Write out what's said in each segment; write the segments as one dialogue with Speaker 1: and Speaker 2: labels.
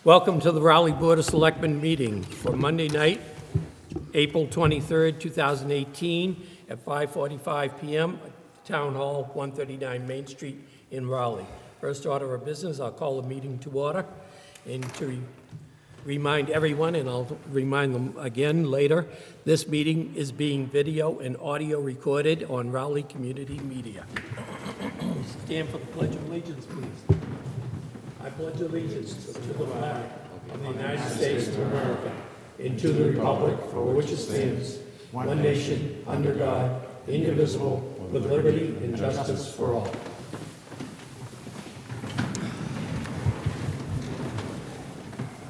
Speaker 1: Welcome to the Raleigh Board of Selectmen meeting for Monday night, April 23rd, 2018, at 5:45 p.m. at Town Hall, 139 Main Street in Raleigh. First order of business, I'll call the meeting to order. And to remind everyone, and I'll remind them again later, this meeting is being video and audio recorded on Raleigh Community Media. Stand for the Pledge of Allegiance, please. I pledge allegiance to the flag of the United States of America and to the republic for which it stands, one nation, under God, indivisible, with liberty and justice for all.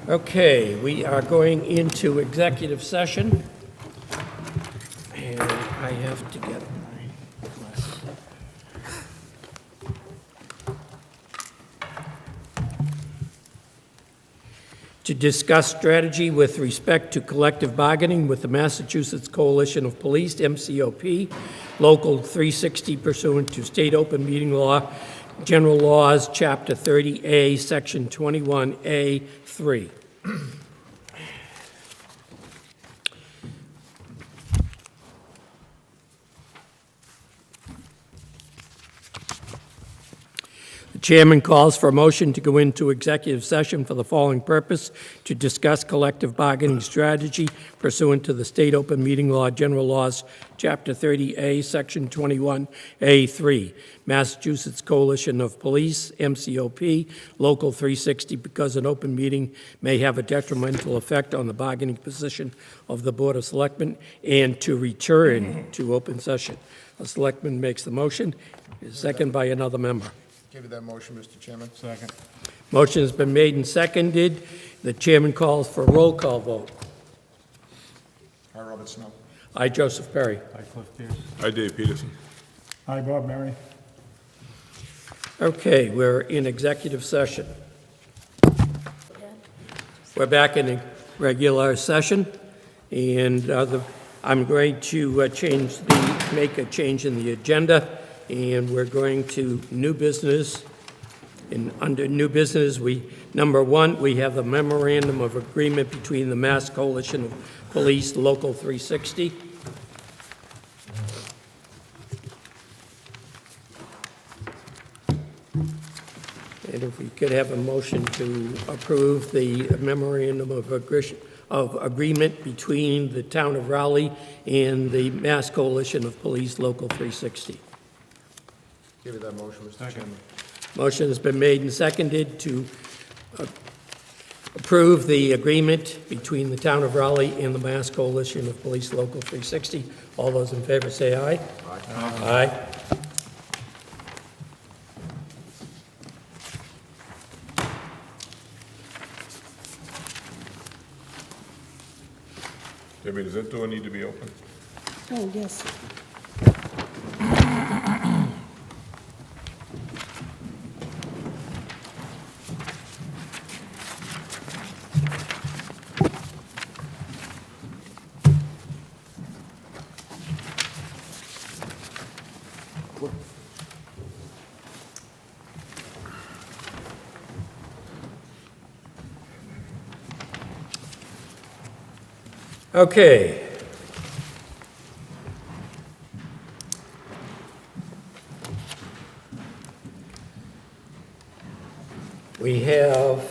Speaker 1: Okay, we are going into executive session, and I have to get my glasses. To discuss strategy with respect to collective bargaining with the Massachusetts Coalition of Police, MCOP, Local 360 pursuant to State Open Meeting Law, General Laws, Chapter 30A, Section 21A3. The chairman calls for a motion to go into executive session for the following purpose: to discuss collective bargaining strategy pursuant to the State Open Meeting Law, General Laws, Chapter 30A, Section 21A3, Massachusetts Coalition of Police, MCOP, Local 360, because an open meeting may have a detrimental effect on the bargaining position of the Board of Selectmen, and to return to open session. A selectman makes the motion, second by another member.
Speaker 2: Give you that motion, Mr. Chairman. Second.
Speaker 1: Motion has been made and seconded. The chairman calls for a roll call vote.
Speaker 2: Hi, Robert Snow.
Speaker 1: Aye, Joseph Perry.
Speaker 3: Hi, Cliff Pierce.
Speaker 4: Hi, Dave Peterson.
Speaker 3: Hi, Bob Mary.
Speaker 1: Okay, we're in executive session. We're back in a regular session, and I'm going to make a change in the agenda, and we're going to new business. And under new business, number one, we have the memorandum of agreement between the Mass Coalition of Police, Local 360. And if we could have a motion to approve the memorandum of agreement between the town of Raleigh and the Mass Coalition of Police, Local 360.
Speaker 2: Give you that motion, Mr. Chairman.
Speaker 1: Motion has been made and seconded to approve the agreement between the town of Raleigh and the Mass Coalition of Police, Local 360. All those in favor say aye. Aye. Aye.
Speaker 4: Debbie, does that door need to be open?
Speaker 5: Oh, yes.
Speaker 1: Okay. We have,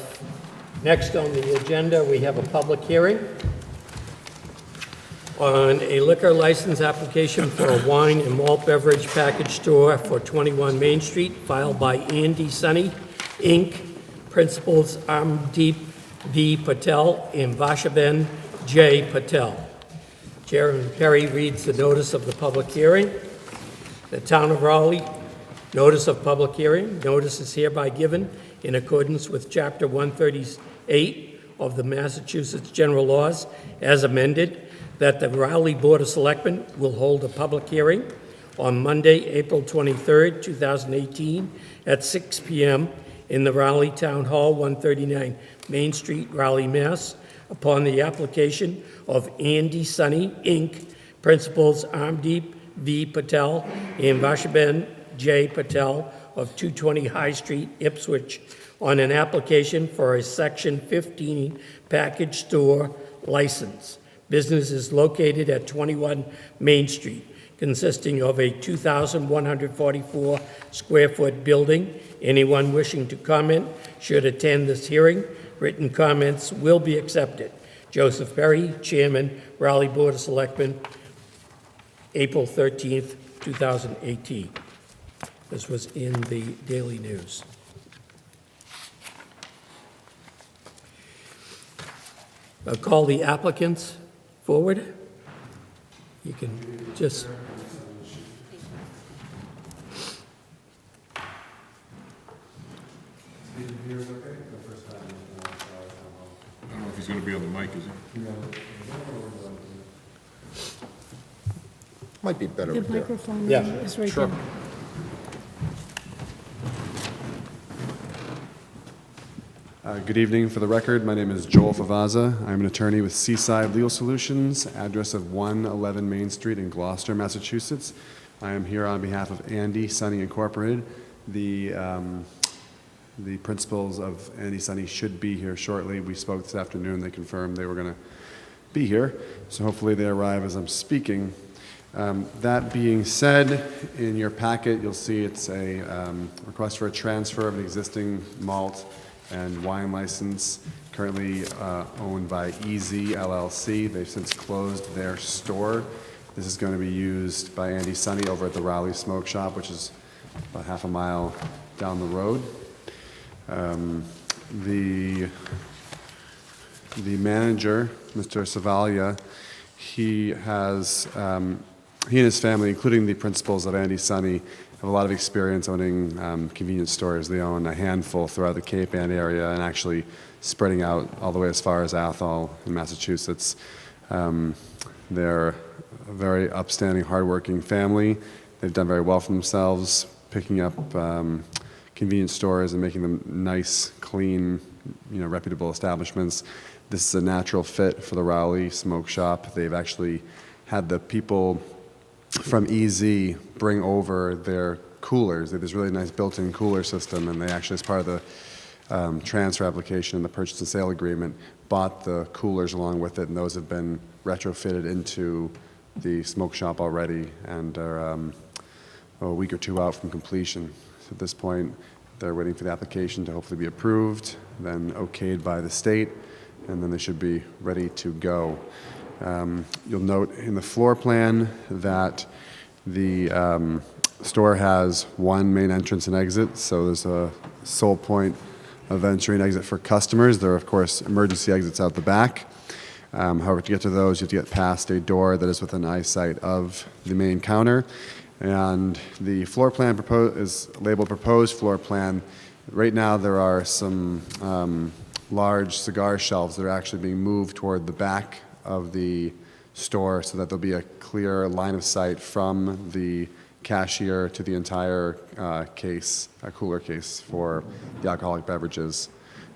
Speaker 1: next on the agenda, we have a public hearing on a liquor license application for a wine and malt beverage package store for 21 Main Street, filed by Andy Sunny, Inc., Principals Amdeep V. Patel and Vashaben J. Patel. Chairman Perry reads the notice of the public hearing. The Town of Raleigh, notice of public hearing. Notice is hereby given in accordance with Chapter 138 of the Massachusetts General Laws, as amended, that the Raleigh Board of Selectmen will hold a public hearing on Monday, April 23rd, 2018, at 6 p.m. in the Raleigh Town Hall, 139 Main Street, Raleigh, Mass., upon the application of Andy Sunny, Inc., Principals Amdeep V. Patel and Vashaben J. Patel of 220 High Street, Ipswich, on an application for a Section 15 package store license. Business is located at 21 Main Street, consisting of a 2,144 square foot building. Anyone wishing to comment should attend this hearing. Written comments will be accepted. Joseph Perry, Chairman, Raleigh Board of Selectmen, April 13th, 2018. This was in the Daily News. I'll call the applicants forward. You can just...
Speaker 4: I don't know if he's gonna be on the mic, is he?
Speaker 2: Might be better
Speaker 5: The
Speaker 2: up there.
Speaker 5: microphone
Speaker 1: Yeah,
Speaker 5: is right
Speaker 2: sure.
Speaker 5: there.
Speaker 6: Good evening. For the record, my name is Joel Favaza. I'm an attorney with Seaside Legal Solutions, address of 111 Main Street in Gloucester, Massachusetts. I am here on behalf of Andy Sunny Incorporated. The principals of Andy Sunny should be here shortly. We spoke this afternoon. They confirmed they were going to be here, so hopefully they arrive as I'm speaking. That being said, in your packet, you'll see it's a request for a transfer of an existing malt and wine license currently owned by EZ LLC. They've since closed their store. This is going to be used by Andy Sunny over at the Raleigh Smoke Shop, which is about half a mile down the road. The manager, Mr. Savalia, he and his family, including the principals of Andy Sunny, have a lot of experience owning convenience stores. They own a handful throughout the Cape Ann area and actually spreading out all the way as far as Athol in Massachusetts. They're a very upstanding, hardworking family. They've done very well for themselves, picking up convenience stores and making them nice, clean, reputable establishments. This is a natural fit for the Raleigh Smoke Shop. They've actually had the people from EZ bring over their coolers. They have this really nice built-in cooler system, and they actually, as part of the transfer application and the purchase and sale agreement, bought the coolers along with it, and those have been retrofitted into the smoke shop already and are a week or two out from completion. So at this point, they're waiting for the application to hopefully be approved, then okayed by the state, and then they should be ready to go. You'll note in the floor plan that the store has one main entrance and exit, so there's a sole point of entry and exit for customers. There are, of course, emergency exits out the back. However, to get to those, you have to get past a door that is within eyesight of the main counter. And the floor plan is labeled proposed floor plan. Right now, there are some large cigar shelves that are actually being moved toward the back of the store so that there'll be a clear line of sight from the cashier to the entire cooler case for the alcoholic beverages.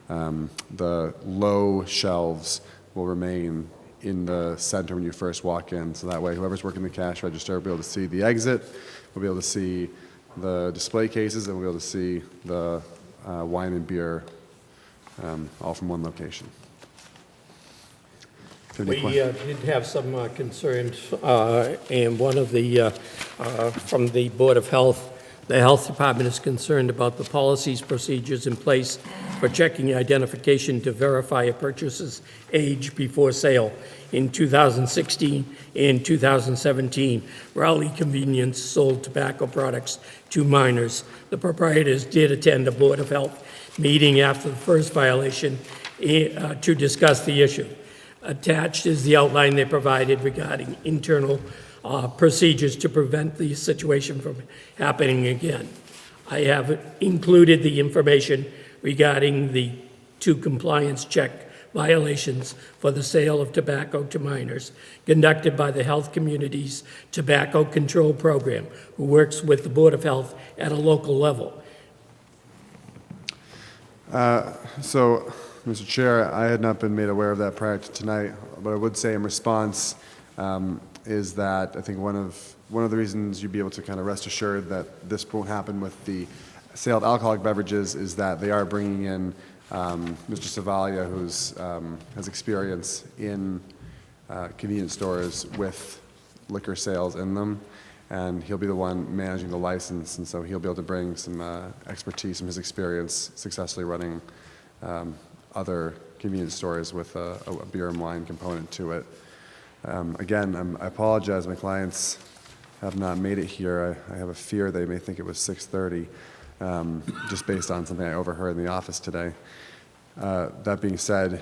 Speaker 6: The low shelves will remain in the center when you first walk in, so that way whoever's working the cash register will be able to see the exit, will be able to see the display cases, and will be able to see the wine and beer all from one location.
Speaker 1: We did have some concerns, and one of the, from the Board of Health, the Health Department is concerned about the policies, procedures in place for checking identification to verify a purchaser's age before sale. In 2016 and 2017, Raleigh Convenience sold tobacco products to minors. The proprietors did attend a Board of Health meeting after the first violation to discuss the issue. Attached is the outline they provided regarding internal procedures to prevent the situation from happening again. I have included the information regarding the 2 compliance check violations for the sale of tobacco to minors conducted by the Health Communities Tobacco Control Program, who works with the Board of Health at a local level.
Speaker 6: So, Mr. Chair, I had not been made aware of that prior to tonight. What I would say in response is that I think one of the reasons you'd be able to kind of rest assured that this won't happen with the sale of alcoholic beverages is that they are bringing in Mr. Savalia, who's has experience in convenience stores with liquor sales in them, and he'll be the one managing the license, and so he'll be able to bring some expertise from his experience successfully running other convenience stores with a beer and wine component to it. Again, I apologize, my clients have not made it here. I have a fear they may think it was 6:30, just based on something I overheard in the office today. That being said,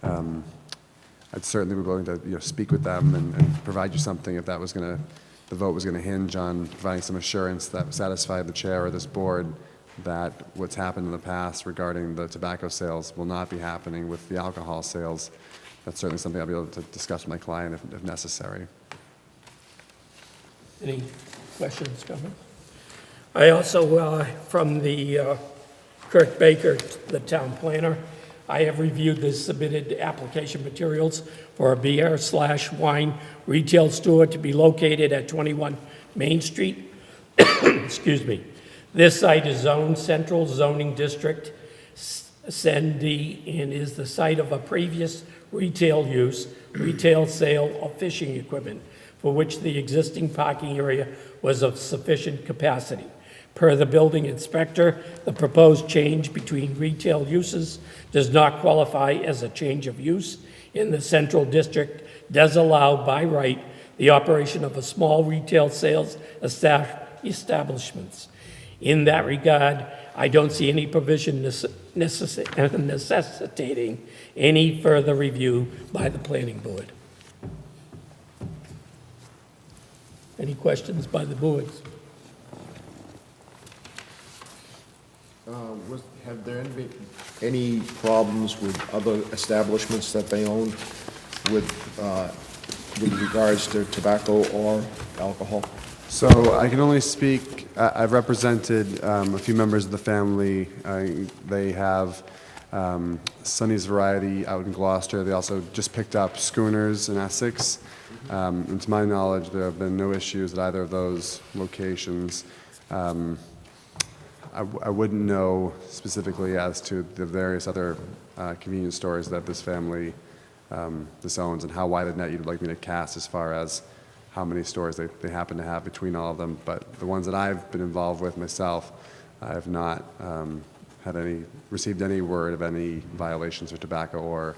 Speaker 6: I'd certainly be willing to speak with them and provide you something if that was the vote was going to hinge on providing some assurance that satisfied the chair or this board that what's happened in the past regarding the tobacco sales will not be happening with the alcohol sales. That's certainly something I'll be able to discuss with my client if necessary.
Speaker 1: Any questions, comments? I also, from the Kirk Baker, the town planner, I have reviewed the submitted application materials for a beer/wine retail store to be located at 21 Main Street. Excuse me. This site is zoned Central Zoning District, CEND, and is the site of a previous retail use, retail sale of fishing equipment, for which the existing parking area was of sufficient capacity. Per the building inspector, the proposed change between retail uses does not qualify as a change of use in the Central District, does allow by right the operation of a small retail sales establishments. In that regard, I don't see any provision necessitating any further review by the planning board. Any questions by the boards?
Speaker 2: Have there been any problems with other establishments that they own with regards to tobacco or alcohol?
Speaker 6: So I can only speak, I've represented a few members of the family. They have Sonny's Variety out in Gloucester. They also just picked up Schooners in Essex. And to my knowledge, there have been no issues at either of those locations. I wouldn't know specifically as to the various other convenience stores that this family this owns and how wide a net you'd like me to cast as far as how many stores they happen to have between all of them. But the ones that I've been involved with myself, I have not received any word of any violations of tobacco or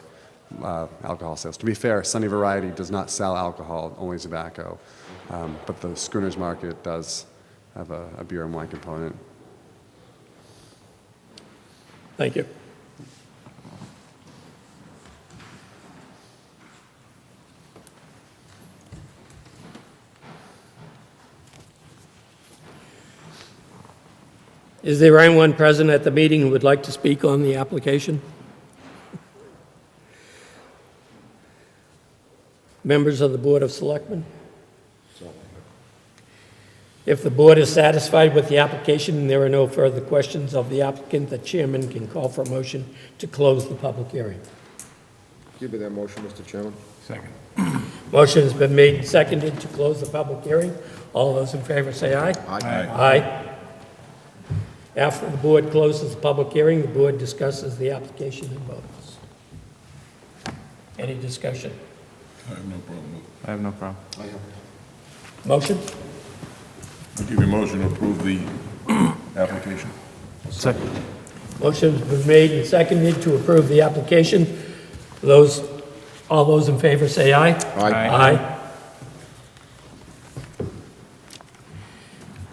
Speaker 6: alcohol sales. To be fair, Sunny Variety does not sell alcohol, only tobacco. But the Schooners Market does have a beer and wine component.
Speaker 1: Thank you. Is there anyone present at the meeting who would like to speak on the application? Members of the Board of Selectmen? If the board is satisfied with the application and there are no further questions of the applicant, the chairman can call for a motion to close the public hearing.
Speaker 2: Give me that motion, Mr. Chairman.
Speaker 3: Second.
Speaker 1: Motion has been made and seconded to close the public hearing. All those in favor say aye. Aye. After the board closes the public hearing, the board discusses the application and votes. Any discussion?
Speaker 4: I have no problem with it.
Speaker 3: I have no problem.
Speaker 1: Motion?
Speaker 4: I'll give you a motion to approve the application.
Speaker 3: Second.
Speaker 1: Motion's been made and seconded to approve the application. All those in favor say aye.
Speaker 2: Aye.
Speaker 1: Aye.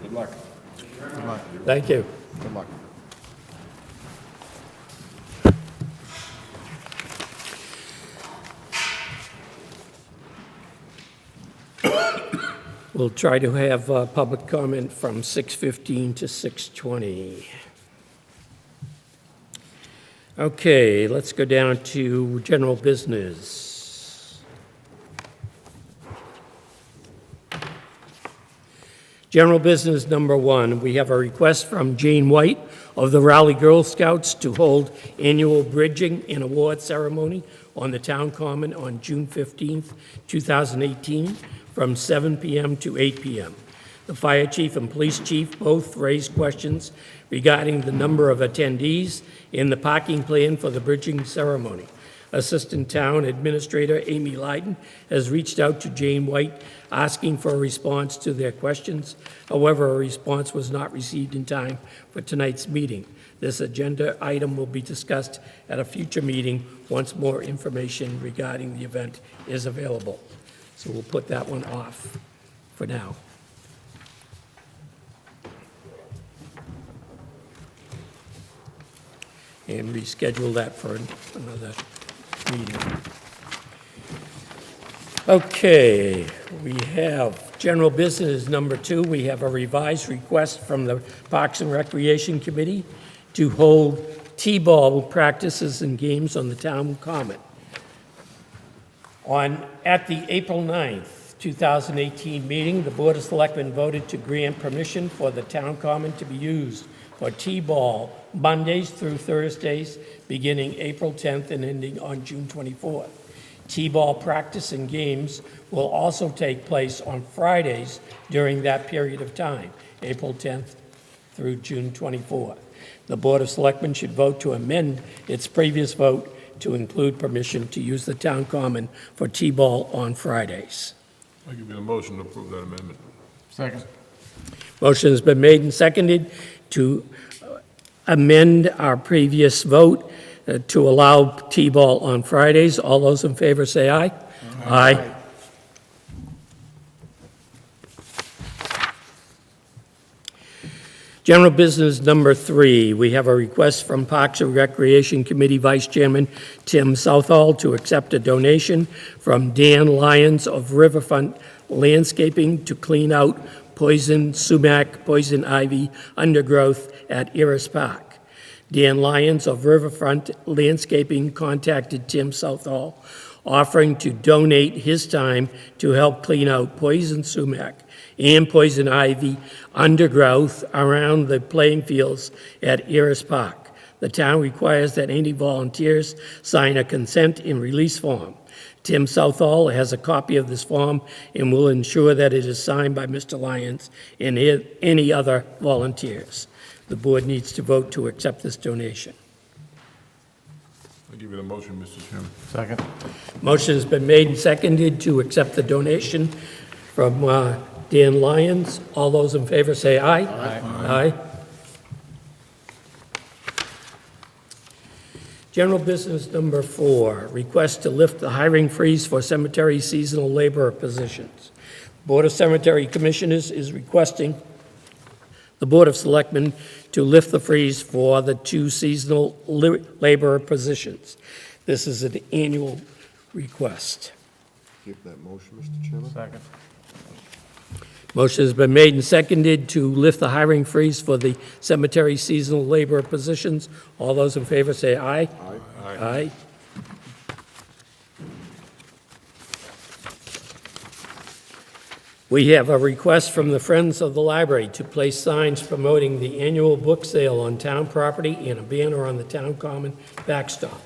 Speaker 4: Good luck.
Speaker 1: Thank you.
Speaker 2: Good luck.
Speaker 1: We'll try to have public comment from 6:15 to 6:20. Okay, let's go down to general business. General business number one, we have a request from Jane White of the Raleigh Girl Scouts to hold annual bridging and award ceremony on the town common on June 15th, 2018, from 7 p.m. to 8 p.m. The fire chief and police chief both raised questions regarding the number of attendees and the parking plan for the bridging ceremony. Assistant Town Administrator Amy Lyden has reached out to Jane White asking for a response to their questions. However, a response was not received in time for tonight's meeting. This agenda item will be discussed at a future meeting once more information regarding the event is available. So we'll put that one off for now. And reschedule that for another meeting. Okay, we have general business number 2. We have a revised request from the Parks and Recreation Committee to hold T-ball practices and games on the town common. At the April 9th, 2018 meeting, the Board of Selectmen voted to grant permission for the town common to be used for T-ball Mondays through Thursdays, beginning April 10th and ending on June 24th. T-ball practice and games will also take place on Fridays during that period of time, April 10th through June 24th. The Board of Selectmen should vote to amend its previous vote to include permission to use the town common for T-ball on Fridays.
Speaker 4: I give you a motion to approve that amendment.
Speaker 3: Second.
Speaker 1: Motion has been made and seconded to amend our previous vote to allow T-ball on Fridays. All those in favor say aye. Aye. General business number 3, we have a request from Parks and Recreation Committee Vice Chairman Tim Southall to accept a donation from Dan Lyons of Riverfront Landscaping to clean out poison sumac, poison ivy undergrowth at Eris Park. Dan Lyons of Riverfront Landscaping contacted Tim Southall, offering to donate his time to help clean out poison sumac and poison ivy undergrowth around the playing fields at Eris Park. The town requires that any volunteers sign a consent and release form. Tim Southall has a copy of this form and will ensure that it is signed by Mr. Lyons and any other volunteers. The board needs to vote to accept this donation.
Speaker 4: I give you the motion, Mr. Chairman.
Speaker 3: Second.
Speaker 1: Motion has been made and seconded to accept the donation from Dan Lyons. All those in favor say aye. Aye. General business number 4, request to lift the hiring freeze for cemetery seasonal laborer positions. Board of Cemetery Commissioners is requesting the Board of Selectmen to lift the freeze for the 2 seasonal laborer positions. This is an annual request.
Speaker 2: Give that motion, Mr. Chairman.
Speaker 3: Second.
Speaker 1: Motion has been made and seconded to lift the hiring freeze for the cemetery seasonal laborer positions. All those in favor say aye.
Speaker 2: Aye.
Speaker 1: Aye. We have a request from the Friends of the Library to place signs promoting the annual book sale on town property and a banner on the town common backstop.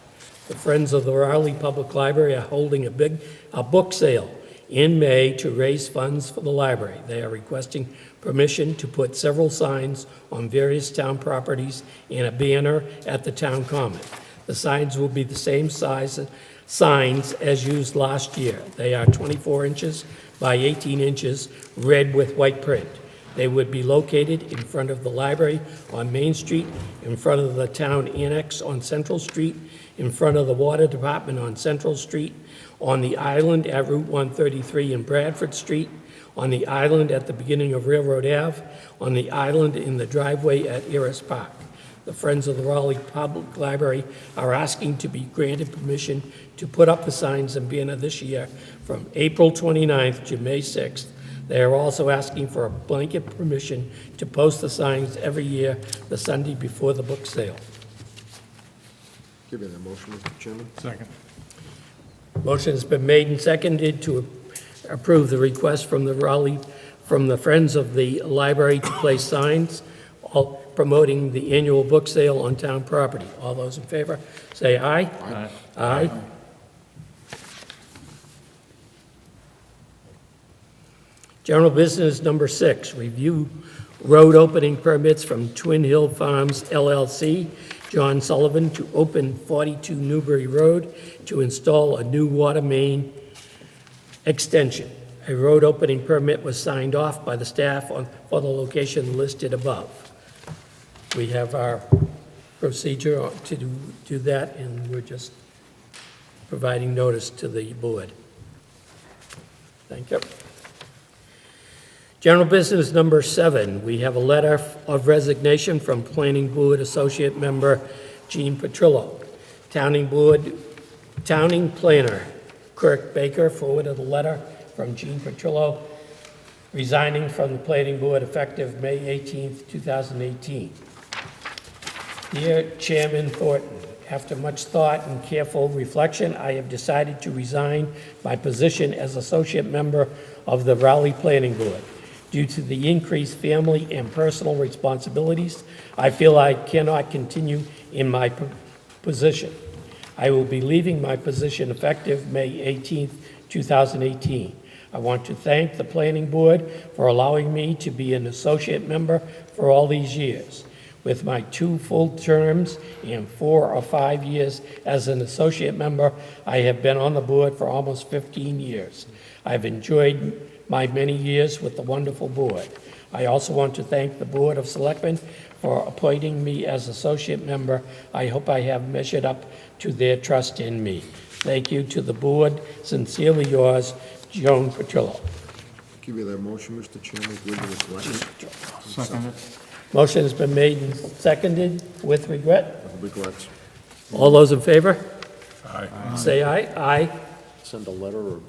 Speaker 1: The Friends of the Raleigh Public Library are holding a book sale in May to raise funds for the library. They are requesting permission to put several signs on various town properties and a banner at the town common. The signs will be the same size signs as used last year. They are 24 inches by 18 inches, red with white print. They would be located in front of the library on Main Street, in front of the town annex on Central Street, in front of the water department on Central Street, on the island at Route 133 and Bradford Street, on the island at the beginning of Railroad Ave, on the island in the driveway at Eris Park. The Friends of the Raleigh Public Library are asking to be granted permission to put up the signs and banner this year from April 29th to May 6th. They are also asking for a blanket permission to post the signs every year the Sunday before the book sale.
Speaker 2: Give me that motion, Mr. Chairman.
Speaker 3: Second.
Speaker 1: Motion has been made and seconded to approve the request from the Friends of the Library to place signs promoting the annual book sale on town property. All those in favor, say aye.
Speaker 3: Aye.
Speaker 1: Aye. General business number 6, review road opening permits from Twin Hill Farms LLC, John Sullivan, to open 42 Newbury Road to install a new water main extension. A road opening permit was signed off by the staff for the location listed above. We have our procedure to do that, and we're just providing notice to the board. Thank you. General business number 7, we have a letter of resignation from Planning Board Associate Member Gene Petrillo. Towning Planner Kirk Baker forwarded a letter from Gene Petrillo resigning from the Planning Board effective May 18th, 2018. Dear Chairman Thornton, after much thought and careful reflection, I have decided to resign my position as associate member of the Raleigh Planning Board. Due to the increased family and personal responsibilities, I feel I cannot continue in my position. I will be leaving my position effective May 18th, 2018. I want to thank the Planning Board for allowing me to be an associate member for all these years. With my 2 full terms and 4 or 5 years as an associate member, I have been on the board for almost 15 years. I've enjoyed my many years with the wonderful board. I also want to thank the Board of Selectmen for appointing me as associate member. I hope I have measured up to their trust in me. Thank you to the board. Sincerely yours, Joan Petrillo.
Speaker 2: Give you that motion, Mr. Chairman, with regret.
Speaker 3: Second it.
Speaker 1: Motion has been made and seconded with regret.
Speaker 2: Regrets.
Speaker 1: All those in favor?
Speaker 4: Aye.
Speaker 1: Say aye. Aye.
Speaker 2: Send a letter of,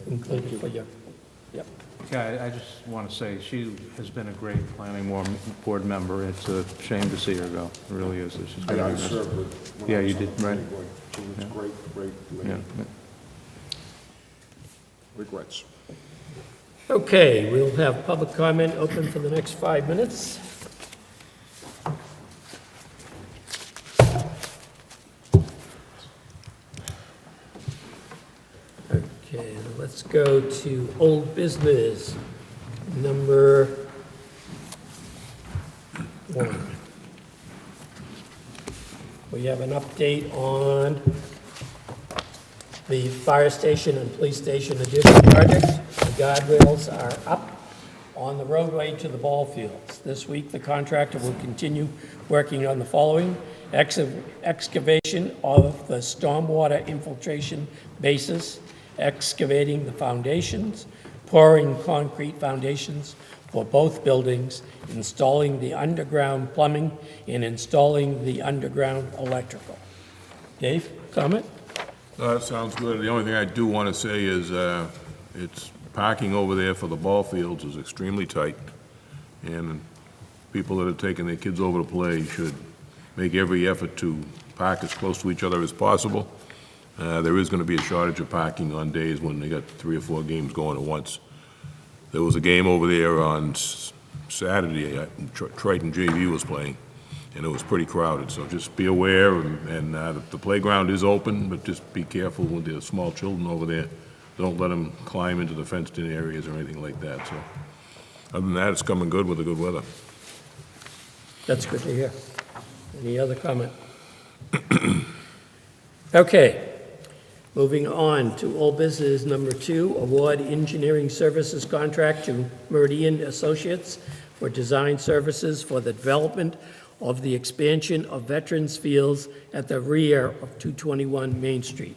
Speaker 1: Included for you. Yep.
Speaker 3: Yeah, I just want to say, she has been a great planning board member. It's a shame to see her go. It really is. She's
Speaker 2: I
Speaker 3: gonna be missed.
Speaker 2: served with. when
Speaker 3: Yeah,
Speaker 2: I was
Speaker 3: you
Speaker 2: on
Speaker 3: did,
Speaker 2: the
Speaker 3: right.
Speaker 2: planning board. She was great
Speaker 3: Yeah.
Speaker 2: lady. Regrets.
Speaker 1: Okay, we'll have public comment open for the next 5 minutes. Okay, let's go to old business, number 1. We have an update on the fire station and police station addition project. The guardrails are up on the roadway to the ball fields. This week, the contractor will continue working on the following: excavation of the stormwater infiltration bases, excavating the foundations, pouring concrete foundations for both buildings, installing the underground plumbing, and installing the underground electrical. Dave, comment?
Speaker 4: That sounds good. The only thing I do want to say is, it's parking over there for the ball fields is extremely tight, and people that are taking their kids over to play should make every effort to park as close to each other as possible. There is going to be a shortage of parking on days when they got 3 or 4 games going at once. There was a game over there on Saturday, Triton JV was playing, and it was pretty crowded, so just be aware, and the playground is open, but just be careful with the small children over there. Don't let them climb into the fenced-in areas or anything like that, so. Other than that, it's coming good with the good weather.
Speaker 1: That's good to hear. Any other comment? Okay, moving on to old business number 2, award engineering services contract to Meridian Associates for design services for the development of the expansion of Veterans Fields at the rear of 221 Main Street.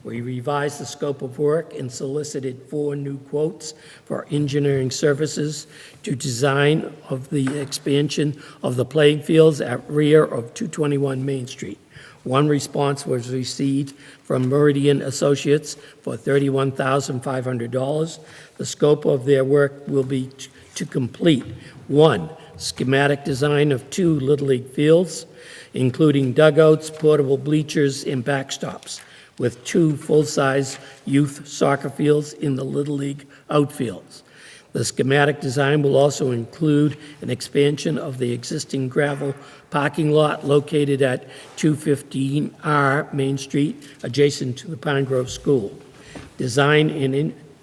Speaker 1: We revised the scope of work and solicited 4 new quotes for engineering services to design of the expansion of the playing fields at rear of 221 Main Street. 1 response was received from Meridian Associates for $31,500. The scope of their work will be to complete 1, schematic design of 2 Little League fields, including dugouts, portable bleachers, and backstops, with 2 full-size youth soccer fields in the Little League outfields. The schematic design will also include an expansion of the existing gravel parking lot located at 215R Main Street, adjacent to the Pine Grove School.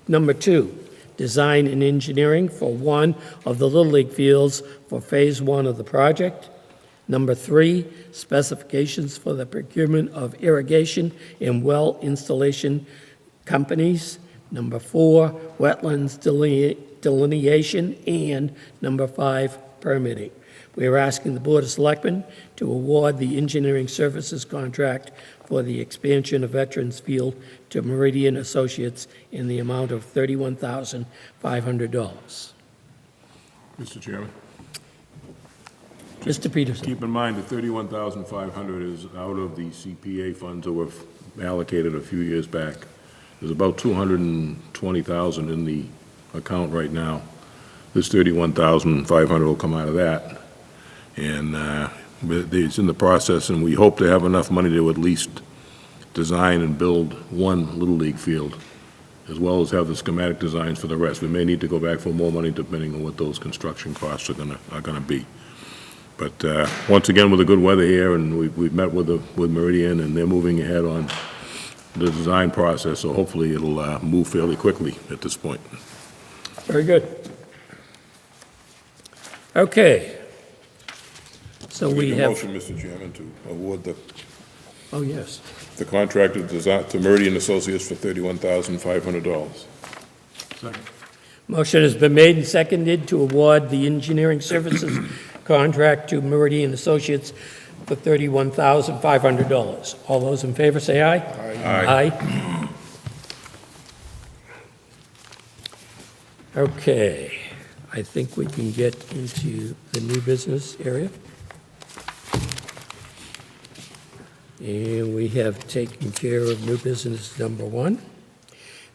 Speaker 1: Number 2, design and engineering for one of the Little League fields for Phase 1 of the project. Number 3, specifications for the procurement of irrigation and well installation companies. Number 4, wetlands delineation. And number 5, permitting. We are asking the Board of Selectmen to award the engineering services contract for the expansion of Veterans Field to Meridian Associates in the amount of $31,500.
Speaker 4: Mr. Chairman,
Speaker 1: Mr. Peterson.
Speaker 4: keep in mind that $31,500 is out of the CPA funds that were allocated a few years back. There's about $220,000 in the account right now. This $31,500 will come out of that. And it's in the process, and we hope to have enough money to at least design and build one Little League field, as well as have the schematic designs for the rest. We may need to go back for more money depending on what those construction costs are gonna be. But once again, with the good weather here, and we've met with Meridian, and they're moving ahead on the design process, so hopefully it'll move fairly quickly at this point.
Speaker 1: Very good. Okay. So we
Speaker 4: Make a
Speaker 1: have,
Speaker 4: motion, Mr. Chairman, to award
Speaker 1: oh, yes.
Speaker 4: the contract to Meridian Associates for $31,500.
Speaker 1: Motion has been made and seconded to award the engineering services contract to Meridian Associates for $31,500. All those in favor say aye.
Speaker 4: Aye.
Speaker 1: Aye. Okay, I think we can get into the new business area. And we have taken care of new business number 1.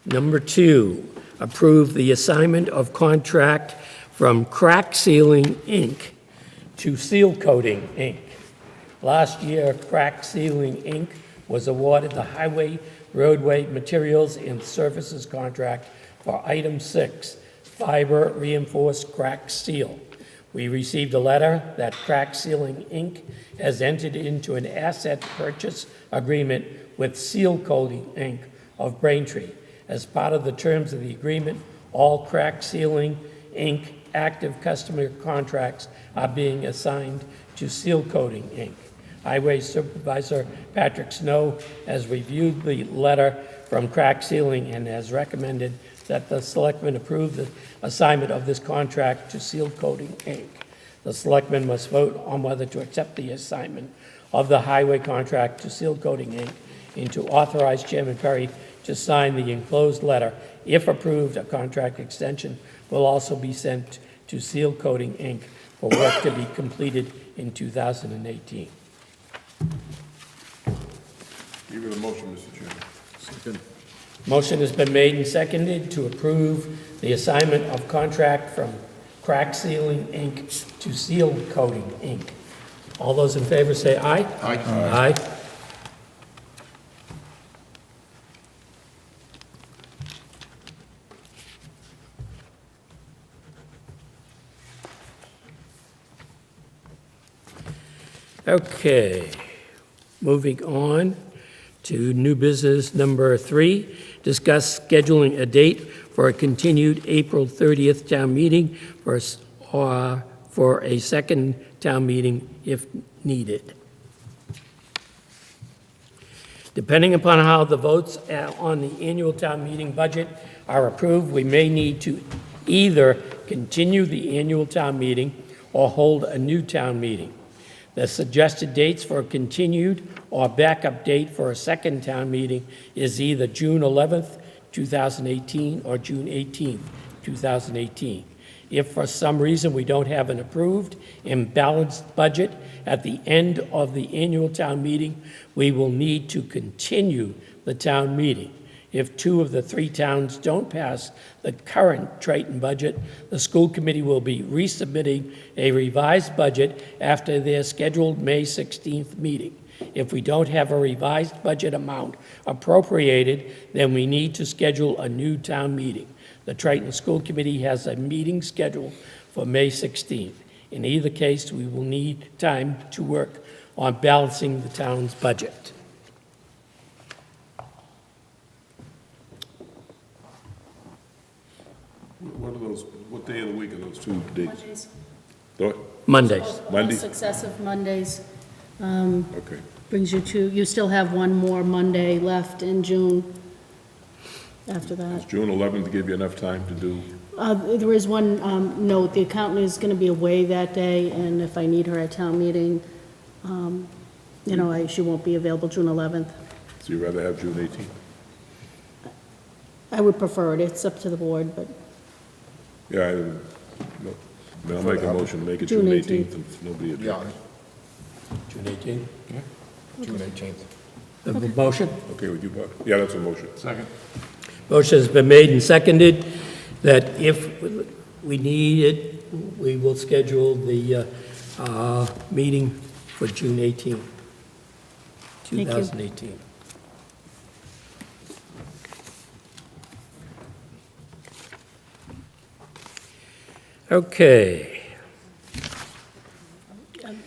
Speaker 1: Number 2, approve the assignment of contract from Crack Sealing, Inc. to Seal Coating, Inc. Last year, Crack Sealing, Inc. was awarded the Highway, Roadway Materials and Services contract for Item 6, Fiber Reinforced Crack Seal. We received a letter that Crack Sealing, Inc. has entered into an asset purchase agreement with Seal Coating, Inc. of Braintree. As part of the terms of the agreement, all Crack Sealing, Inc. active customer contracts are being assigned to Seal Coating, Inc. Highway Supervisor Patrick Snow has reviewed the letter from Crack Sealing and has recommended that the Selectmen approve the assignment of this contract to Seal Coating, Inc. The Selectmen must vote on whether to accept the assignment of the highway contract to Seal Coating, Inc. and to authorize Chairman Perry to sign the enclosed letter. If approved, a contract extension will also be sent to Seal Coating, Inc. for work to be completed in 2018.
Speaker 4: Give it a motion, Mr. Chairman. Second.
Speaker 1: Motion has been made and seconded to approve the assignment of contract from Crack Sealing, Inc. to Seal Coating, Inc. All those in favor say aye.
Speaker 2: Aye.
Speaker 1: Aye. Okay, moving on to new business number 3, discuss scheduling a date for a continued April 30th town meeting for a second town meeting if needed. Depending upon how the votes on the annual town meeting budget are approved, we may need to either continue the annual town meeting or hold a new town meeting. The suggested dates for a continued or backup date for a second town meeting is either June 11th, 2018 or June 18th, 2018. If for some reason we don't have an approved and balanced budget at the end of the annual town meeting, we will need to continue the town meeting. If 2 of the 3 towns don't pass the current Triton budget, the school committee will be resubmitting a revised budget after their scheduled May 16th meeting. If we don't have a revised budget amount appropriated, then we need to schedule a new town meeting. The Triton School Committee has a meeting scheduled for May 16th. In either case, we will need time to work on balancing the town's budget.
Speaker 4: What are those, what day of the week are those two dates?
Speaker 5: Mondays.
Speaker 4: What?
Speaker 1: Mondays.
Speaker 4: Monday?
Speaker 5: Successive Mondays
Speaker 4: Okay.
Speaker 5: brings you to, you still have one more Monday left in June after
Speaker 4: Does
Speaker 5: that.
Speaker 4: June 11th give you enough time to do?
Speaker 5: There is one note, the accountant is going to be away that day, and if I need her at town meeting, she won't be available June 11th.
Speaker 4: So you'd rather have June 18th?
Speaker 5: I would prefer it, it's up to the board, but
Speaker 4: Yeah, I'll make a motion, to make it
Speaker 5: June
Speaker 4: June
Speaker 5: 18th.
Speaker 4: 18th if nobody
Speaker 2: Yeah,
Speaker 4: objects.
Speaker 1: June 18th.
Speaker 2: June 18th.
Speaker 1: The motion?
Speaker 4: Okay with you, Bob? Yeah, that's a motion.
Speaker 3: Second.
Speaker 1: Motion has been made and seconded that if we need it, we will schedule the meeting for June 18th,
Speaker 5: you.
Speaker 1: 2018. Okay.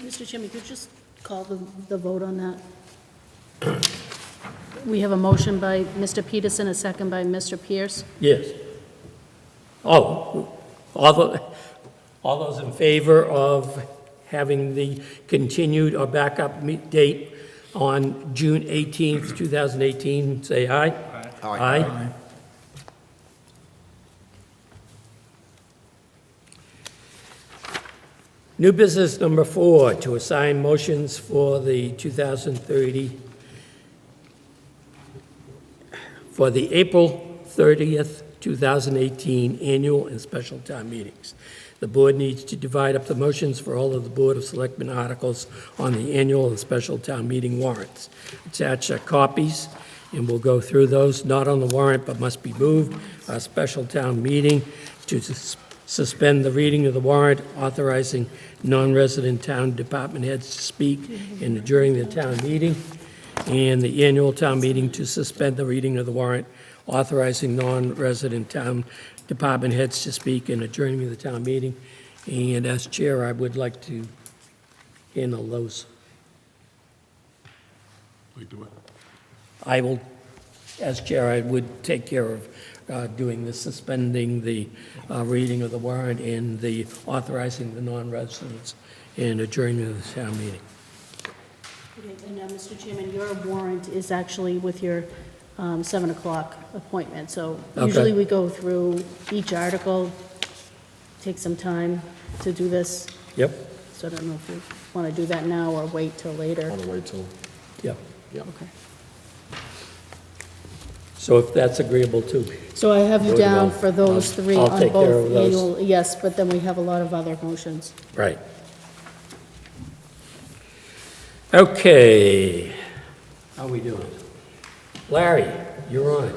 Speaker 5: Mr. Chairman, could you just call the vote on that? We have a motion by Mr. Peterson, a second by Mr. Pierce.
Speaker 1: Yes. Oh, all those in favor of having the continued or backup date on June 18th, 2018, say aye. Aye. New business number 4, to assign motions for the 2030, for the April 30th, 2018 annual and special town meetings. The board needs to divide up the motions for all of the Board of Selectmen articles on the annual and special town meeting warrants. Attached are copies, and we'll go through those, not on the warrant, but must be moved. A special town meeting to suspend the reading of the warrant, authorizing non-resident town department heads to speak and during the town meeting, and the annual town meeting to suspend the reading of the warrant, authorizing non-resident town department heads to speak and adjourning the town meeting. And as chair, I would like to handle those.
Speaker 4: Like the what?
Speaker 1: I will, as chair, I would take care of doing the suspending the reading of the warrant and the authorizing the non-residents and adjourning of the town meeting.
Speaker 5: Okay, and Mr. Chairman, your warrant is actually with your 7 o'clock appointment, so
Speaker 1: Okay.
Speaker 5: usually we go through each article, take some time to do this,
Speaker 1: Yep,
Speaker 5: so I don't know if you want to do that now or wait till later.
Speaker 2: On the way till,
Speaker 1: yep.
Speaker 5: Okay.
Speaker 1: So if that's agreeable too.
Speaker 5: So I have you
Speaker 1: Vote
Speaker 5: down
Speaker 1: on-
Speaker 5: for those three
Speaker 1: I'll
Speaker 5: on
Speaker 1: take care
Speaker 5: both
Speaker 1: of those.
Speaker 5: annual, yes, but then we have a lot of other motions.
Speaker 1: Right. Okay. How we doing? Larry, you're on.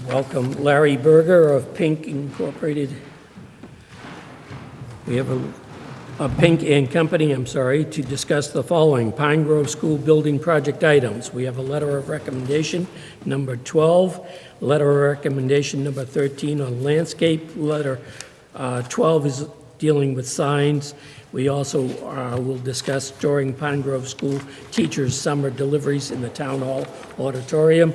Speaker 1: Welcome Larry Berger of Pink Incorporated. We have a Pink and Company, to discuss the following Pine Grove School Building Project items. We have a letter of recommendation, number 12, letter of recommendation number 13 on landscape, letter 12 is dealing with signs. We also will discuss storing Pine Grove School teachers' summer deliveries in the Town Hall auditorium,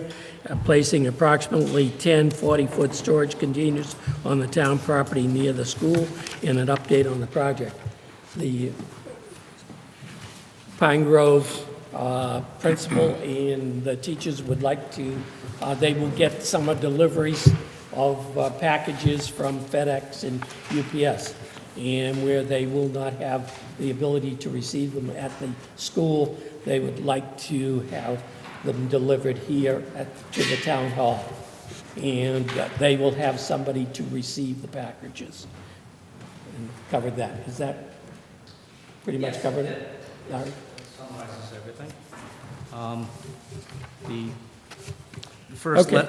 Speaker 1: placing approximately 10 40-foot storage containers on the town property near the school, and an update on the project. The Pine Grove principal and the teachers would like to, they will get summer deliveries of packages from FedEx and UPS, and where they will not have the ability to receive them at the school, they would like to have them delivered here to the town hall. And they will have somebody to receive the packages. And covered that. Is that pretty much covered it? Larry?
Speaker 7: Summarizes everything. The first
Speaker 1: Okay.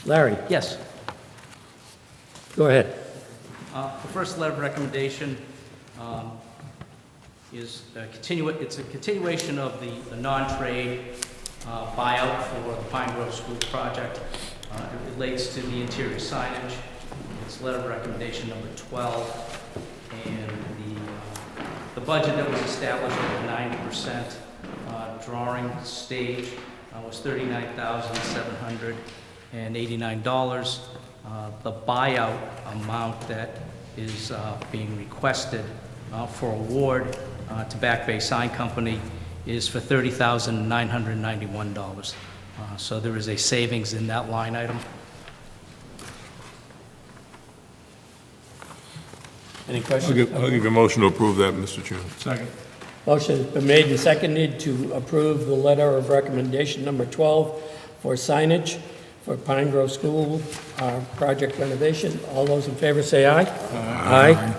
Speaker 1: Larry,
Speaker 7: yes,
Speaker 1: go ahead.
Speaker 7: the first letter of recommendation is it's a continuation of the non-trade buyout for the Pine Grove School project. It relates to the interior signage. It's letter of recommendation number 12, and the budget that was established at 90% drawing stage was $39,789. The buyout amount that is being requested for award to Back Bay Sign Company is for $30,991. So there is a savings in that line item.
Speaker 1: Any
Speaker 4: I'll
Speaker 1: questions?
Speaker 4: give you a motion to approve that, Mr. Chairman.
Speaker 3: Second.
Speaker 1: Motion's been made and seconded to approve the letter of recommendation number 12 for signage for Pine Grove School project renovation. All those in favor say aye. Aye.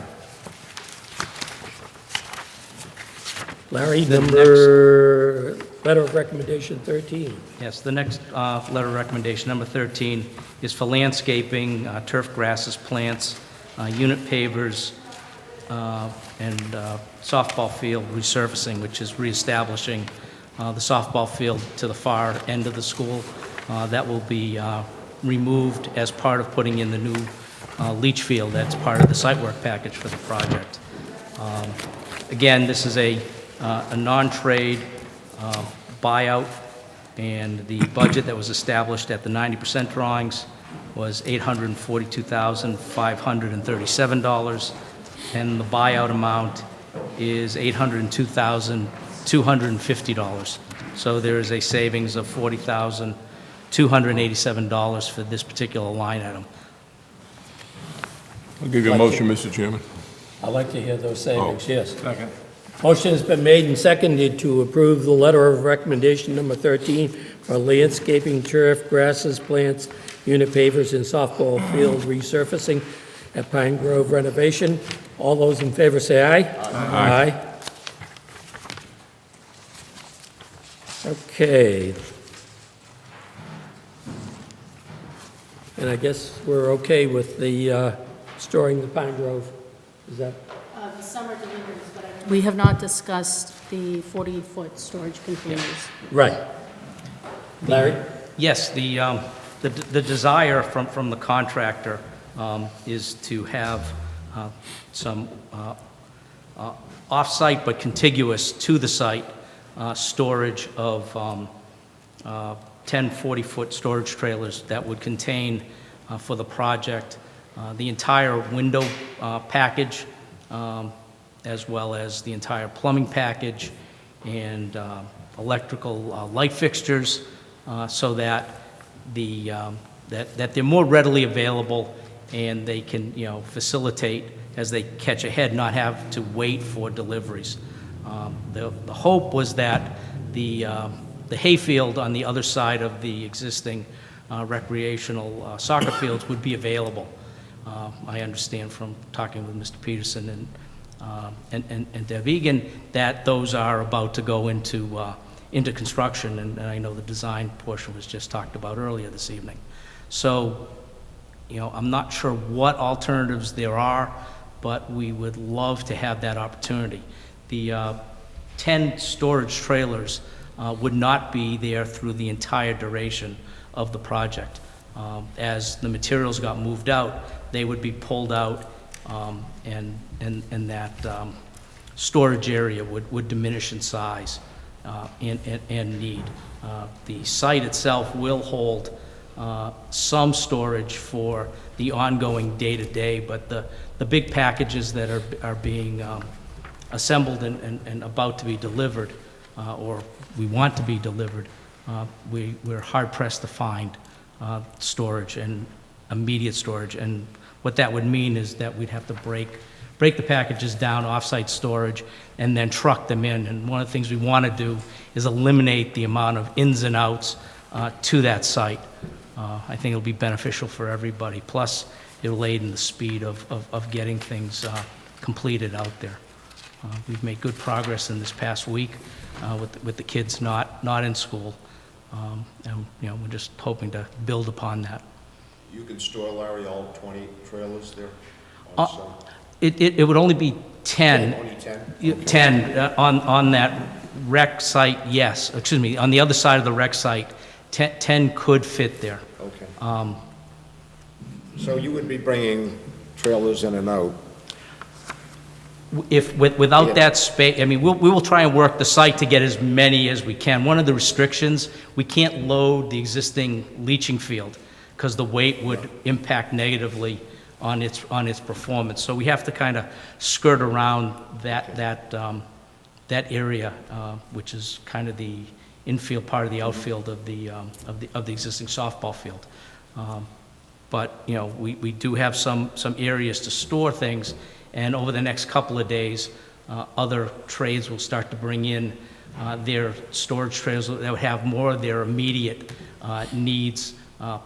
Speaker 1: Larry, letter of recommendation 13.
Speaker 7: Yes, the next letter of recommendation, number 13, is for landscaping, turf grasses, plants, unit pavers, and softball field resurfacing, which is reestablishing the softball field to the far end of the school. That will be removed as part of putting in the new leach field. That's part of the site work package for the project. Again, this is a non-trade buyout, and the budget that was established at the 90% drawings was $842,537, and the buyout amount is $802,250. So there is a savings of $40,287 for this particular line item.
Speaker 4: I'll give you a motion, Mr. Chairman.
Speaker 1: I'd like to hear those savings, yes.
Speaker 3: Second.
Speaker 1: Motion has been made and seconded to approve the letter of recommendation number 13 for landscaping, turf, grasses, plants, unit pavers, and softball field resurfacing at Pine Grove renovation. All those in favor say aye. Aye. Okay. And I guess we're okay with the storing the Pine Grove. Is that?
Speaker 5: The summer deliveries, but we have not discussed the 40-foot storage containers.
Speaker 1: Right. Larry?
Speaker 7: Yes, the desire from the contractor is to have some off-site but contiguous to the site storage of 10 40-foot storage trailers that would contain for the project the entire window package, as well as the entire plumbing package and electrical light fixtures, so that that they're more readily available and they can, facilitate as they catch ahead, not have to wait for deliveries. The hope was that the hayfield on the other side of the existing recreational soccer fields would be available. I understand from talking with Mr. Peterson and Deb Egan that those are about to go into construction, and I know the design portion was just talked about earlier this evening. So, I'm not sure what alternatives there are, but we would love to have that opportunity. The 10 storage trailers would not be there through the entire duration of the project. As the materials got moved out, they would be pulled out, and that storage area would diminish in size and need. The site itself will hold some storage for the ongoing day-to-day, but the big packages that are being assembled and about to be delivered, or we want to be delivered, we're hard-pressed to find storage and immediate storage. And what that would mean is that we'd have to break the packages down, off-site storage, and then truck them in. And one of the things we want to do is eliminate the amount of ins and outs to that site. I think it'll be beneficial for everybody. Plus, it'll aid in the speed of getting things completed out there. We've made good progress in this past week with the kids not in school, and we're just hoping to build upon that.
Speaker 2: You can store, Larry, all 20 trailers there?
Speaker 7: It would only be 10.
Speaker 2: Only 10?
Speaker 7: 10 on that rec site, yes. Excuse me, on the other side of the rec site, 10 could fit there.
Speaker 2: Okay. So you would be bringing trailers in and out
Speaker 7: without
Speaker 2: Yeah.
Speaker 7: that space, I mean, we will try and work the site to get as many as we can. One of the restrictions, we can't load the existing leaching field because the weight would impact negatively on its performance. So we have to kind of skirt around that area, which is kind of the infield part of the outfield of the existing softball field. But, you know, we do have some areas to store things, and over the next couple of days, other trades will start to bring in their storage trailers that would have more of their immediate needs,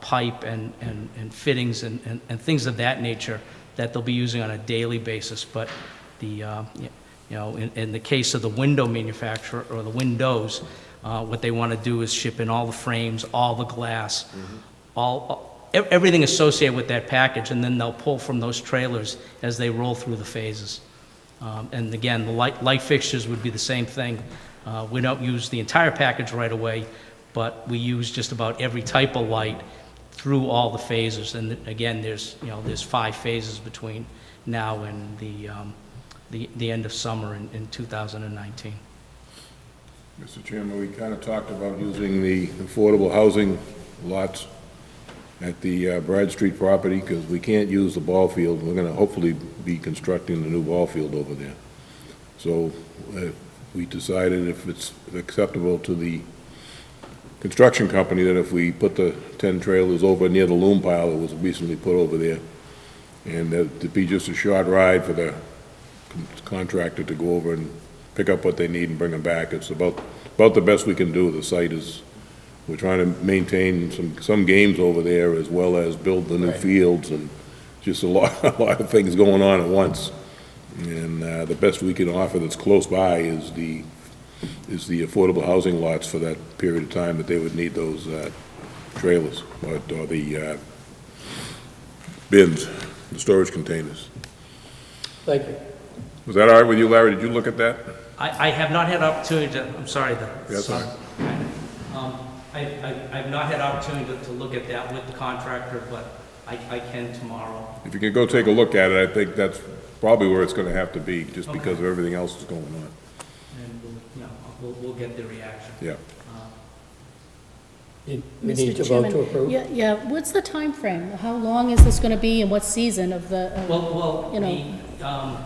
Speaker 7: pipe and fittings and things of that nature that they'll be using on a daily basis. But in the case of the window manufacturer or the windows, what they want to do is ship in all the frames, all the glass, everything associated with that package, and then they'll pull from those trailers as they roll through the phases. And again, the light fixtures would be the same thing. We don't use the entire package right away, but we use just about every type of light through all the phases. And again, there's 5 phases between now and the end of summer in 2019.
Speaker 4: Mr. Chairman, we kind of talked about using the affordable housing lots at the Brad Street property, because we can't use the ball field. We're going to hopefully be constructing the new ball field over there. So we decided, if it's acceptable to the construction company, that if we put the 10 trailers over near the loom pile that was recently put over there, and that to be just a short ride for the contractor to go over and pick up what they need and bring them back. It's about the best we can do. The site is, we're trying to maintain some games over there, as well as build the new fields, and just a lot of things going on at once. And the best we can offer that's close by is the affordable housing lots for that period of time that they would need those trailers, or the bins, the storage containers.
Speaker 1: Thank you.
Speaker 4: Was that all right with you, Larry? Did you look at that?
Speaker 7: I have not had opportunity to, I'm sorry.
Speaker 4: That's all right.
Speaker 7: I've not had opportunity to look at that with the contractor, but I can tomorrow.
Speaker 4: If you could go take a look at it, I think that's probably where it's gonna have to be, just because of everything else that's going on.
Speaker 7: And we'll get the reaction.
Speaker 4: Yeah.
Speaker 1: We
Speaker 5: Mr.
Speaker 1: need to vote to
Speaker 5: Chairman,
Speaker 1: approve?
Speaker 5: Yeah, what's the time frame? How long is this going to be, and what season of the,
Speaker 7: Well,
Speaker 5: you know,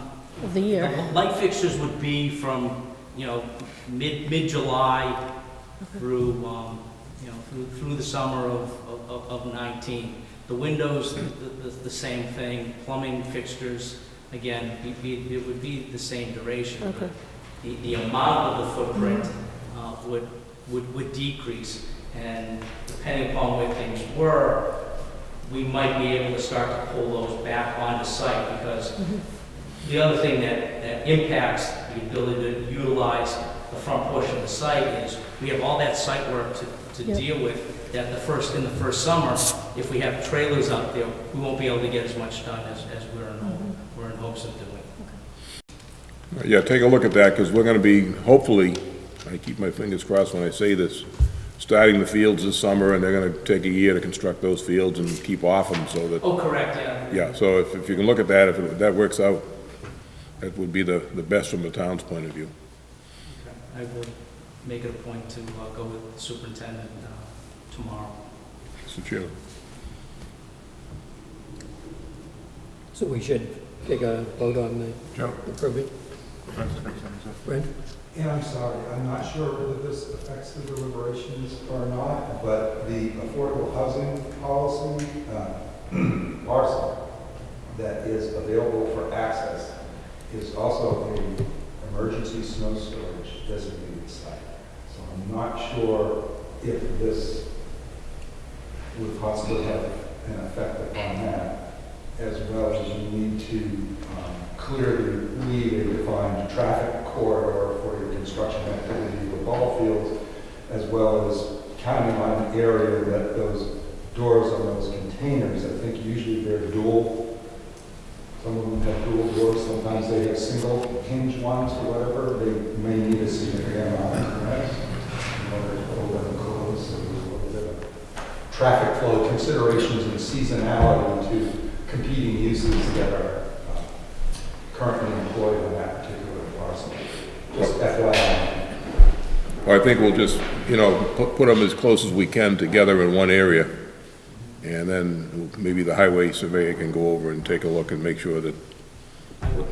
Speaker 5: of the year?
Speaker 7: the light fixtures would be from, mid-July through, through the summer of 19. The windows, the same thing. Plumbing fixtures, again, it would be the same duration.
Speaker 5: Okay.
Speaker 7: The amount of the footprint would decrease, and depending upon where things were, we might be able to start to pull those back onto site, because the other thing that impacts the ability to utilize the front portion of the site is we have all that site work to deal with, that in the first summer, if we have trailers out there, we won't be able to get as much done as we're in hopes of doing.
Speaker 4: Yeah, take a look at that, because we're gonna be, hopefully, I keep my fingers crossed when I say this, starting the fields this summer, and they're gonna take a year to construct those fields and keep off them, so that,
Speaker 7: Oh, correct, yeah.
Speaker 4: yeah, so if you can look at that, if that works out, that would be the best from the town's point of view.
Speaker 7: I will make it a point to go with the superintendent tomorrow.
Speaker 4: Mr. Chairman.
Speaker 1: So we should take a vote on the
Speaker 4: Joe?
Speaker 1: approving? Brent?
Speaker 8: Yeah, I'm sorry, I'm not sure whether this affects the deliberations or not, but the affordable housing policy, parcel that is available for access is also an emergency snow storage designated site. So I'm not sure if this would possibly have an effect upon that, as well as you need to clearly leave a defined traffic corridor for your construction activity with ball fields, as well as counting on an area that those doors on those containers, I think usually they're dual. Some of them have dual doors, sometimes they have single hinge ones or whatever. They may need a significant amount of clearance in order to open and close. So there's a little bit of traffic flow considerations and seasonality to competing uses that are currently employed on that FYI.
Speaker 4: Or I think we'll just, put them as close as we can together in one area, and then maybe the highway surveyor can go over and take a look and make sure that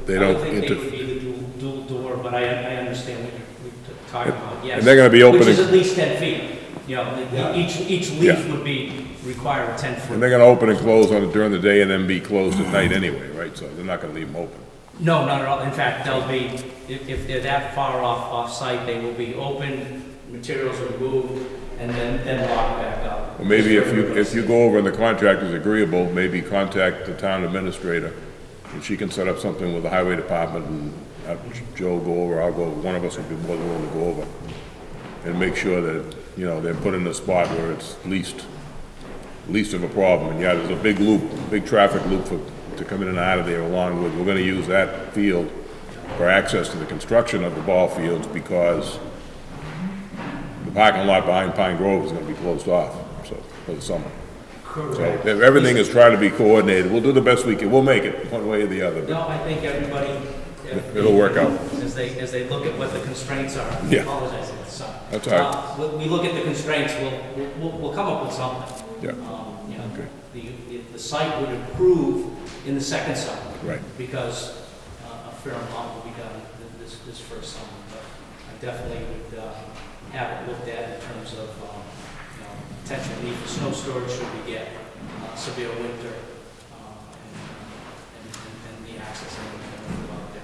Speaker 4: they don't
Speaker 7: I would think they would
Speaker 4: interfere.
Speaker 7: be the dual door, but I understand what you're talking about, yes.
Speaker 4: And they're gonna be
Speaker 7: Which is
Speaker 4: opening-
Speaker 7: at least 10 feet. Each leaf
Speaker 4: Yeah.
Speaker 7: would be require a 10-foot.
Speaker 4: And they're gonna open and close on it during the day and then be closed at night anyway, right? So they're not gonna leave them open.
Speaker 7: No, not at all. In fact, they'll be, if they're that far off-site, they will be open, materials removed, and then locked back up.
Speaker 4: Well, maybe if you go over and the contractor's agreeable, maybe contact the town administrator, and she can set up something with the highway department, and have Joe go over, I'll go, one of us would be more than willing to go over, and make sure that, they're put in a spot where it's least of a problem. And yeah, there's a big loop, big traffic loop to come in and out of there, along with, we're gonna use that field for access to the construction of the ball fields, because the parking lot behind Pine Grove is gonna be closed off, so, for the summer. So, everything is trying to be coordinated. We'll do the best we can. We'll make it, one way or the other.
Speaker 7: No, I think everybody.
Speaker 4: It'll work out.
Speaker 7: As they look at what the constraints are. I
Speaker 4: Yeah.
Speaker 7: apologize if it's some.
Speaker 4: That's all right.
Speaker 7: When we look at the constraints, we'll come up with something.
Speaker 4: Yeah.
Speaker 7: Okay. The site would improve in the second summer.
Speaker 4: Right.
Speaker 7: Because a fair amount will be done this first summer. But I definitely would have it looked at in terms of, potential need for snow storage should we get severe winter, and the access and out there.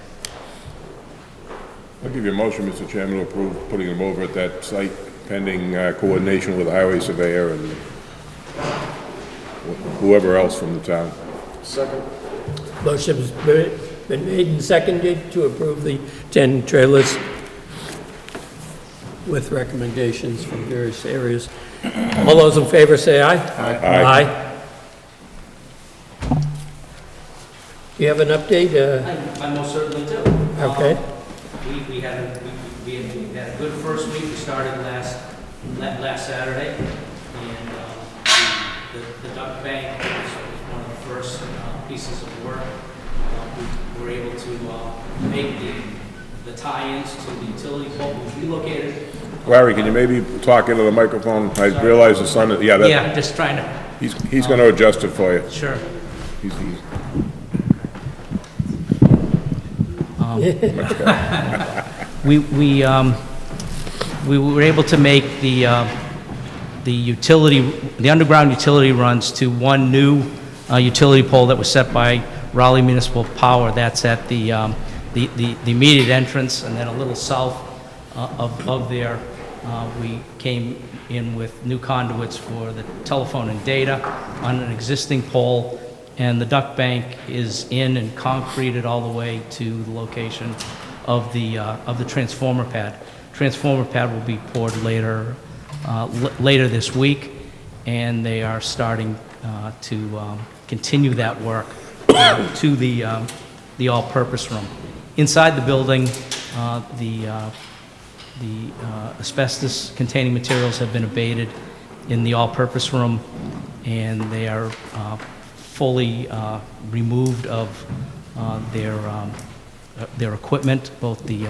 Speaker 4: I'll give you a motion, Mr. Chairman, to approve putting them over at that site pending coordination with the highway surveyor and whoever else from the town.
Speaker 2: Second.
Speaker 1: Motion's been made and seconded to approve the 10 trailers with recommendations from various areas. All those in favor say aye.
Speaker 4: Aye.
Speaker 1: Aye. Do you have an update?
Speaker 7: I most certainly do.
Speaker 1: Okay.
Speaker 7: We had a good first week. We started last Saturday, and the duck bank was one of the first pieces of work. We were able to make the tie-ins to the utility pole. We relocated.
Speaker 4: Larry, can you maybe talk into the microphone? I realize the sun,
Speaker 7: Yeah, just trying to.
Speaker 4: he's gonna adjust it for you.
Speaker 7: Sure.
Speaker 4: He's-
Speaker 7: We were able to make the underground utility runs to one new utility pole that was set by Raleigh Municipal Power. That's at the immediate entrance, and then a little south of there, we came in with new conduits for the telephone and data on an existing pole, and the duct bank is in and concreted all the way to the location of the transformer pad. Transformer pad will be poured later this week, and they are starting to continue that work to the all-purpose room. Inside the building, the asbestos-containing materials have been abated in the all-purpose room, and they are fully removed of their equipment, both the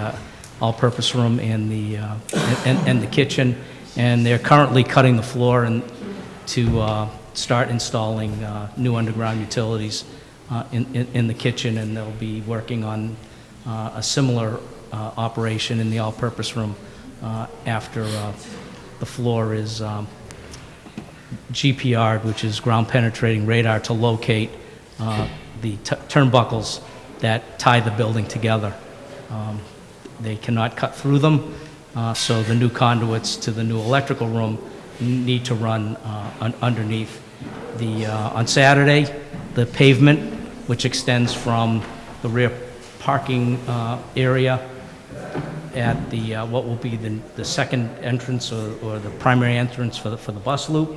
Speaker 7: all-purpose room and the kitchen, and they're currently cutting the floor and to start installing new underground utilities in the kitchen, and they'll be working on a similar operation in the all-purpose room after the floor is GPR'd, which is ground-penetrating radar, to locate the turnbuckles that tie the building together. They cannot cut through them, so the new conduits to the new electrical room need to run underneath. On Saturday, the pavement, which extends from the rear parking area at the what will be the second entrance or the primary entrance for the bus loop,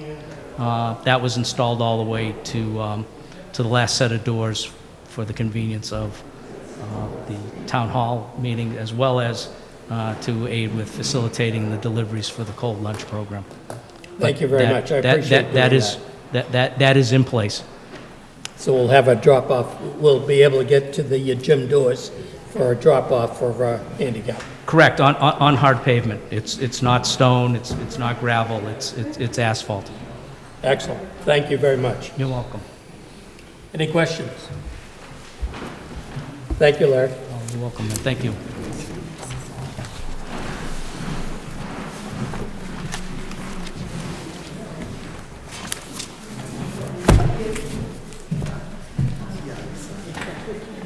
Speaker 7: that was installed all the way to the last set of doors for the convenience of the town hall meeting, as well as to aid with facilitating the deliveries for the cold lunch program.
Speaker 1: Thank you very much. I appreciate that.
Speaker 7: That is in place.
Speaker 1: So we'll have a drop-off. We'll be able to get to the gym doors for a drop-off for handicap.
Speaker 7: Correct, on hard pavement. It's not stone, it's not gravel, it's asphalt.
Speaker 1: Excellent. Thank you very much.
Speaker 7: You're welcome.
Speaker 1: Any questions? Thank you, Larry.
Speaker 7: Oh, you're welcome, and thank you.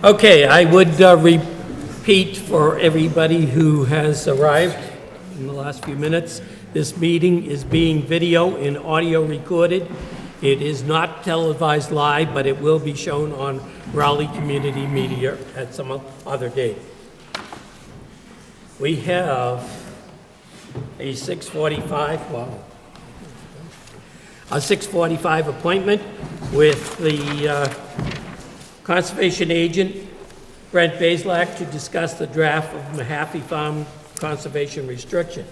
Speaker 1: Okay, I would repeat for everybody who has arrived in the last few minutes, this meeting is being video and audio recorded. It is not televised live, but it will be shown on Raleigh Community Media at some other date. We have a 6:45, wow, a 6:45 appointment with the Conservation Agent, Brent Bazelak, to discuss the draft of Mahaffey Farm Conservation Restriction.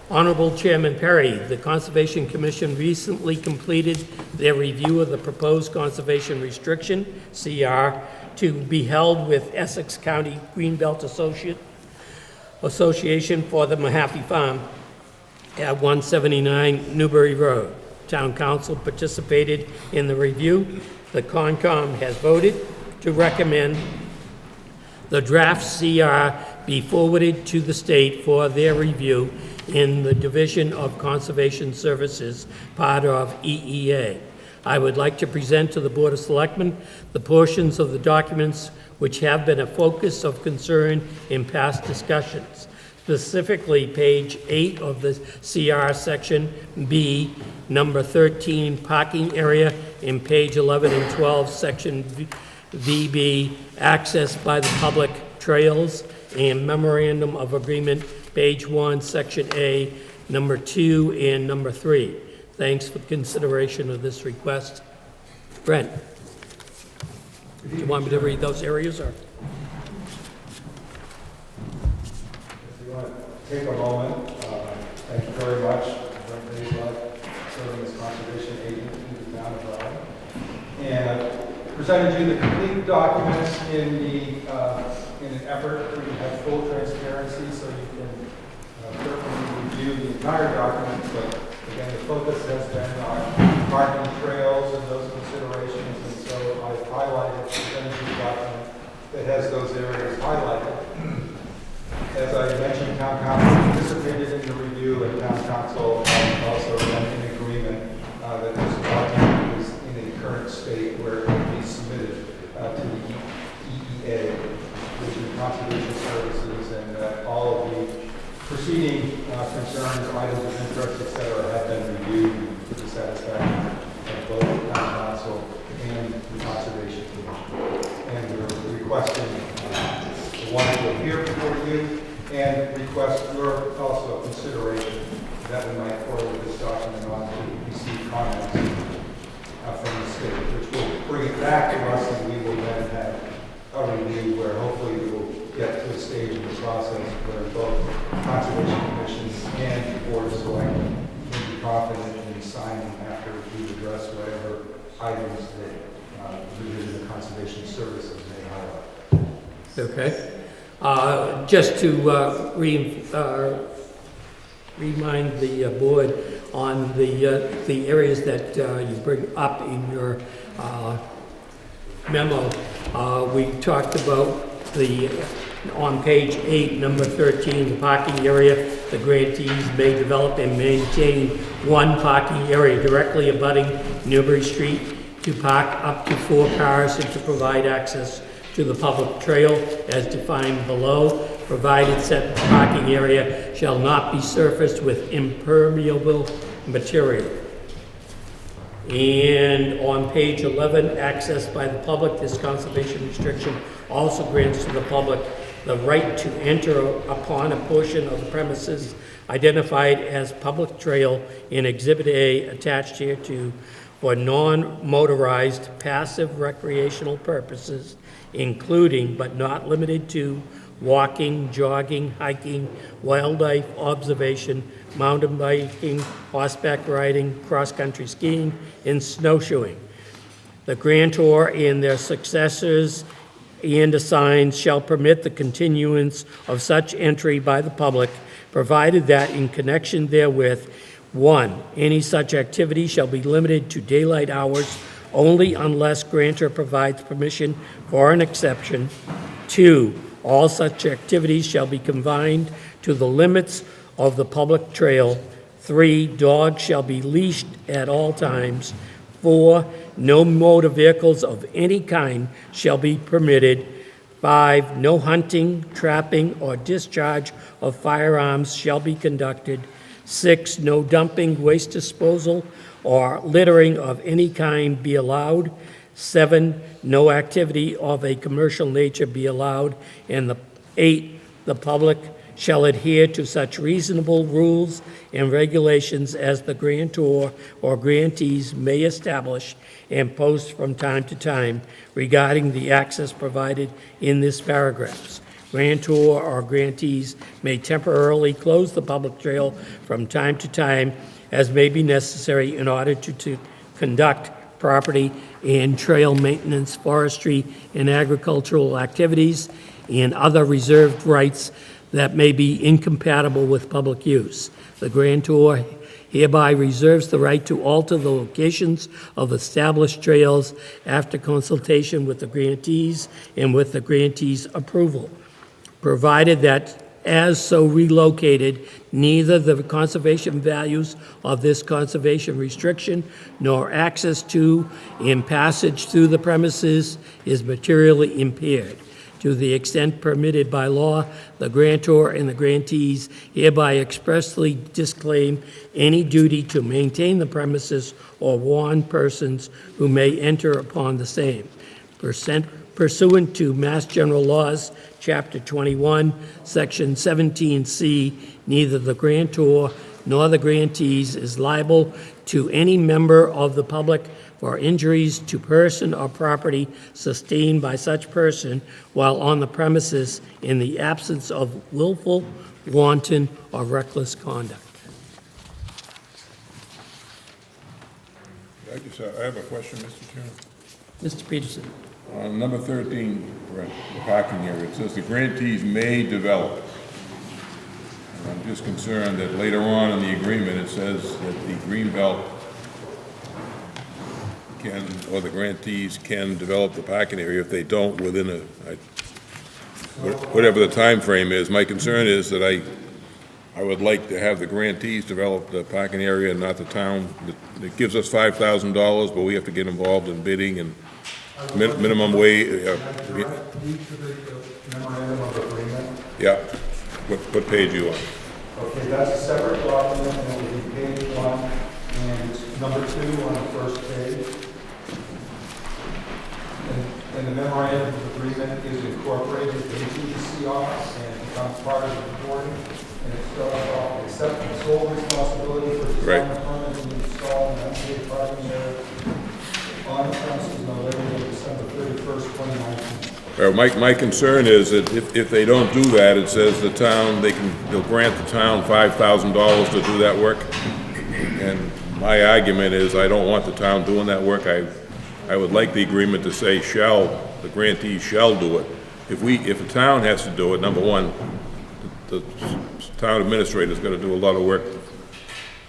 Speaker 1: Honorable Chairman Perry, the Conservation Commission recently completed their review of the proposed conservation restriction, CR, to be held with Essex County Greenbelt Association for the Mahaffey Farm at 179 Newbury Road. Town Council participated in the review. The Concom has voted to recommend the draft CR be forwarded to the state for their review in the Division of Conservation Services, part of EEA. I would like to present to the Board of Selectmen the portions of the documents which have been a focus of concern in past discussions. Specifically, page 8 of the CR section B, number 13, parking area, and page 11 and 12, section VB, access by the public trails, and memorandum of agreement, page 1, section A, number 2, and number 3. Thanks for consideration of this request. Brent, do you want me to read those areas, or?
Speaker 8: Take a moment. Thank you very much, Brent Bazelak, serving as conservation agent in the town of Raleigh. And I've presented you the complete documents in an effort to have full transparency so you can carefully review the entire document. But again, the focus has been on parking trails and those considerations. And so I've highlighted, presented you a document that has those areas highlighted. As I mentioned, Town Council participated in the review, and Town Council also went in agreement that this document is in a current state where it can be submitted to the EEA, which is Conservation Services, and that all of the preceding concerns, items of interest, etc., have been reviewed to the satisfaction of both the Town Council and the Conservation Commission. And we're requesting the one to appear before you, and request your also consideration that we might forward this document on to receive comments from the state, which will bring it back to us, and we will then have a review where hopefully we will get to a stage in the process where both Conservation Commission and the Board of Selectmen can be confident in signing after we address whatever items that the Division of Conservation Services may highlight.
Speaker 1: Okay. Just to remind the board on the areas that you bring up in your memo, we talked about on page 8, number 13, the parking area. The grantees may develop and maintain one parking area directly abutting Newbury Street to park up to 4 cars and to provide access to the public trail as defined below, provided said parking area shall not be surfaced with impermeable material. And on page 11, access by the public, this conservation restriction also grants to the public the right to enter upon a portion of the premises identified as public trail in Exhibit A attached here to for non-motorized passive recreational purposes, including but not limited to walking, jogging, hiking, wildlife observation, mountain biking, horseback riding, cross-country skiing, and snowshoeing. The grantor and their successors and assigns shall permit the continuance of such entry by the public, provided that in connection therewith, 1, any such activity shall be limited to daylight hours only unless grantor provides permission for an exception. 2, all such activities shall be confined to the limits of the public trail. 3, dogs shall be leashed at all times. 4, no motor vehicles of any kind shall be permitted. 5, no hunting, trapping, or discharge of firearms shall be conducted. 6, no dumping, waste disposal, or littering of any kind be allowed. 7, no activity of a commercial nature be allowed. And 8, the public shall adhere to such reasonable rules and regulations as the grantor or grantees may establish and post from time to time regarding the access provided in this paragraphs. Grantor or grantees may temporarily close the public trail from time to time as may be necessary in order to conduct property and trail maintenance, forestry, and agricultural activities, and other reserved rights that may be incompatible with public use. The grantor hereby reserves the right to alter the locations of established trails after consultation with the grantees and with the grantee's approval, provided that as so relocated, neither the conservation values of this conservation restriction nor access to and passage through the premises is materially impaired. To the extent permitted by law, the grantor and the grantees hereby expressly disclaim any duty to maintain the premises or warn persons who may enter upon the same. Pursuant to Mass General Laws, Chapter 21, Section 17C, neither the grantor nor the grantees is liable to any member of the public for injuries to person or property sustained by such person while on the premises in the absence of willful, wanton, or reckless conduct.
Speaker 4: I have a question, Mr. Chairman.
Speaker 1: Mr. Peterson.
Speaker 4: On number 13, for the parking area, it says the grantees may develop. And I'm just concerned that later on in the agreement, it says that the Greenbelt can, or the grantees can develop the parking area if they don't within whatever the time frame is. My concern is that I would like to have the grantees develop the parking area and not the town. It gives us $5,000, but we have to get involved in bidding and minimum wage.
Speaker 8: Memorandum of agreement.
Speaker 4: Yeah. What page are you on?
Speaker 8: Okay, that's a separate document, and it will be page 1, and number 2 on the first page. And the memorandum of agreement is incorporated into the CR and becomes part of the recording. And it starts off, accept the sole responsibility for design, permanently install and unpaid parking area on the premises no later than December 31st, 2019.
Speaker 4: Well, my concern is that if they don't do that, it says the town, they'll grant the town $5,000 to do that work. And my argument is I don't want the town doing that work. I would like the agreement to say the grantee shall do it. If the town has to do it, number one, the town administrator's got to do a lot of work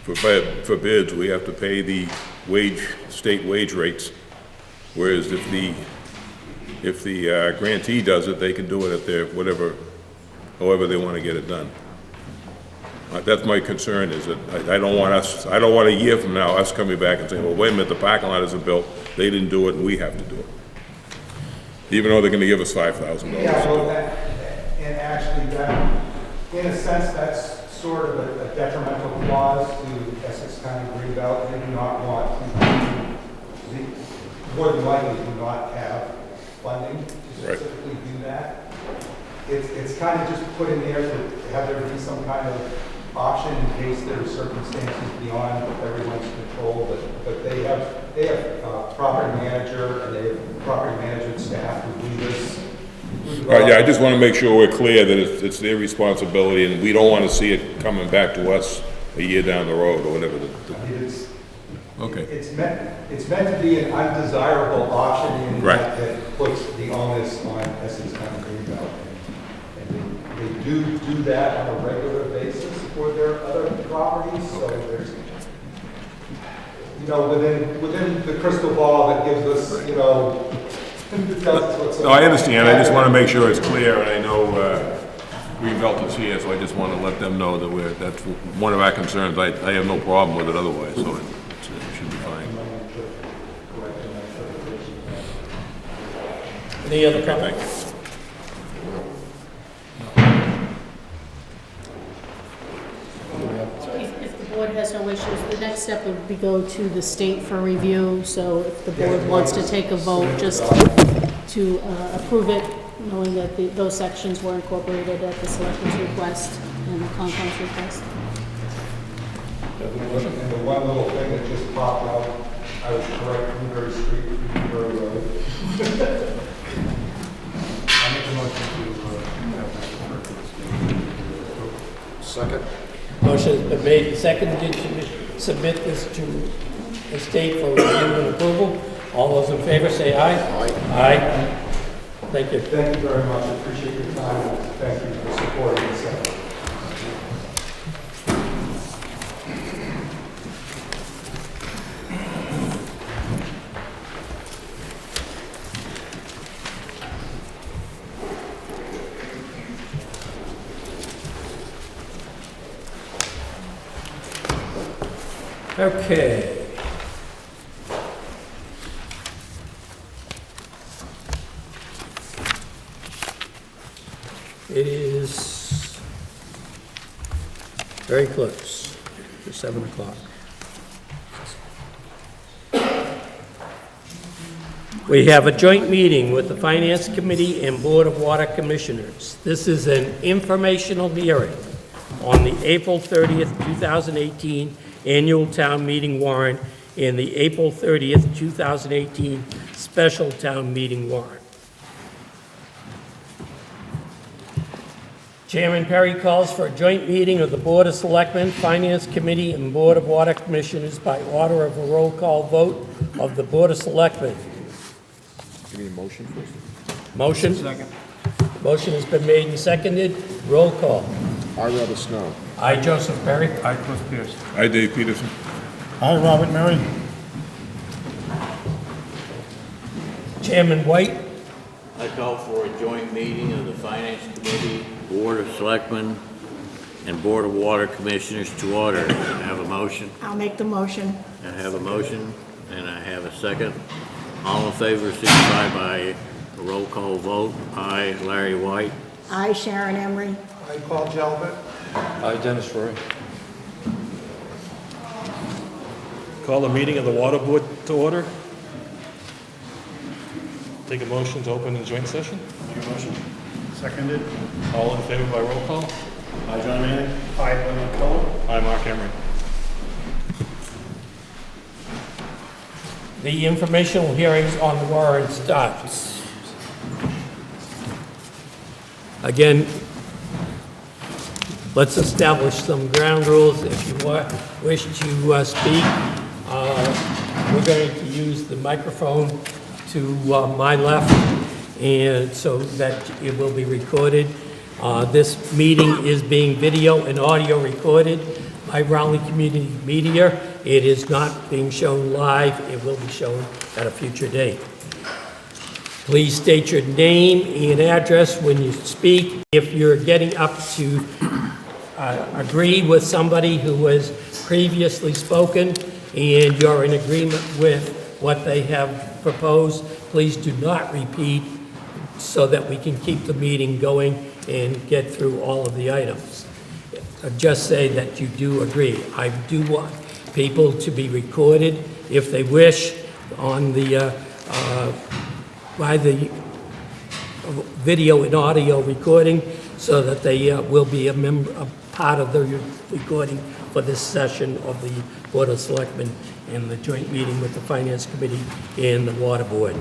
Speaker 4: for bids. We have to pay the state wage rates. Whereas if the grantee does it, they can do it at their however they want to get it done. That's my concern, is that I don't want a year from now us coming back and saying, well, wait a minute, the parking lot isn't built, they didn't do it, and we have to do it. Even though they're going to give us $5,000.
Speaker 8: Yeah, well, and actually that, in a sense, that's sort of a detrimental clause to Essex County Greenbelt. They do not want to, more than likely do not have funding to specifically do that. It's kind of just put in there to have there be some kind of option in case there are circumstances beyond everyone's control, but they have a property manager and they have property management staff who do this.
Speaker 4: Yeah, I just want to make sure we're clear that it's their responsibility, and we don't want to see it coming back to us a year down the road or whatever. Okay.
Speaker 8: It's meant to be an undesirable option in that puts the onus on this is kind of made out. And they do that on a regular basis for their other properties, so there's, you know, within the crystal ball that gives us, you know, that tells us what's.
Speaker 4: No, I understand, I just want to make sure it's clear, and I know Greenbelt is here, so I just want to let them know that that's one of our concerns. I have no problem with it otherwise, so it should be fine.
Speaker 1: Any other comments?
Speaker 4: Thank
Speaker 5: If the board has no issues, the next step would be go to the state for review. So if the board wants to take a vote, just to approve it, knowing that those sections were incorporated at the selectmen's request and the Concom's request.
Speaker 8: And the one little thing that just popped out, I was correct, Newberry Street, Newberry Road.
Speaker 3: I make a motion to have that referred to the state.
Speaker 2: Second?
Speaker 1: Motion has been made and seconded to submit this to the state for review and approval. All those in favor say aye.
Speaker 2: Aye.
Speaker 1: Aye. Thank you.
Speaker 8: Thank you very much, I appreciate your time, and thank you for supporting this effort.
Speaker 1: Okay. It is very close to 7 o'clock. We have a joint meeting with the Finance Committee and Board of Water Commissioners. This is an informational hearing on the April 30th, 2018 annual town meeting warrant and the April 30th, 2018 special town meeting warrant. Chairman Perry calls for a joint meeting of the Board of Selectmen, Finance Committee, and Board of Water Commissioners by order of a roll call vote of the Board of Selectmen.
Speaker 2: Give me a motion first.
Speaker 1: Motion? Second. Motion has been made and seconded. Roll call.
Speaker 2: I rather snow.
Speaker 1: I, Joseph Perry.
Speaker 3: Aye, Cliff Pierce.
Speaker 4: Hi, Dave Peterson.
Speaker 9: Hi, Robert Murray.
Speaker 1: Chairman White.
Speaker 10: I call for a joint meeting of the Finance Committee, Board of Selectmen, and Board of Water Commissioners to order. I have a motion.
Speaker 11: I'll make the motion.
Speaker 10: I have a motion, and I have a second. All in favor, signify by a roll call vote. Aye, Larry White.
Speaker 11: I, Sharon Emery.
Speaker 8: I, Paul Jalbert.
Speaker 9: Hi, Dennis Roy. Call the meeting of the Water Board to order. Take a motion to open the joint session. Your motion. Seconded. All in favor by roll call. Hi, John Manning. Hi, Leonard Keller. Hi, Mark Emery.
Speaker 1: The informational hearings on the warrant starts. Again, let's establish some ground rules. If you wish to speak, we're going to use the microphone to my left, and so that it will be recorded. This meeting is being video and audio recorded by Raleigh Community Media. It is not being shown live. It will be shown at a future date. Please state your name and address when you speak. If you're getting up to agree with somebody who has previously spoken and you're in agreement with what they have proposed, please do not repeat so that we can keep the meeting going and get through all of the items. Just say that you do agree. I do want people to be recorded if they wish on the by the video and audio recording, so that they will be a part of the recording for this session of the Board of Selectmen and the joint meeting with the Finance Committee and the Water Board.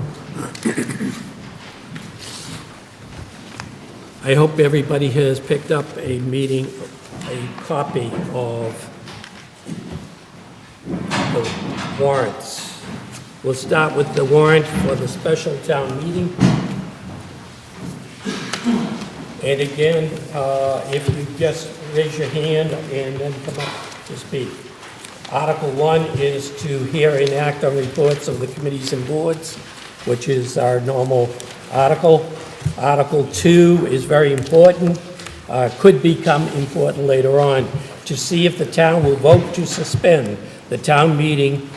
Speaker 1: I hope everybody has picked up a copy of the warrants. We'll start with the warrant for the special town meeting. And again, if you just raise your hand and then come up to speak. Article 1 is to hear and act on reports of the committees and boards, which is our normal article. Article 2 is very important, could become important later on, to see if the town will vote to suspend the town meeting,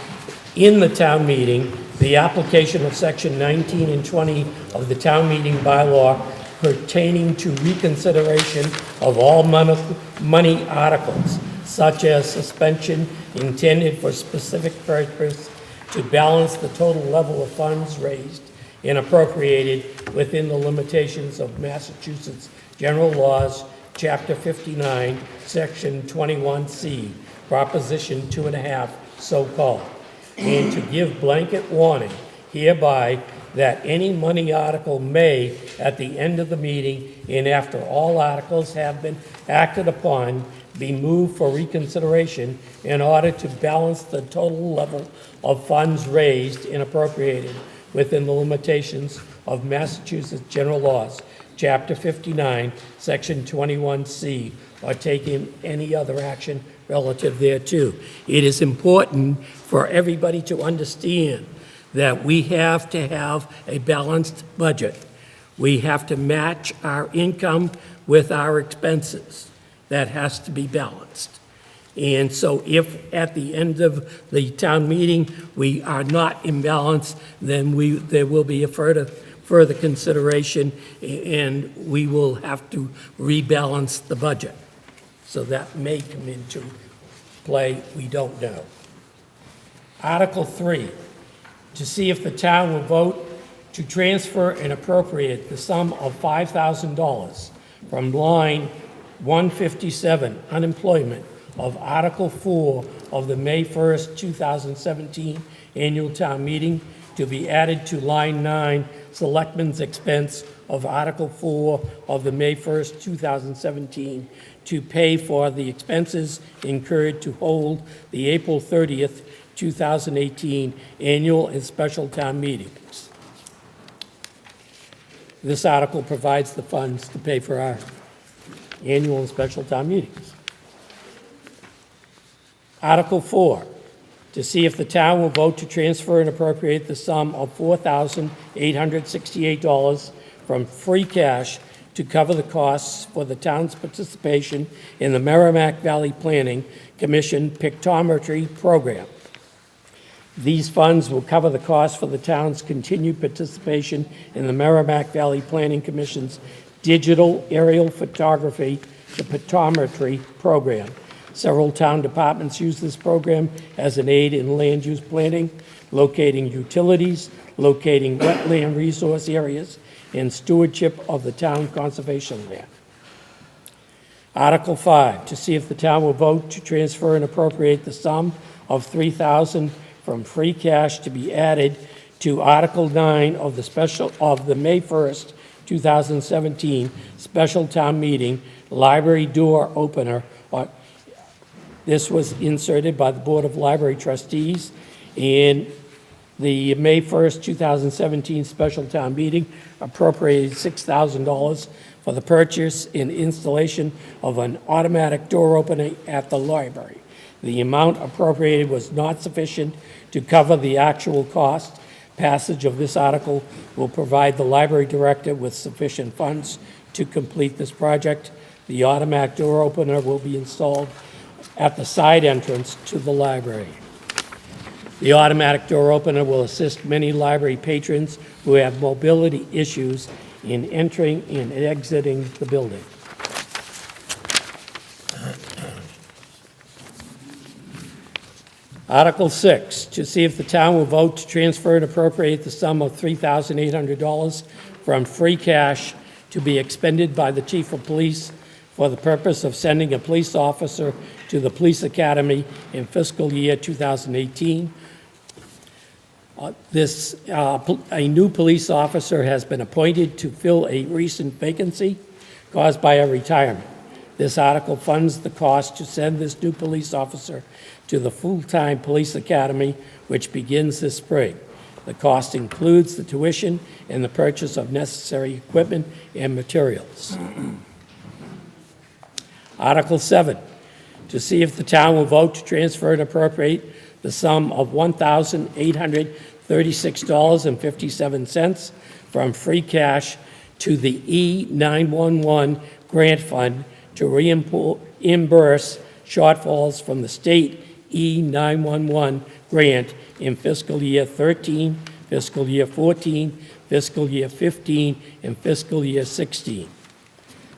Speaker 1: in the town meeting, the application of section 19 and 20 of the town meeting bylaw pertaining to reconsideration of all money articles, such as suspension intended for specific purpose to balance the total level of funds raised and appropriated within the limitations of Massachusetts General Laws, Chapter 59, Section 21C, Proposition 2.5, so-called, and to give blanket warning hereby that any money article may, at the end of the meeting and after all articles have been acted upon, be moved for reconsideration in order to balance the total level of funds raised and appropriated within the limitations of Massachusetts General Laws, Chapter 59, Section 21C, or taking any other action relative thereto. It is important for everybody to understand that we have to have a balanced budget. We have to match our income with our expenses. That has to be balanced. And so if at the end of the town meeting we are not in balance, then there will be a further consideration, and we will have to rebalance the budget. So that may come into play, we don't know. Article 3, to see if the town will vote to transfer and appropriate the sum of $5,000 from line 157, unemployment, of Article 4 of the May 1st, 2017 annual town meeting to be added to line 9, selectmen's expense of Article 4 of the May 1st, 2017 to pay for the expenses incurred to hold the April 30th, 2018 annual and special town meetings. This article provides the funds to pay for our annual and special town meetings. Article 4, to see if the town will vote to transfer and appropriate the sum of $4,868 from free cash to cover the costs for the town's participation in the Merrimack Valley Planning Commission Pictometry Program. These funds will cover the costs for the town's continued participation in the Merrimack Valley Planning Commission's digital aerial photography, the Pictometry Program. Several town departments use this program as an aid in land use planning, locating utilities, locating wetland resource areas, and stewardship of the town conservation land. Article 5, to see if the town will vote to transfer and appropriate the sum of $3,000 from free cash to be added to Article 9 of the May 1st, 2017 special town meeting library door opener. This was inserted by the Board of Library Trustees in the May 1st, 2017 special town meeting, appropriated $6,000 for the purchase and installation of an automatic door opener at the library. The amount appropriated was not sufficient to cover the actual cost. Passage of this article will provide the library director with sufficient funds to complete this project. The automatic door opener will be installed at the side entrance to the library. The automatic door opener will assist many library patrons who have mobility issues in entering and exiting the building. Article 6, to see if the town will vote to transfer and appropriate the sum of $3,800 from free cash to be expended by the chief of police for the purpose of sending a police officer to the police academy in fiscal year 2018. A new police officer has been appointed to fill a recent vacancy caused by a retirement. This article funds the cost to send this new police officer to the full-time police academy, which begins this spring. The cost includes the tuition and the purchase of necessary equipment and materials. Article 7, to see if the town will vote to transfer and appropriate the sum of $1,836.57 from free cash to the E911 grant fund to reimburse shortfalls from the state E911 grant in fiscal year 13, fiscal year 14, fiscal year 15, and fiscal year 16.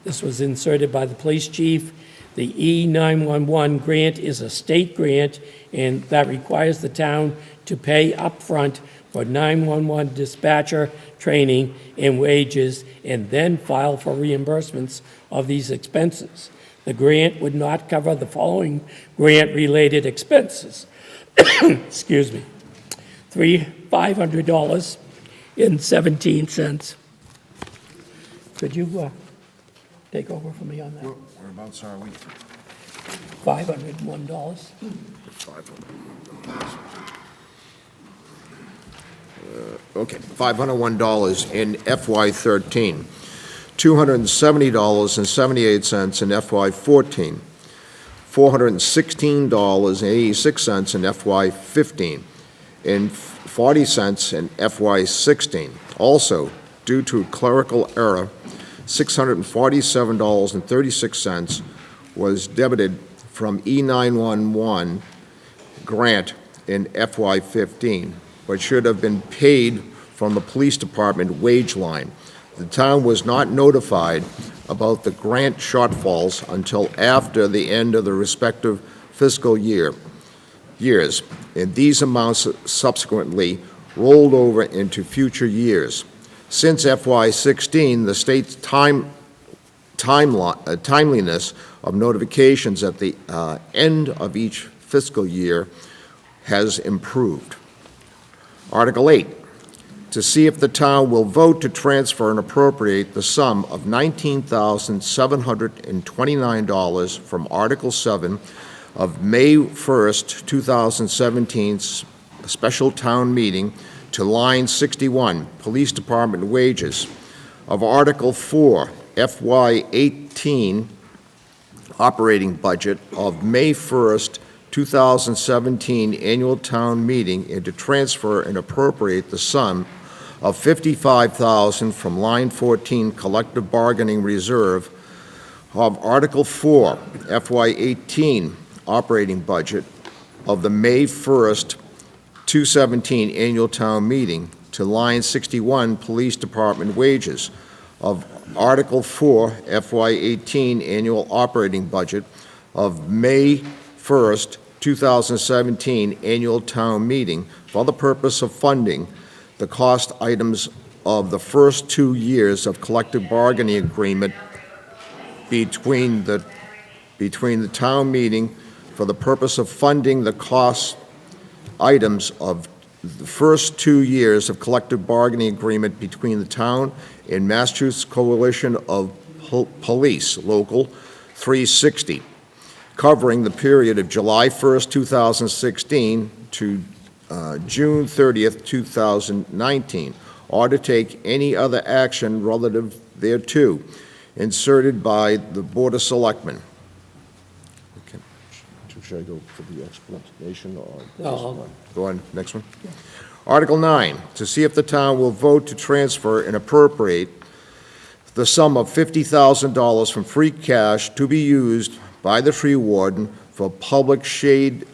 Speaker 1: This was inserted by the police chief. The E911 grant is a state grant, and that requires the town to pay upfront for 911 dispatcher training and wages, and then file for reimbursements of these expenses. The grant would not cover the following grant-related expenses. Excuse me. $500.17. Could you take over for me on that?
Speaker 2: Whereabouts are we?
Speaker 1: $501.
Speaker 2: Okay, $501 in FY13, $270.78 in FY14, $416.86 in FY15, and 40 cents in FY16. Also, due to clerical error, $647.36 was debited from E911 grant in FY15, but should have been paid from the police department wage line. The town was not notified about the grant shortfalls until after the end of the respective fiscal years, and these amounts subsequently rolled over into future years. Since FY16, the state's timeliness of notifications at the end of each fiscal year has improved. Article 8, to see if the town will vote to transfer and appropriate the sum of $19,729 from Article 7 of May 1st, 2017's special town meeting to line 61, Police Department wages, of Article 4, FY18 operating budget of May 1st, 2017 annual town meeting, and to transfer and appropriate the sum of $55,000 from line 14 collective bargaining reserve of Article 4 FY18 operating budget of the May 1st 2017 annual town meeting to line 61 police department wages of Article 4 FY18 annual operating budget of May 1st, 2017 annual town meeting for the purpose of funding the cost items of the first 2 years of collective bargaining agreement between the town meeting for the purpose of funding the cost items of the first 2 years of collective bargaining agreement between the town and Massachusetts Coalition of Police, Local 360, covering the period of July 1st, 2016 to June 30th, 2019, or to take any other action relative thereto, inserted by the Board of Selectmen. Okay. Should I go for the explanation or?
Speaker 1: No.
Speaker 2: Go on, next one. Yeah. Article 9, to see if the town will vote to transfer and appropriate the sum of $50,000 from free cash to be used by the tree warden for public shade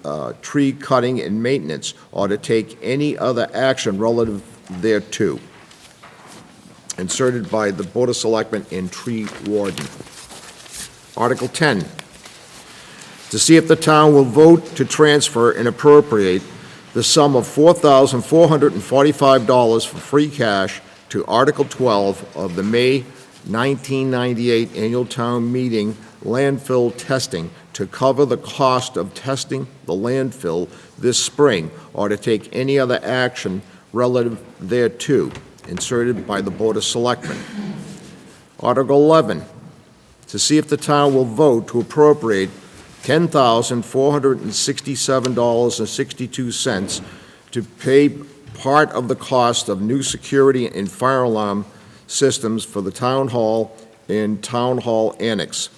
Speaker 2: tree cutting and maintenance, or to take any other action relative thereto, inserted by the Board of Selectmen and tree warden. Article 10, to see if the town will vote to transfer and appropriate the sum of $4,445 for free cash to Article 12 of the May 1998 annual town meeting landfill testing to cover the cost of testing the landfill this spring, or to take any other action relative thereto, inserted by the Board of Selectmen. Article 11, to see if the town will vote to appropriate $10,467.62 to pay part of the cost of new security and fire alarm systems for the Town Hall and Town Hall Annex,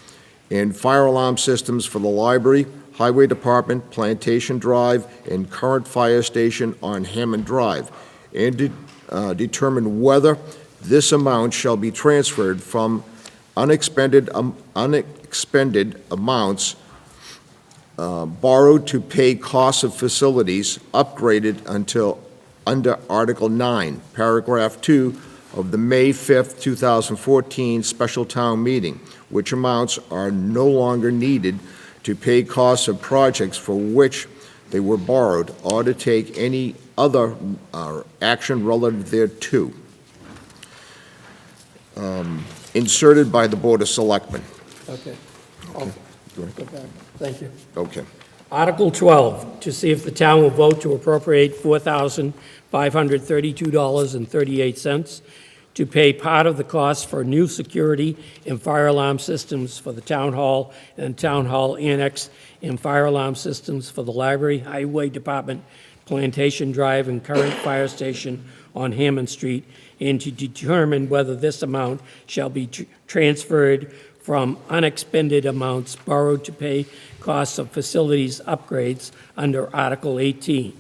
Speaker 2: and fire alarm systems for the library, Highway Department, Plantation Drive, and current fire station on Hammond Drive, and determine whether this amount shall be transferred from unexpended amounts borrowed to pay costs of facilities upgraded under Article 9, Paragraph 2 of the May 5th, 2014 special town meeting, which amounts are no longer needed to pay costs of projects for which they were borrowed, or to take any other action relative thereto. Inserted by the Board of Selectmen.
Speaker 1: Okay. Go back. Thank you.
Speaker 2: Okay.
Speaker 1: Article 12, to see if the town will vote to appropriate $4,532.38 to pay part of the cost for new security and fire alarm systems for the Town Hall and Town Hall Annex, and fire alarm systems for the library, Highway Department, Plantation Drive, and current fire station on Hammond Street, and to determine whether this amount shall be transferred from unexpended amounts borrowed to pay costs of facilities upgrades under Article 18,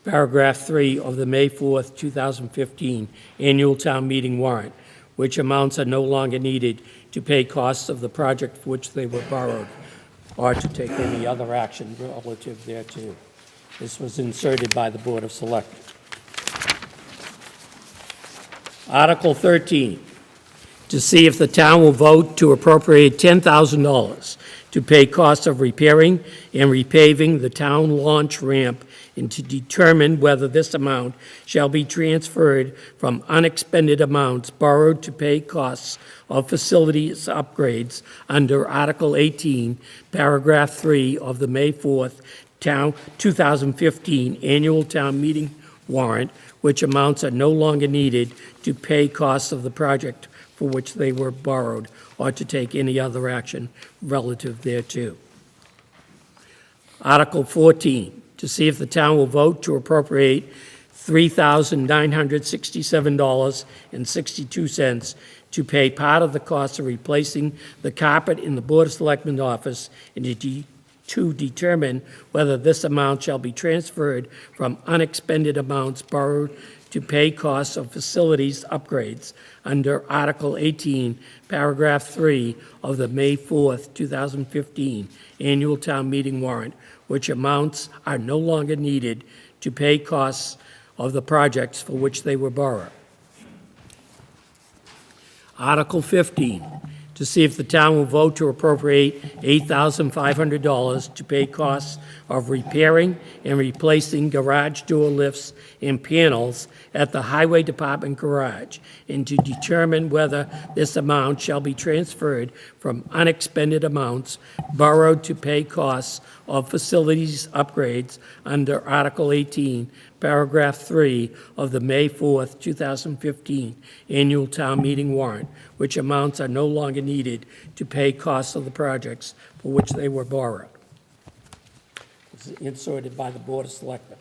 Speaker 1: Paragraph 3 of the May 4th, 2015 Annual Town Meeting warrant, which amounts are no longer needed to pay costs of the project for which they were borrowed, or to take any other action relative thereto. This was inserted by the Board of Selectmen. Article 13, to see if the town will vote to appropriate $10,000 to pay costs of repairing and repaving the town launch ramp, and to determine whether this amount shall be transferred from unexpended amounts borrowed to pay costs of facilities upgrades under Article 18, Paragraph 3 of the May 4th, 2015 Annual Town Meeting warrant, which amounts are no longer needed to pay costs of the project for which they were borrowed, or to take any other action relative thereto. Article 14, to see if the town will vote to appropriate $3,967.62 to pay part of the cost of replacing the carpet in the Board of Selectmen's office, and to determine whether this amount shall be transferred from unexpended amounts borrowed to pay costs of facilities upgrades under Article 18, Paragraph 3 of the May 4th, 2015 Annual Town Meeting warrant, which amounts are no longer needed to pay costs of the projects for which they were borrowed. Article 15, to see if the town will vote to appropriate $8,500 to pay costs of repairing and replacing garage door lifts and panels at the Highway Department garage, and to determine whether this amount shall be transferred from unexpended amounts borrowed to pay costs of facilities upgrades under Article 18, Paragraph 3 of the May 4th, 2015 Annual Town Meeting warrant, which amounts are no longer needed to pay costs of the projects for which they were borrowed. This is inserted by the Board of Selectmen.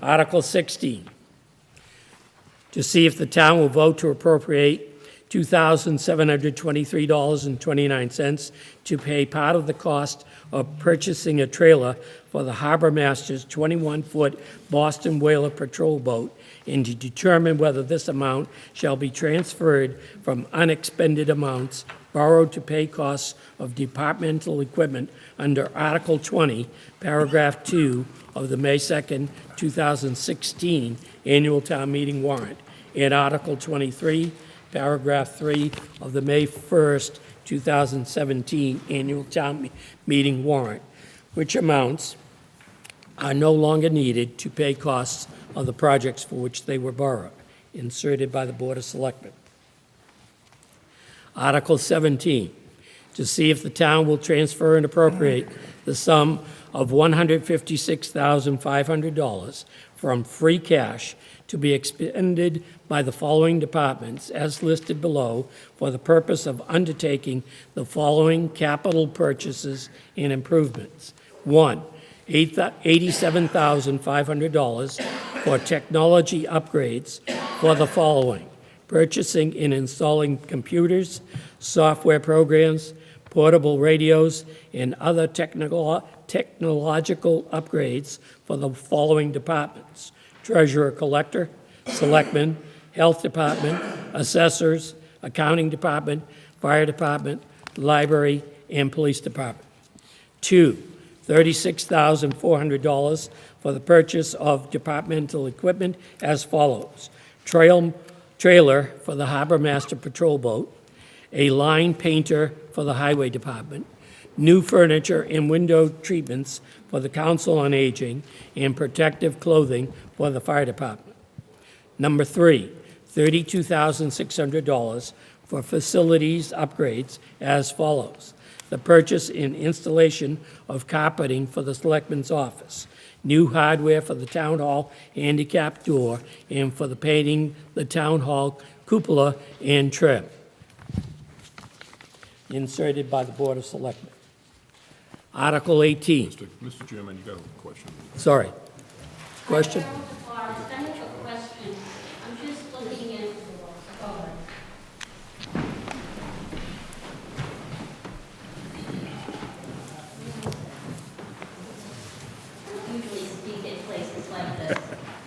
Speaker 1: Article 16, to see if the town will vote to appropriate $2,723.29 to pay part of the cost of purchasing a trailer for the Harbor Master's 21-foot Boston Whaler patrol boat, and to determine whether this amount shall be transferred from unexpended amounts borrowed to pay costs of departmental equipment under Article 20, Paragraph 2 of the May 2nd, 2016 Annual Town Meeting warrant, and Article 23, Paragraph 3 of the May 1st, 2017 Annual Town Meeting warrant, which amounts are no longer needed to pay costs of the projects for which they were borrowed, inserted by the Board of Selectmen. Article 17, to see if the town will transfer and appropriate the sum of $156,500 from free cash to be expended by the following departments as listed below for the purpose of undertaking the following capital purchases and improvements. 1, $87,500 for technology upgrades for the following: purchasing and installing computers, software programs, portable radios, and other technological upgrades for the following departments: treasurer collector, selectmen, health department, assessors, accounting department, fire department, library, and police department. 2, $36,400 for the purchase of departmental equipment as follows: trailer for the Harbor Master Patrol Boat, a line painter for the Highway Department, new furniture and window treatments for the Council on Aging, and protective clothing for the Fire Department. Number 3, $32,600 for facilities upgrades as follows: the purchase and installation of carpeting for the Selectman's office, new hardware for the Town Hall handicap door, and for the painting the Town Hall cupola and trim. Inserted by the Board of Selectmen. Article 18.
Speaker 4: Mr. Chairman, you got a question?
Speaker 1: Sorry. Question?
Speaker 5: I have a question. I'm just looking at, usually speak at places like this,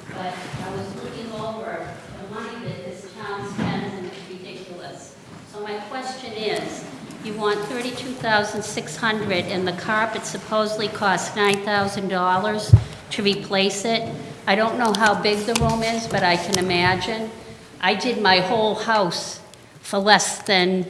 Speaker 5: but I was looking over the money that this town spends and it's ridiculous. So my question is, you want $32,600 and the carpet supposedly costs $9,000 to replace it. I don't know how big the room is, but I can imagine. I did my whole house for less than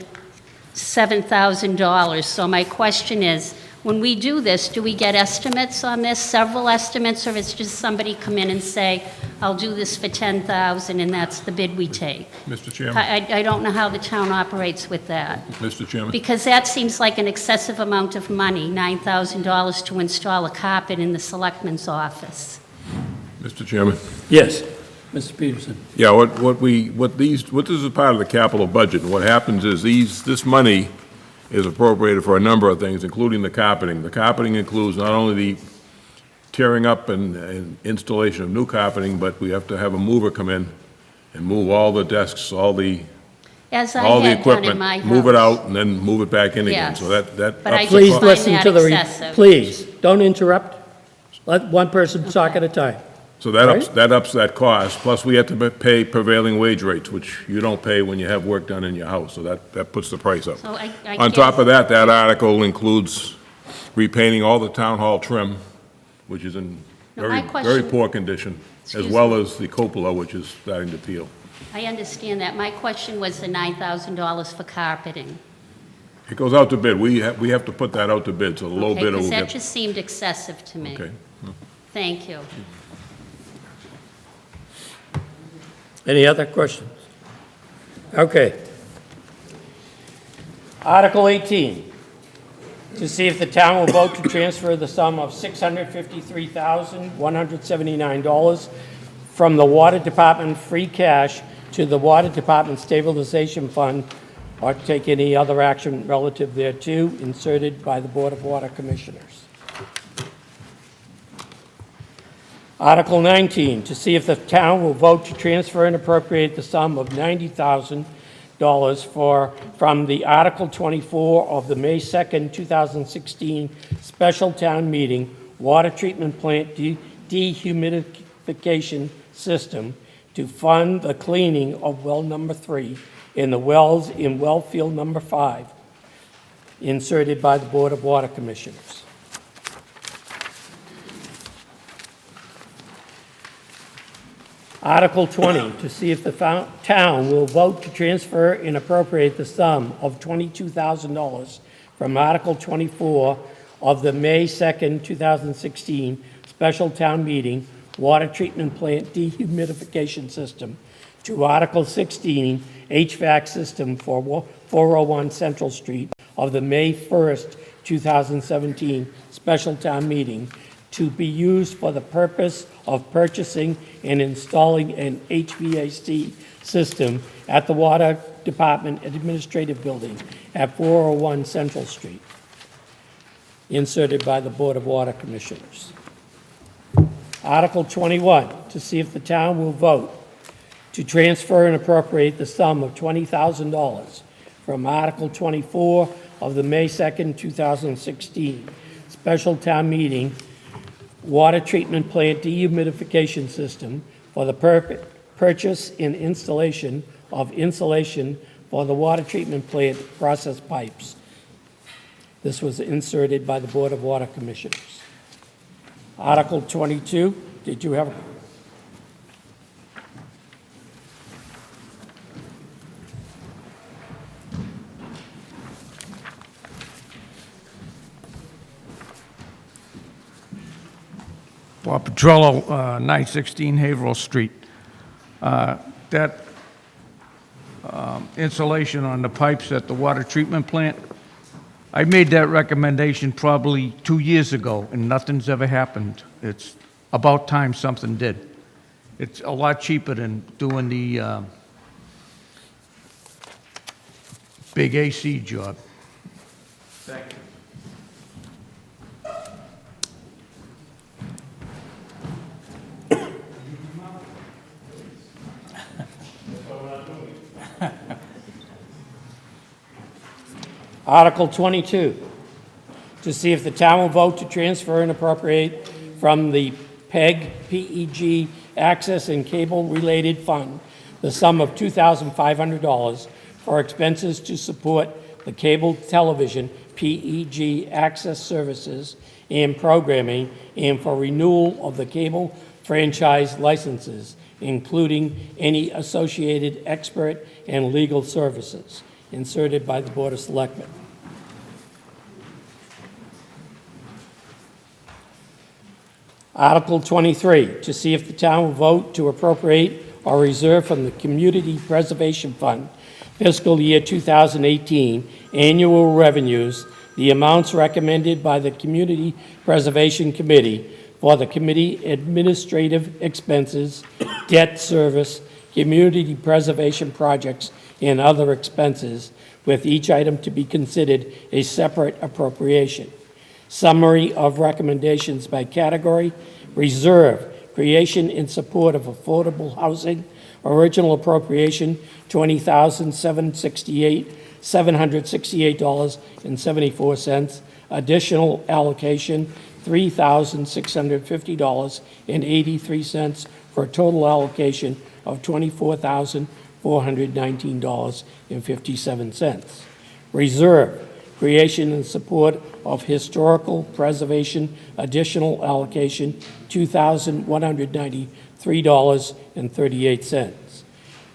Speaker 5: $7,000. So my question is, when we do this, do we get estimates on this, several estimates, or is just somebody come in and say, I'll do this for $10,000 and that's the bid we take?
Speaker 4: Mr. Chairman?
Speaker 5: I don't know how the town operates with that.
Speaker 4: Mr. Chairman?
Speaker 5: Because that seems like an excessive amount of money, $9,000 to install a carpet in the selectman's office.
Speaker 4: Mr. Chairman?
Speaker 1: Yes. Mr. Peterson.
Speaker 4: Yeah, what this is a part of the capital budget, and what happens is this money is appropriated for a number of things, including the carpeting. The carpeting includes not only the tearing up and installation of new carpeting, but we have to have a mover come in and move all the desks, all the
Speaker 5: As I
Speaker 4: all the
Speaker 5: had done in
Speaker 4: equipment,
Speaker 5: my house.
Speaker 4: move it out, and then move it back in again.
Speaker 5: Yes.
Speaker 4: So that
Speaker 5: But I
Speaker 4: ups the
Speaker 1: Please
Speaker 5: find
Speaker 1: listen
Speaker 5: that
Speaker 1: to the,
Speaker 5: excessive.
Speaker 1: please, don't interrupt. Let one person talk at a time.
Speaker 4: So that ups,
Speaker 1: Right.
Speaker 4: that ups that cost, plus we have to pay prevailing wage rates, which you don't pay when you have work done in your house, so that puts the price up.
Speaker 5: So I
Speaker 4: On top
Speaker 5: guess-
Speaker 4: of that, that article includes repainting all the town hall trim, which is in
Speaker 5: No,
Speaker 4: very,
Speaker 5: my
Speaker 4: very
Speaker 5: question-
Speaker 4: poor condition, as
Speaker 5: Excuse
Speaker 4: well
Speaker 5: me.
Speaker 4: as the cupola, which is starting to peel.
Speaker 5: I understand that. My question was the $9,000 for carpeting.
Speaker 4: It goes out to bid, we have to put that out to bid, so the low
Speaker 5: Okay,
Speaker 4: bidder will
Speaker 5: because that
Speaker 4: get.
Speaker 5: just seemed excessive to me.
Speaker 4: Okay.
Speaker 5: Thank you.
Speaker 1: Any other questions? Okay. Article 18, to see if the town will vote to transfer the sum of $653,179 from the Water Department free cash to the Water Department Stabilization Fund, or take any other action relative thereto, inserted by the Board of Water Commissioners. Article 19, to see if the town will vote to transfer and appropriate the sum of $90,000 from the Article 24 of the May 2nd, 2016 special town meeting water treatment plant dehumidification system to fund the cleaning of well number 3 in the wells in well field number 5, inserted by the Board of Water Commissioners. Article 20, to see if the town will vote to transfer and appropriate the sum of $22,000 from Article 24 of the May 2nd, 2016 special town meeting water treatment plant dehumidification system to Article 16 HVAC system for 401 Central Street of the May 1st, 2017 special town meeting to be used for the purpose of purchasing and installing an HVAC system at the Water Department Administrative Building at 401 Central Street, inserted by the Board of Water Commissioners. Article 21, to see if the town will vote to transfer and appropriate the sum of $20,000 from Article 24 of the May 2nd, 2016 special town meeting water treatment plant dehumidification system for the purchase and installation of insulation for the water treatment plant process pipes. This was inserted by the Board of Water Commissioners. Article 22, did you have?
Speaker 12: Bob Petrello, 916 Haverhill Street. That insulation on the pipes at the water treatment plant, I made that recommendation probably 2 years ago, and nothing's ever happened. It's about time something did. It's a lot cheaper than doing the big AC job. Thank you.
Speaker 1: Article 22, to see if the town will vote to transfer and appropriate from the PEG Access and Cable-Related Fund the sum of $2,500 for expenses to support the cable television PEG access services and programming and for renewal of the cable franchise licenses, including any associated expert and legal services, inserted by the Board of Selectmen. Article 23, to see if the town will vote to appropriate or reserve from the Community Preservation Fund fiscal year 2018 annual revenues the amounts recommended by the Community Preservation Committee for the committee administrative expenses, debt service, community preservation projects, and other expenses, with each item to be considered a separate appropriation. Summary of recommendations by category: reserve, creation in support of affordable housing, original appropriation, $20,768.74, additional allocation, $3,650.83, for a total allocation of $24,419.57. Reserve, creation in support of historical preservation, additional allocation, $2,193.38.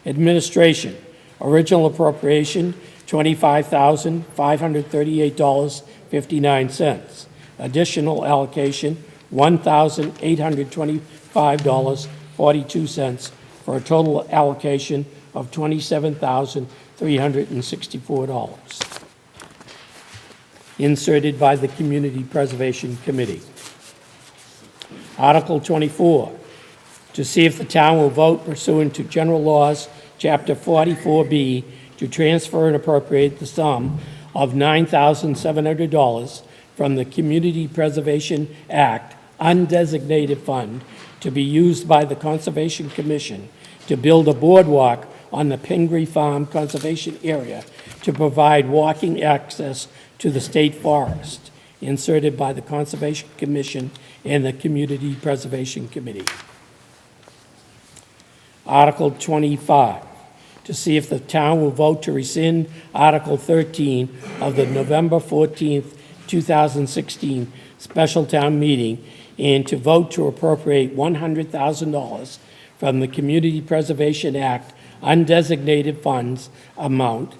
Speaker 1: Administration, original appropriation, $25,538.59. Additional allocation, $1,825.42, for a total allocation of $27,364. Inserted by the Community Preservation Committee. Article 24, to see if the town will vote pursuant to General Laws, Chapter 44B, to transfer and appropriate the sum of $9,700 from the Community Preservation Act undesignated fund to be used by the Conservation Commission to build a boardwalk on the Pingree Farm Conservation Area to provide walking access to the state forest, inserted by the Conservation Commission and the Community Preservation Committee. Article 25, to see if the town will vote to rescind Article 13 of the November 14th, 2016 special town meeting and to vote to appropriate $100,000 from the Community Preservation Act undesignated funds amount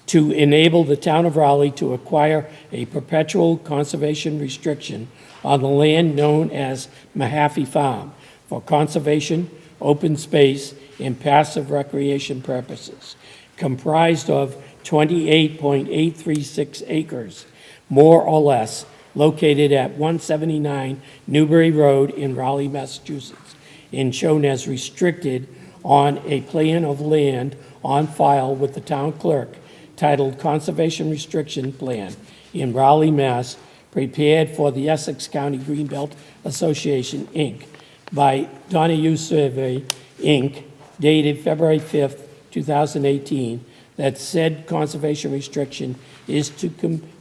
Speaker 1: to enable the town of Raleigh to acquire a perpetual conservation restriction on the land known as Mahaffey Farm for conservation, open space, and passive recreation purposes, comprised of 28.836 acres, more or less, located at 179 Newbury Road in Raleigh, Massachusetts, and shown as restricted on a plan of land on file with the town clerk titled Conservation Restriction Plan in Raleigh, Mass., prepared for the Essex County Greenbelt Association, Inc., by Donahue Survey, Inc., dated February 5th, 2018, that said conservation restriction is to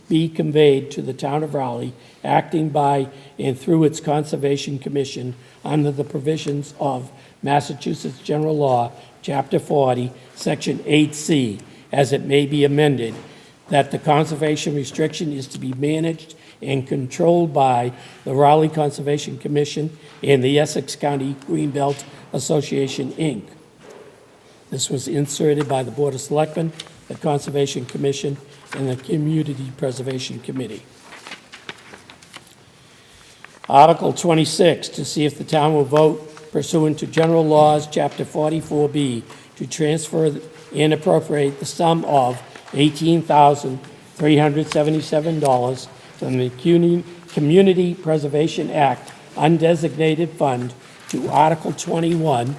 Speaker 1: be conveyed to the town of Raleigh, acting by and through its Conservation Commission under the provisions of Massachusetts General Law, Chapter 40, Section 8C, as it may be amended, that the conservation restriction is to be managed and controlled by the Raleigh Conservation Commission and the Essex County Greenbelt Association, Inc. This was inserted by the Board of Selectmen, the Conservation Commission, and the Community Preservation Committee. Article 26, to see if the town will vote pursuant to General Laws, Chapter 44B, to transfer and appropriate the sum of $18,377 from the Community Preservation Act undesignated fund to Article 21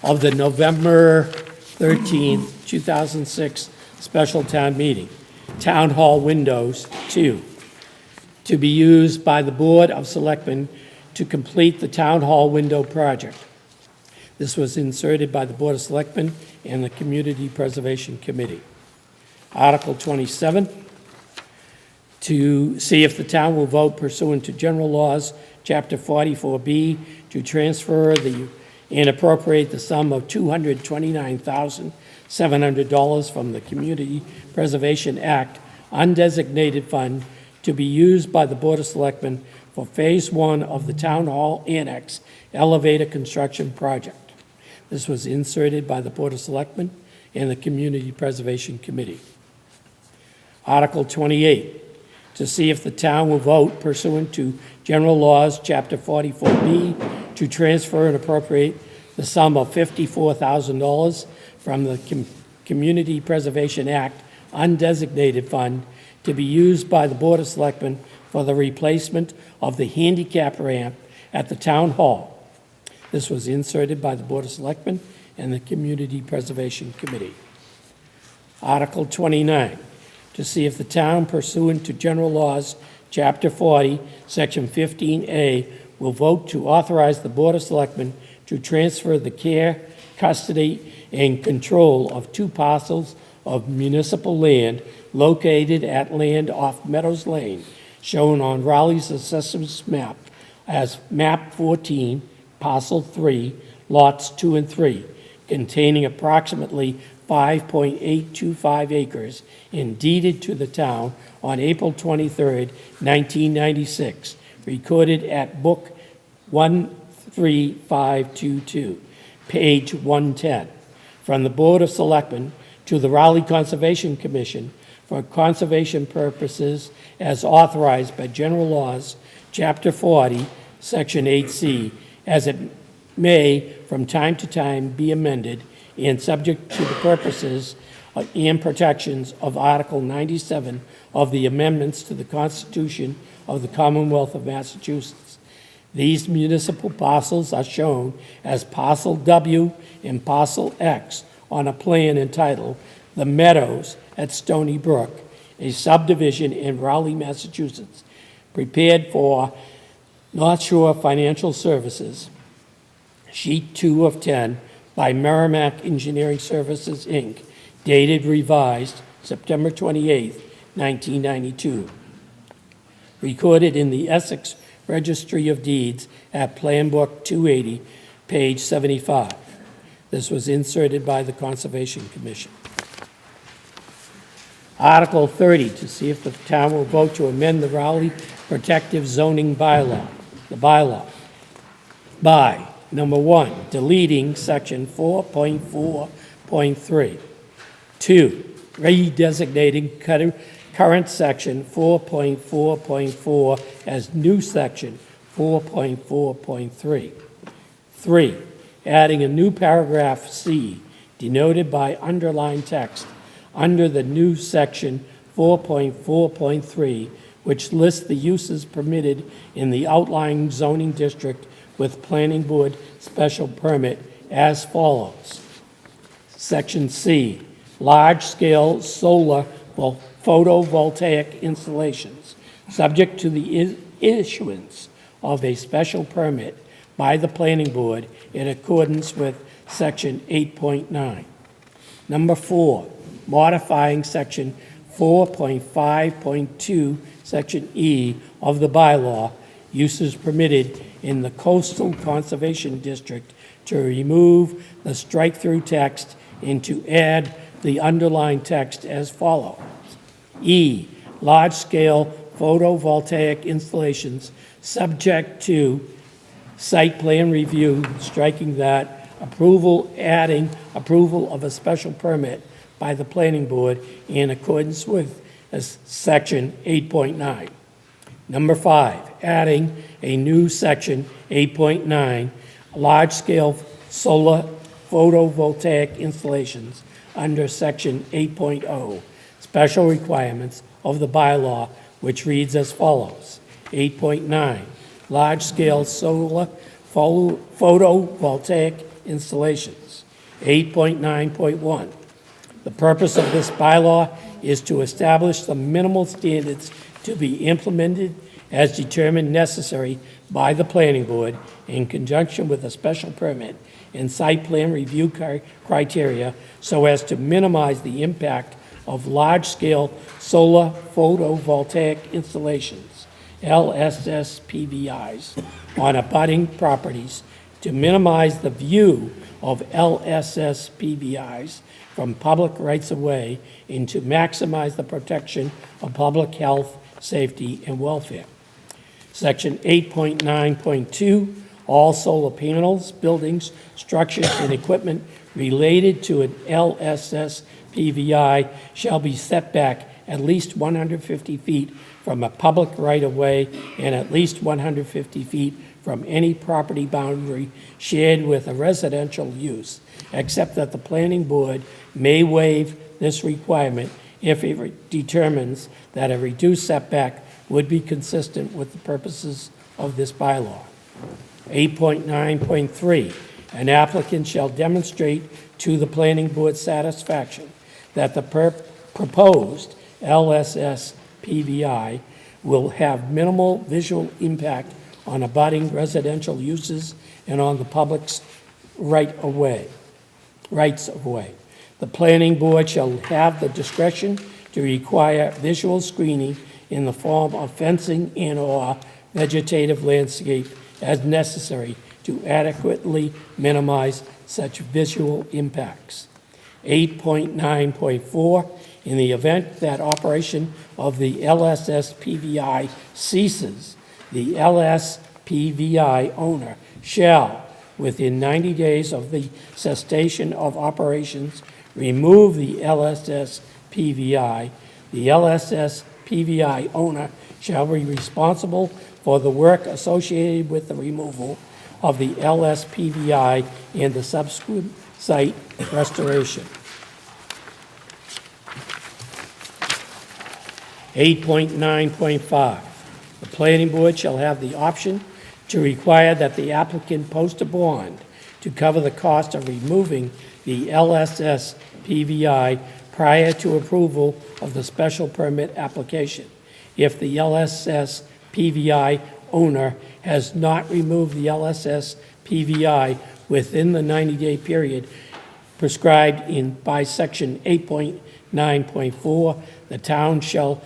Speaker 1: of the November 13, 2006 special town meeting. Town Hall windows, 2, to be used by the Board of Selectmen to complete the Town Hall window project. This was inserted by the Board of Selectmen and the Community Preservation Committee. Article 27, to see if the town will vote pursuant to General Laws, Chapter 44B, to transfer and appropriate the sum of $229,700 from the Community Preservation Act undesignated fund to be used by the Board of Selectmen for Phase 1 of the Town Hall Annex elevator construction project. This was inserted by the Board of Selectmen and the Community Preservation Committee. Article 28, to see if the town will vote pursuant to General Laws, Chapter 44B, to transfer and appropriate the sum of $54,000 from the Community Preservation Act undesignated fund to be used by the Board of Selectmen for the replacement of the handicap ramp at the Town Hall. This was inserted by the Board of Selectmen and the Community Preservation Committee. Article 29, to see if the town pursuant to General Laws, Chapter 40, Section 15A, will vote to authorize the Board of Selectmen to transfer the care, custody, and control of 2 parcels of municipal land located at land off Meadows Lane, shown on Raleigh's assessor's map as Map 14, Parcel 3, Lots 2 and 3, containing approximately 5.825 acres and deeded to the town on April 23, 1996, recorded at Book 13522, page 110, from the Board of Selectmen to the Raleigh Conservation Commission for conservation purposes as authorized by General Laws, Chapter 40, Section 8C, as it may from time to time be amended and subject to the purposes and protections of Article 97 of the amendments to the Constitution of the Commonwealth of Massachusetts. These municipal parcels are shown as Parcel W and Parcel X on a plan entitled The Meadows at Stony Brook, a subdivision in Raleigh, Massachusetts, prepared for North Shore Financial Services, Sheet 2 of 10, by Merrimack Engineering Services, Inc., dated revised September 28, 1992. Recorded in the Essex Registry of Deeds at Plan Book 280, page 75. This was inserted by the Conservation Commission. Article 30, to see if the town will vote to amend the Raleigh Protective Zoning Bylaw, the bylaw, by, number 1, deleting section 4.4.3. 2, redesignating current section 4.4.4 as new section 4.4.3. 3, adding a new paragraph C, denoted by underlined text, under the new section 4.4.3, which lists the uses permitted in the outlying zoning district with planning board special permit as follows. Section C, large-scale solar photovoltaic installations, subject to the issuance of a special permit by the planning board in accordance with section 8.9. Number 4, modifying section 4.5.2, section E of the bylaw, uses permitted in the coastal conservation district, to remove the strike-through text and to add the underlined text as follows. E, large-scale photovoltaic installations subject to site plan review, striking that approval, adding approval of a special permit by the planning board in accordance with section 8.9. Number 5, adding a new section 8.9, large-scale solar photovoltaic installations under section 8.0, special requirements of the bylaw, which reads as follows. 8.9, large-scale solar photovoltaic installations. 8.9.1, the purpose of this bylaw is to establish the minimal standards to be implemented as determined necessary by the planning board in conjunction with a special permit and site plan review criteria so as to minimize the impact of large-scale solar photovoltaic installations, LSS PVIs, on abutting properties, to minimize the view of LSS PVIs from public rights-of-way and to maximize the protection of public health, safety, and welfare. Section 8.9.2, all solar panels, buildings, structures, and equipment related to an LSS PVI shall be set back at least 150 feet from a public right-of-way and at least 150 feet from any property boundary shared with a residential use, except that the planning board may waive this requirement if it determines that a reduced setback would be consistent with the purposes of this bylaw. 8.9.3, an applicant shall demonstrate to the planning board's satisfaction that the proposed LSS PVI will have minimal visual impact on abutting residential uses and on the public's rights of way. The planning board shall have the discretion to require visual screening in the form of fencing and/or vegetative landscape as necessary to adequately minimize such visual impacts. 8.9.4, in the event that operation of the LSS PVI ceases, the LSPVI owner shall, within 90 days of the cessation of operations, remove the LSS PVI. The LSS PVI owner shall be responsible for the work associated with the removal of the LSPVI and the subsequent site restoration. 8.9.5, the planning board shall have the option to require that the applicant post a bond to cover the cost of removing the LSS PVI prior to approval of the special permit application. If the LSS PVI owner has not removed the LSS PVI within the 90-day period prescribed by section 8.9.4, the town shall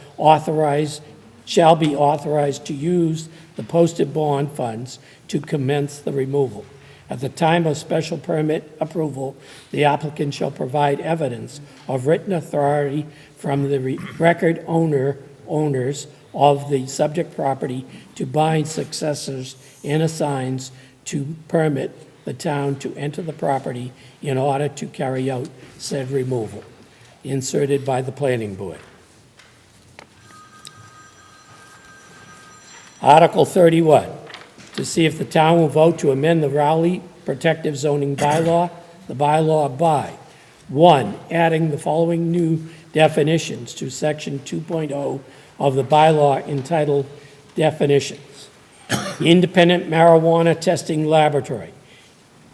Speaker 1: be authorized to use the posted bond funds to commence the removal. At the time of special permit approval, the applicant shall provide evidence of written authority from the record owners of the subject property to bind successors and assigns to permit the town to enter the property in order to carry out said removal, inserted by the planning board. Article 31, to see if the town will vote to amend the Rowley Protective Zoning Bylaw, the bylaw by 1, adding the following new definitions to section 2.0 of the bylaw entitled Definitions. Independent marijuana testing laboratory,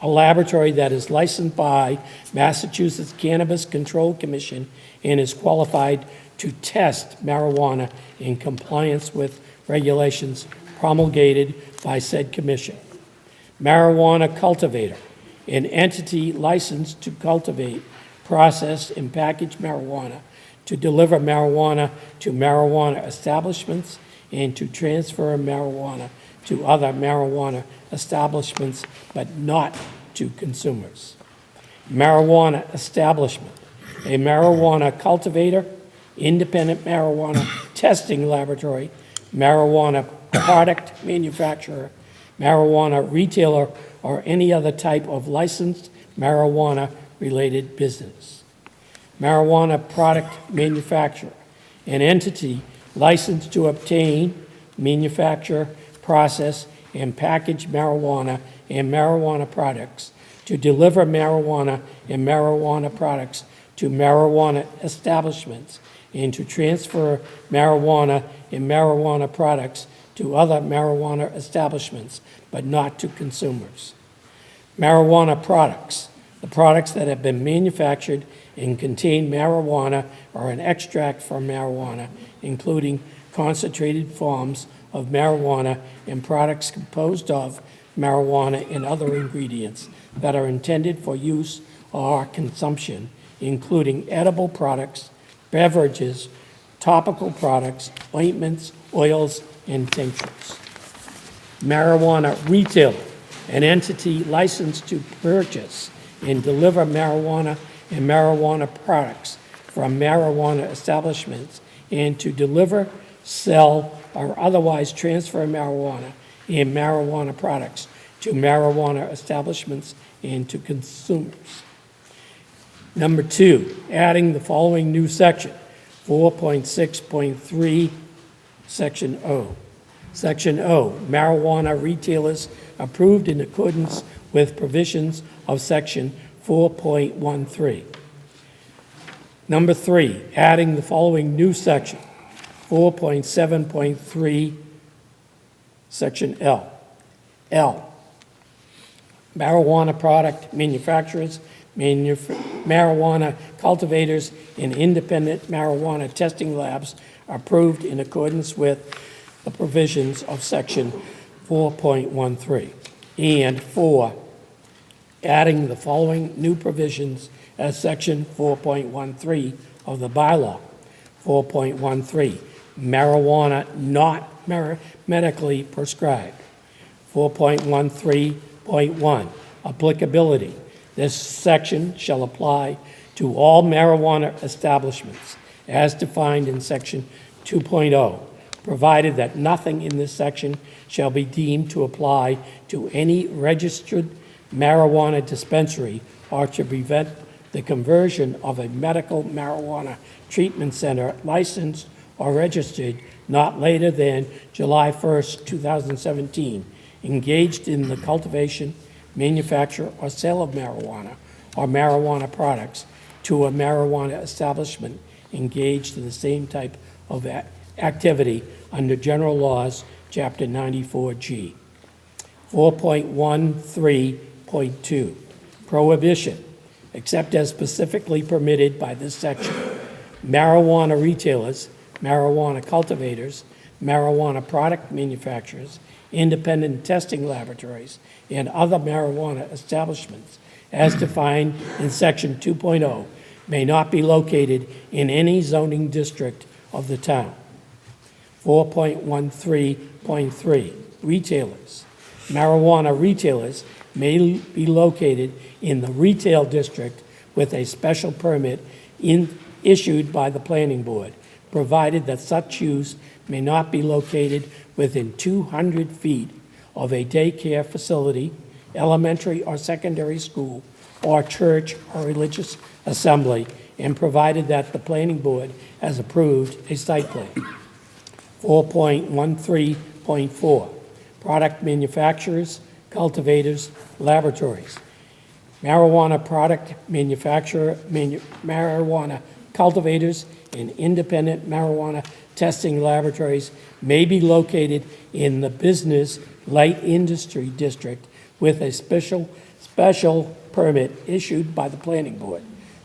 Speaker 1: a laboratory that is licensed by Massachusetts Cannabis Control Commission and is qualified to test marijuana in compliance with regulations promulgated by said commission. marijuana cultivator, an entity licensed to cultivate, process, and package marijuana, to deliver marijuana to marijuana establishments, and to transfer marijuana to other marijuana establishments, but not to consumers. Marijuana establishment, a marijuana cultivator, independent marijuana testing laboratory, marijuana product manufacturer, marijuana retailer, or any other type of licensed marijuana-related business. Marijuana product manufacturer, an entity licensed to obtain, manufacture, process, and package marijuana and marijuana products, to deliver marijuana and marijuana products to marijuana establishments, and to transfer marijuana and marijuana products to other marijuana establishments, but not to consumers. Marijuana products, the products that have been manufactured and contain marijuana or an extract from marijuana, including concentrated forms of marijuana and products composed of marijuana and other ingredients that are intended for use or consumption, including edible products, beverages, topical products, ointments, oils, and tinctures. Marijuana retailer, an entity licensed to purchase and deliver marijuana and marijuana products from marijuana establishments, and to deliver, sell, or otherwise transfer marijuana and marijuana products to marijuana establishments and to consumers. Number 2, adding the following new section, 4.6.3, Section O. Section O, marijuana retailers approved in accordance with provisions of Section 4.13. Number 3, adding the following new section, 4.7.3, Section L. L, marijuana product manufacturers, marijuana cultivators, and independent marijuana testing labs approved in accordance with the provisions of Section 4.13. And 4, adding the following new provisions as Section 4.13 of the bylaw. 4.13, marijuana not medically prescribed. 4.13.1, applicability. This section shall apply to all marijuana establishments as defined in Section 2.0, provided that nothing in this section shall be deemed to apply to any registered marijuana dispensary or to prevent the conversion of a medical marijuana treatment center licensed or registered not later than July 1st, 2017, engaged in the cultivation, manufacture, or sale of marijuana or marijuana products to a marijuana establishment engaged in the same type of activity under General Laws, Chapter 94G. 4.13.2, prohibition, except as specifically permitted by this section. Marijuana retailers, marijuana cultivators, marijuana product manufacturers, independent testing laboratories, and other marijuana establishments, as defined in Section 2.0, may not be located in any zoning district of the town. 4.13.3, retailers. Marijuana retailers may be located in the retail district with a special permit issued by the planning board, provided that such use may not be located within 200 feet of a daycare facility, elementary or secondary school, or church or religious assembly, and provided that the planning board has approved a site plan. 4.13.4, product manufacturers, cultivators, laboratories. Marijuana product manufacturer, marijuana cultivators, and independent marijuana testing laboratories may be located in the business light industry district with a special permit issued by the planning board,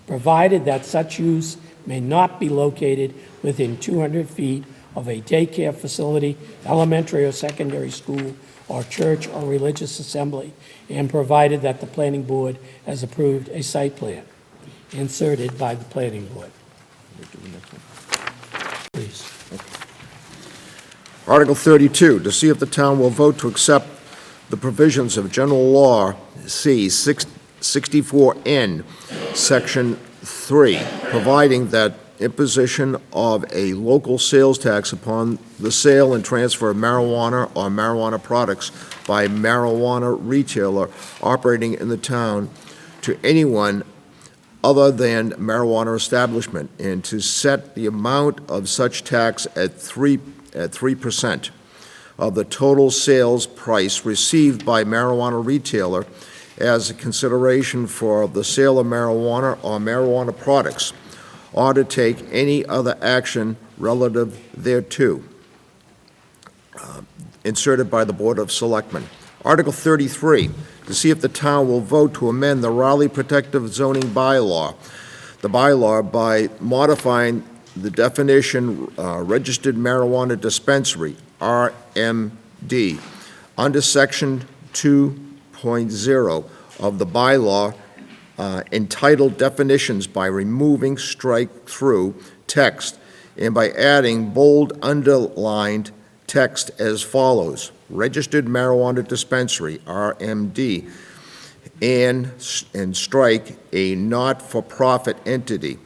Speaker 1: provided that such use may not be located within 200 feet of a daycare facility, elementary or secondary school, or church or religious assembly, and provided that the planning board has approved a site plan inserted by the planning board. Please.
Speaker 2: Article 32, to see if the town will vote to accept the provisions of General Law C 64N, Section 3, providing that imposition of a local sales tax upon the sale and transfer of marijuana or marijuana products by marijuana retailer operating in the town to anyone other than marijuana establishment, and to set the amount of such tax at 3% of the total sales price received by marijuana retailer as a consideration for the sale of marijuana or marijuana products, or to take any other action relative thereto, inserted by the Board of Selectmen. Article 33, to see if the town will vote to amend the Raleigh Protective Zoning Bylaw, the bylaw by modifying the definition registered marijuana dispensary, RMD, under Section 2.0 of the bylaw entitled Definitions by removing strike-through text and by adding bold underlined text as follows: registered marijuana dispensary, RMD, and strike a not-for-profit entity.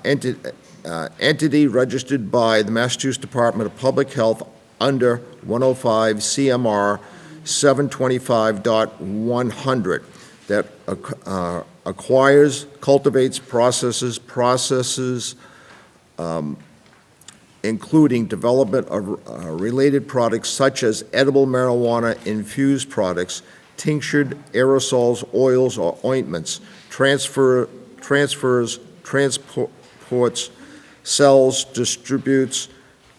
Speaker 2: Entity registered by the Massachusetts Department of Public Health under 105 CMR 725.100 that acquires, cultivates, processes, including development of related products such as edible marijuana infused products, tinctured aerosols, oils, or ointments, transfers, transports, sells, distributes,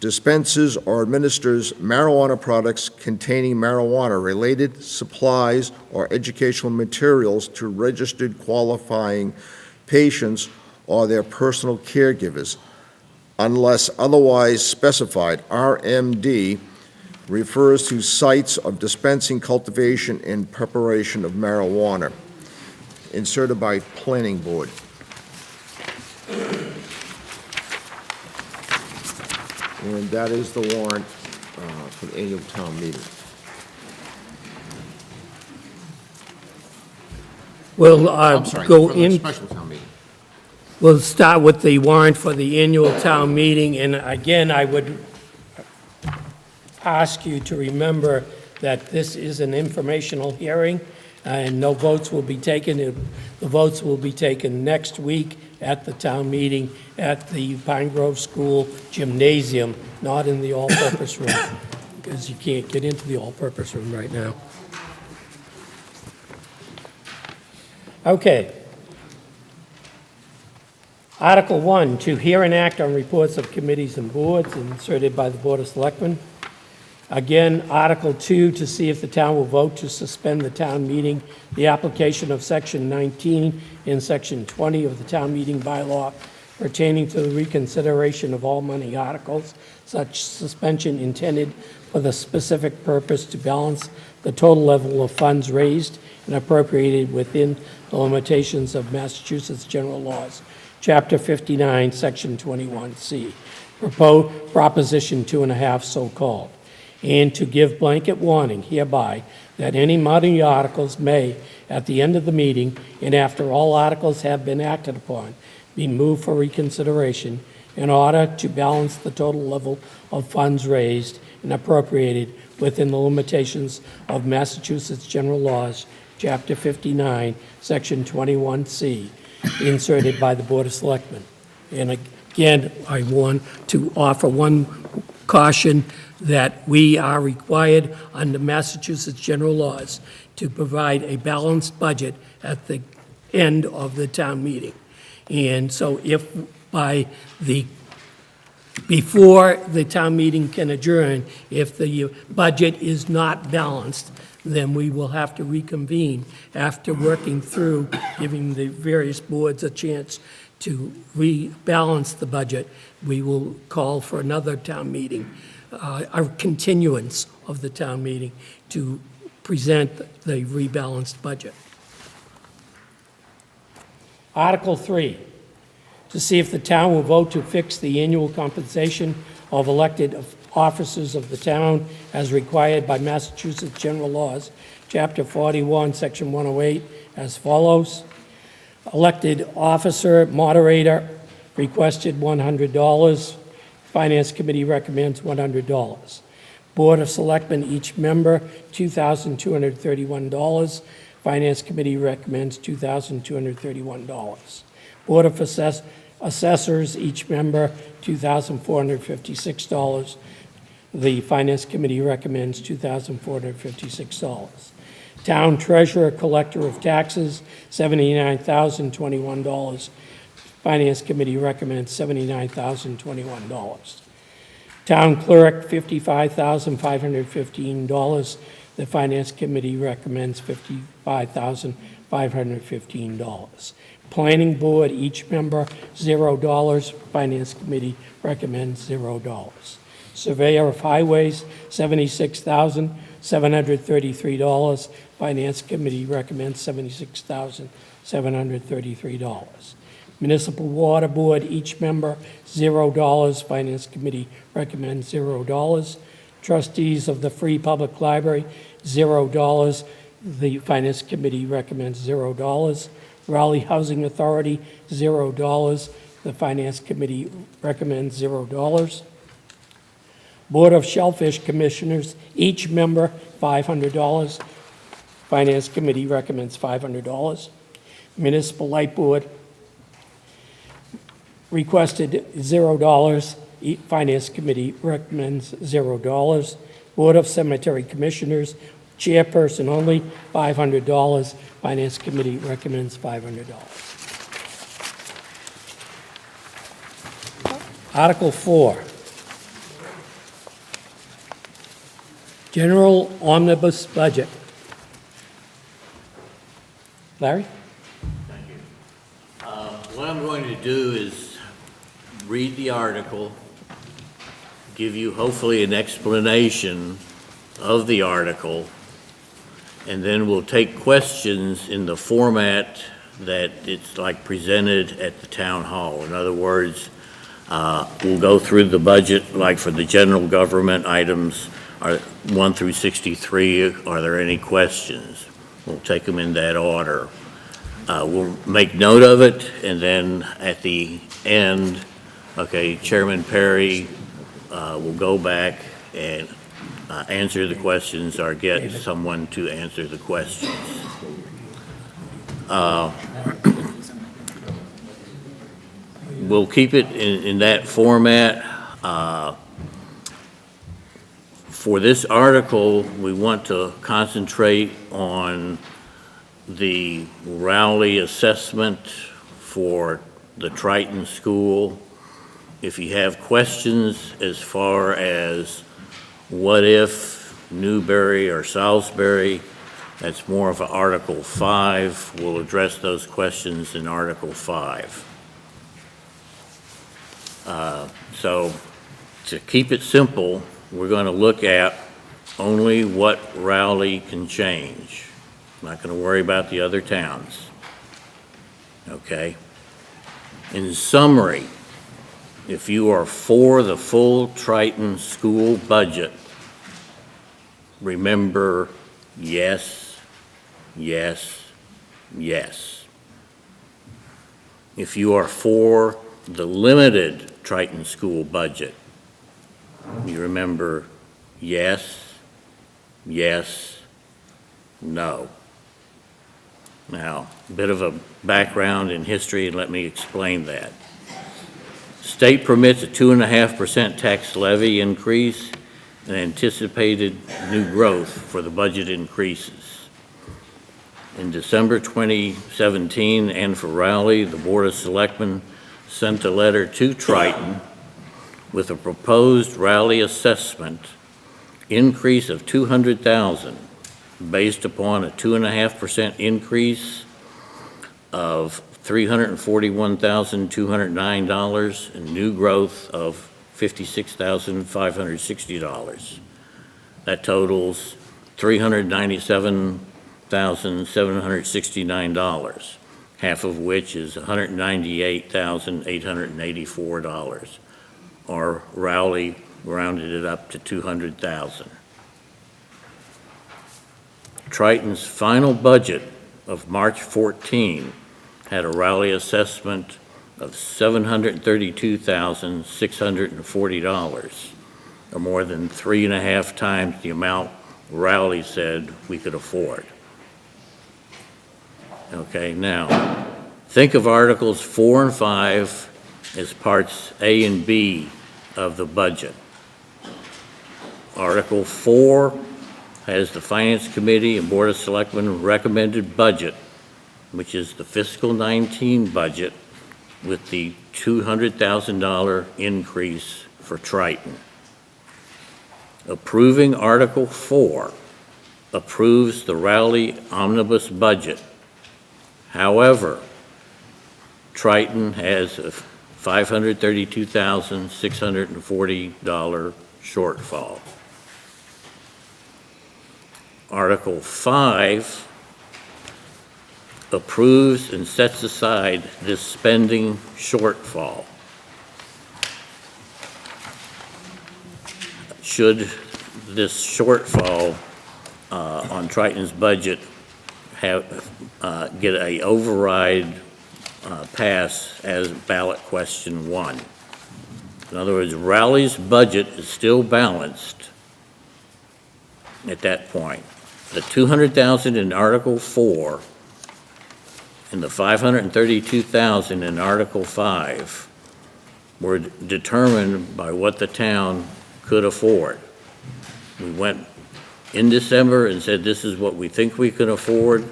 Speaker 2: dispenses, or administers marijuana products containing marijuana-related supplies or educational materials to registered qualifying patients or their personal caregivers. Unless otherwise specified, RMD refers to sites of dispensing, cultivation, and preparation of marijuana. Inserted by Planning Board. And that is the warrant for the annual town meeting.
Speaker 1: We'll
Speaker 2: I'm sorry,
Speaker 1: go
Speaker 2: for the
Speaker 1: in.
Speaker 2: special town meeting.
Speaker 1: We'll start with the warrant for the annual town meeting, and again, I would ask you to remember that this is an informational hearing, and no votes will be taken. The votes will be taken next week at the town meeting at the Pine Grove School Gymnasium, not in the all-purpose room, because you can't get into the all-purpose room right now. Okay. Article 1, to hear and act on reports of committees and boards, inserted by the Board of Selectmen. Again, Article 2, to see if the town will vote to suspend the town meeting, the application of Section 19 and Section 20 of the town meeting bylaw pertaining to the reconsideration of all money articles, such suspension intended for the specific purpose to balance the total level of funds raised and appropriated within the limitations of Massachusetts general laws. Chapter 59, Section 21C, Proposition 2.5, so-called, and to give blanket warning hereby that any money articles may, at the end of the meeting and after all articles have been acted upon, be moved for reconsideration in order to balance the total level of funds raised and appropriated within the limitations of Massachusetts general laws, Chapter 59, Section 21C, inserted by the Board of Selectmen. And again, I want to offer one caution that we are required under Massachusetts general laws to provide a balanced budget at the end of the town meeting. And so if before the town meeting can adjourn, if the budget is not balanced, then we will have to reconvene after working through, giving the various boards a chance to rebalance the budget, we will call for another town meeting, a continuance of the town meeting to present the rebalanced budget. Article 3, to see if the town will vote to fix the annual compensation of elected officers of the town as required by Massachusetts General Laws, Chapter 41, Section 108, as follows. Elected officer, moderator, requested $100. Finance Committee recommends $100. Board of Selectmen, each member, $2,231. Finance Committee recommends $2,231. Board of Assessors, each member, $2,456. The Finance Committee recommends $2,456. Town Treasurer, Collector of Taxes, $79,021. Finance Committee recommends $79,021. Town Clerk, $55,515. The Finance Committee recommends $55,515. Planning Board, each member, $0. Finance Committee recommends $0. Surveyor of Highways, $76,733. Finance Committee recommends $76,733. Municipal Water Board, each member, $0. Finance Committee recommends $0. Trustees of the Free Public Library, $0. The Finance Committee recommends $0. Raleigh Housing Authority, $0. The Finance Committee recommends $0. Board of Shellfish Commissioners, each member, $500. Finance Committee recommends $500. Municipal Light Board requested $0. Finance Committee recommends $0. Board of Cemetery Commissioners, chairperson only, $500. Finance Committee recommends $500. Article 4. General Omnibus Budget. Larry?
Speaker 10: Thank you. What I'm going to do is read the article, give you hopefully an explanation of the article, and then we'll take questions in the format that it's like presented at the town hall. In other words, we'll go through the budget, like for the general government items, 1 through 63, are there any questions? We'll take them in that order. We'll make note of it, and then at the end, okay, Chairman Perry will go back and answer the questions or get someone to answer the questions. We'll keep it in that format. For this article, we want to concentrate on the Rowley assessment for the Triton School. If you have questions as far as what if Newbury or Salisbury, that's more of an Article 5. We'll address those questions in Article 5. So to keep it simple, we're going to look at only what Rowley can change. I'm not going to worry about the other towns. Okay? In summary, if you are for the full Triton school budget, remember yes, yes, yes. If you are for the limited Triton school budget, you remember yes, yes, no. Now, a bit of a background in history, and let me explain that. State permits a 2.5% tax levy increase and anticipated new growth for the budget increases. In December 2017, and for Rowley, the Board of Selectmen sent a letter to Triton with a proposed Rowley assessment increase of $200,000 based upon a 2.5% increase of $341,209, and new growth of $56,560. That totals $397,769, half of which is $198,884, or Rowley rounded it up to $200,000. Triton's final budget of March 14 had a Rowley assessment of $732,640, or more than 3.5 times the amount Rowley said we could afford. Okay, now, think of Articles 4 and 5 as parts A and B of the budget. Article 4 has the Finance Committee and Board of Selectmen recommended budget, which is the fiscal 19 budget, with the $200,000 increase for Triton. Approving Article 4 approves the Rowley omnibus budget. However, Triton has a $532,640 shortfall. Article 5 approves and sets aside this spending shortfall. Should this shortfall on Triton's budget get a override pass as ballot question 1? In other words, Rowley's budget is still balanced at that point. The $200,000 in Article 4 and the $532,000 in Article 5 were determined by what the town could afford. We went in December and said, this is what we think we can afford.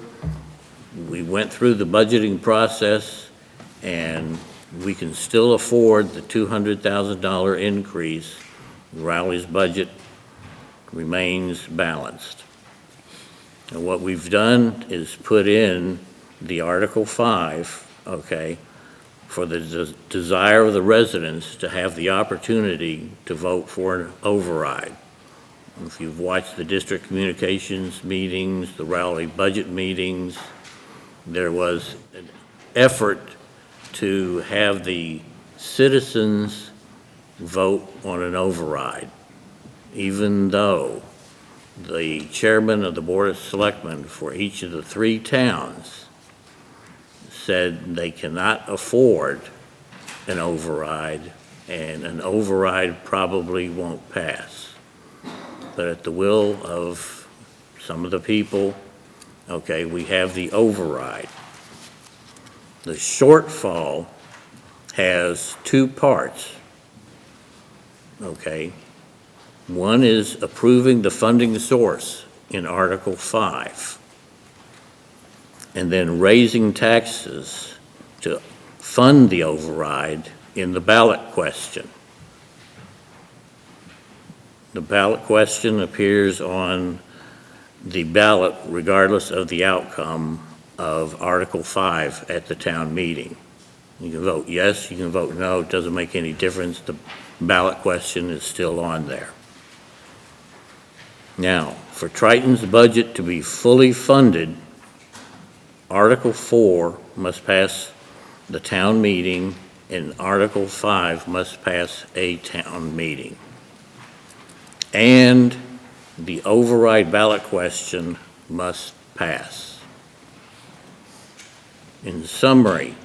Speaker 10: We went through the budgeting process, and we can still afford the $200,000 increase. Rowley's budget remains balanced. And what we've done is put in the Article 5, okay, for the desire of the residents to have the opportunity to vote for an override. If you've watched the district communications meetings, the Rowley budget meetings, there was an effort to have the citizens vote on an override, even though the chairman of the Board of Selectmen for each of the 3 towns said they cannot afford an override, and an override probably won't pass. But at the will of some of the people, okay, we have the override. The shortfall has 2 parts, okay? One is approving the funding source in Article 5, and then raising taxes to fund the override in the ballot question. The ballot question appears on the ballot regardless of the outcome of Article 5 at the town meeting. You can vote yes, you can vote no, it doesn't make any difference. The ballot question is still on there. Now, for Triton's budget to be fully funded, Article 4 must pass the town meeting, and Article 5 must pass a town meeting. And the override ballot question must pass. In summary,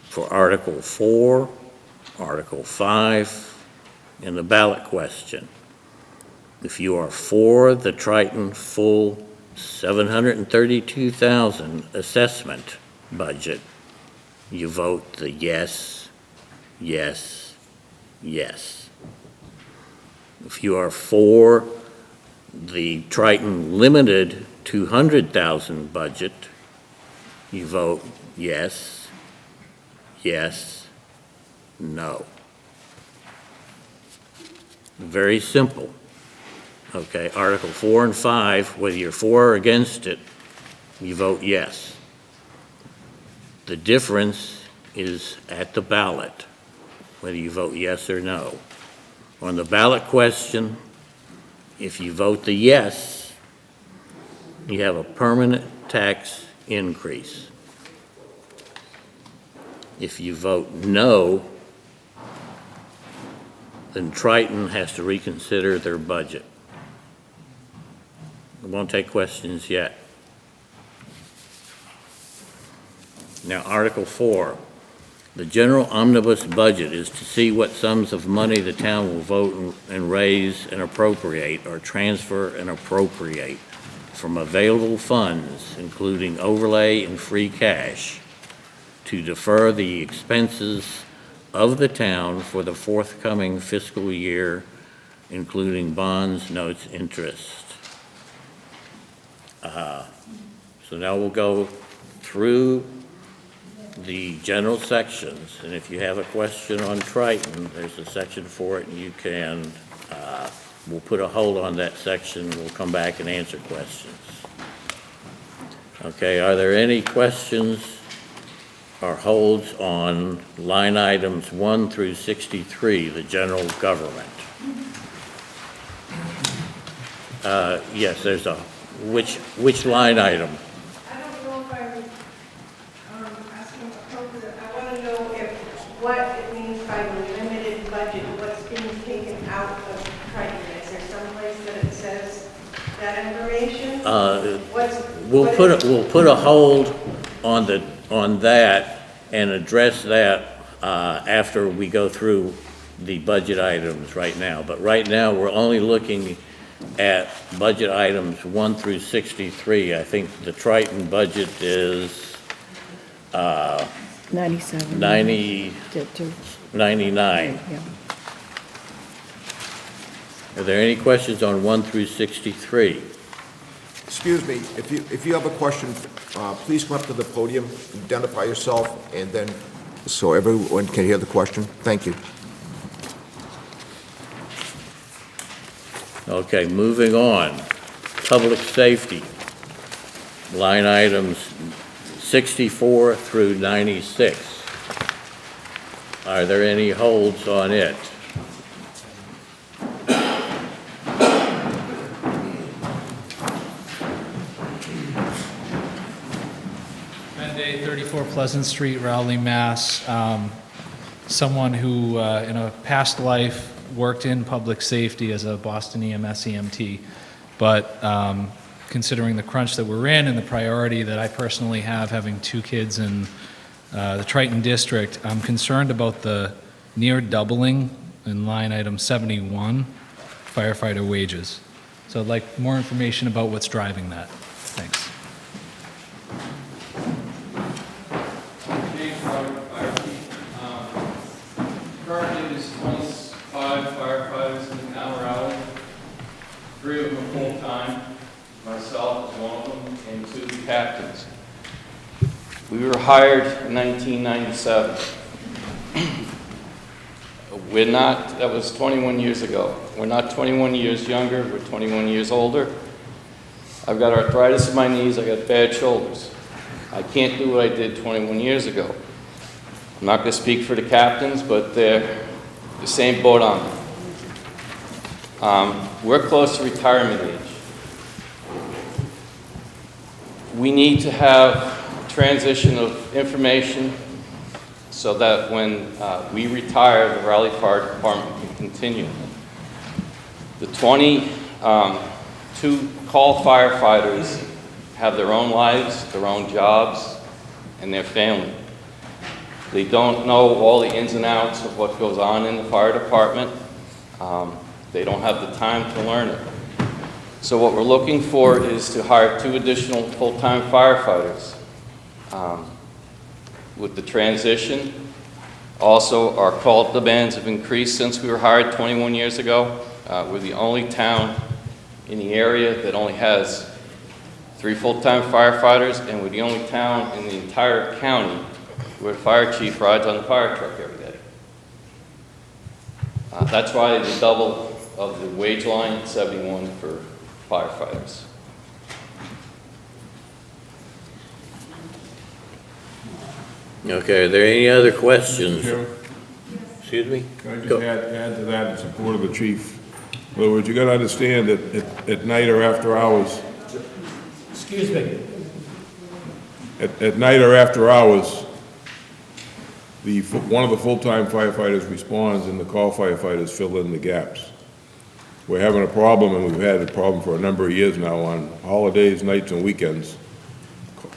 Speaker 10: for Article 4, Article 5, and the ballot question, if you are for the Triton full $732,000 assessment budget, you vote the yes, yes, yes. If you are for the Triton limited $200,000 budget, you vote yes, yes, no. Very simple. Okay, Article 4 and 5, whether you're for or against it, you vote yes. The difference is at the ballot, whether you vote yes or no. On the ballot question, if you vote the yes, you have a permanent tax increase. If you vote no, then Triton has to reconsider their budget. We won't take questions yet. Now, Article 4, the general omnibus budget is to see what sums of money the town will vote and raise and appropriate or transfer and appropriate from available funds, including overlay and free cash, to defer the expenses of the town for the forthcoming fiscal year, including bonds, notes, interest. So now we'll go through the general sections, and if you have a question on Triton, there's a section for it, and you can, we'll put a hold on that section, we'll come back and answer questions. Okay, are there any questions or holds on line items 1 through 63, the general government? Yes, there's a, which line item?
Speaker 11: I don't know if I'm asking appropriate. I want to know what it means by the limited budget, what's being taken out of Triton. Is there some place that it says that information?
Speaker 10: We'll put a hold on that and address that after we go through the budget items right now. But right now, we're only looking at budget items 1 through 63. I think the Triton budget is
Speaker 11: 97.
Speaker 10: 99.
Speaker 11: Yeah.
Speaker 10: Are there any questions on 1 through 63?
Speaker 2: Excuse me, if you have a question, please come up to the podium, identify yourself, and then, so everyone can hear the question. Thank you.
Speaker 10: Okay, moving on. Public safety, line items 64 through 96. Are there any holds on it?
Speaker 13: Monday, 34 Pleasant Street, Rowley, Mass. Someone who, in a past life, worked in public safety as a Boston EMS EMT, but considering the crunch that we're in and the priority that I personally have, having 2 kids in the Triton district, I'm concerned about the near doubling in line item 71, firefighter wages. So I'd like more information about what's driving that. Thanks.
Speaker 14: Currently, there's 25 firefighters in the town of Rowley. 3 of them are full-time. Myself is one of them, and 2 captains. We were hired in 1997. That was 21 years ago. We're not 21 years younger, we're 21 years older. I've got arthritis in my knees, I got bad shoulders. I can't do what I did 21 years ago. I'm not going to speak for the captains, but they're the same boat on them. We're close to retirement age. We need to have a transition of information so that when we retire, the Raleigh Fire Department can continue. The 22 call firefighters have their own lives, their own jobs, and their family. They don't know all the ins and outs of what goes on in the fire department. They don't have the time to learn it. So what we're looking for is to hire 2 additional full-time firefighters. With the transition, also our call demands have increased since we were hired 21 years ago. We're the only town in the area that only has 3 full-time firefighters, and we're the only town in the entire county where the fire chief rides on the fire truck every day. That's why the double of the wage line, 71 for firefighters.
Speaker 10: Okay, are there any other questions?
Speaker 4: Chairman,
Speaker 10: Excuse me?
Speaker 4: can I just
Speaker 10: Go.
Speaker 4: add to that in support of the chief? In other words, you gotta understand that at night or after hours,
Speaker 1: Excuse me.
Speaker 4: at night or after hours, one of the full-time firefighters responds and the call firefighters fill in the gaps. We're having a problem, and we've had a problem for a number of years now, on holidays, nights, and weekends.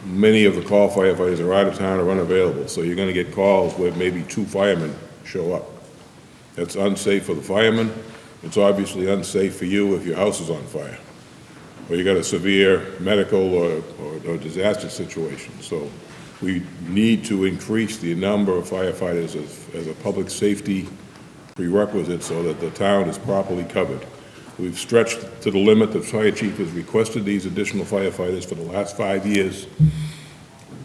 Speaker 4: Many of the call firefighters are out of town or unavailable, so you're gonna get calls where maybe 2 firemen show up. That's unsafe for the firemen. It's obviously unsafe for you if your house is on fire, or you got a severe medical or disaster situation. So we need to increase the number of firefighters as a public safety prerequisite so that the town is properly covered. We've stretched to the limit. The fire chief has requested these additional firefighters for the last 5 years.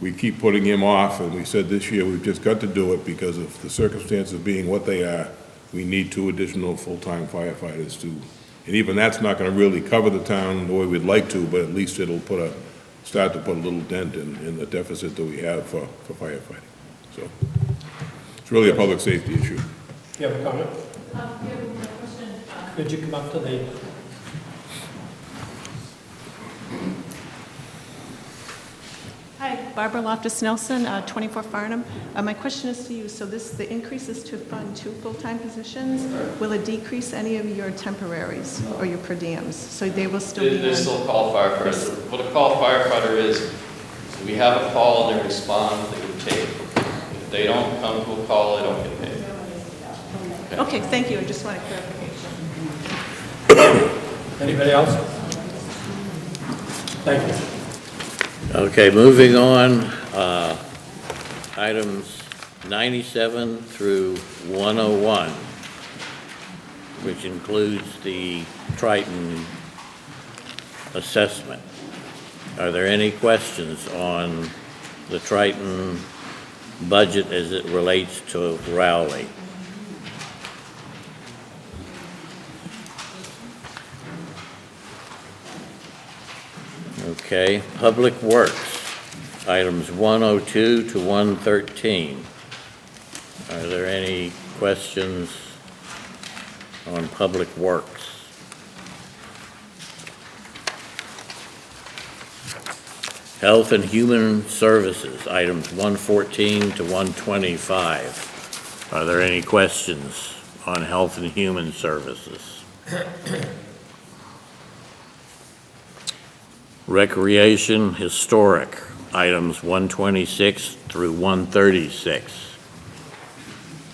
Speaker 4: We keep putting him off, and we said this year we've just got to do it because of the circumstances being what they are. We need 2 additional full-time firefighters and even that's not gonna really cover the town the way we'd like to, but at least it'll start to put a little dent in the deficit that we have for firefighting. So it's really a public safety issue.
Speaker 1: You have a comment? Could you come up to the...
Speaker 11: Hi, Barbara Loftus-Nelson, 24 Farnham. My question is to you. So the increase is to fund 2 full-time positions. Will it decrease any of your temporaries or your per diems? So they will still be
Speaker 14: They're still call firefighters. What a call firefighter is we have a call and they respond, they get paid. If they don't come to a call, they don't get paid.
Speaker 11: Okay, thank you. I just wanted clarification.
Speaker 1: Anybody else? Thank you.
Speaker 10: Okay, moving on, items 97 through 101, which includes the Triton assessment. Are there any questions on the Triton budget as it relates to Rowley? Okay, Public Works, items 102 to 113. Are there any questions on Public Works? Health and Human Services, items 114 to 125. Are there any questions on Health and Human Services? Recreation, Historic, items 126 through 136.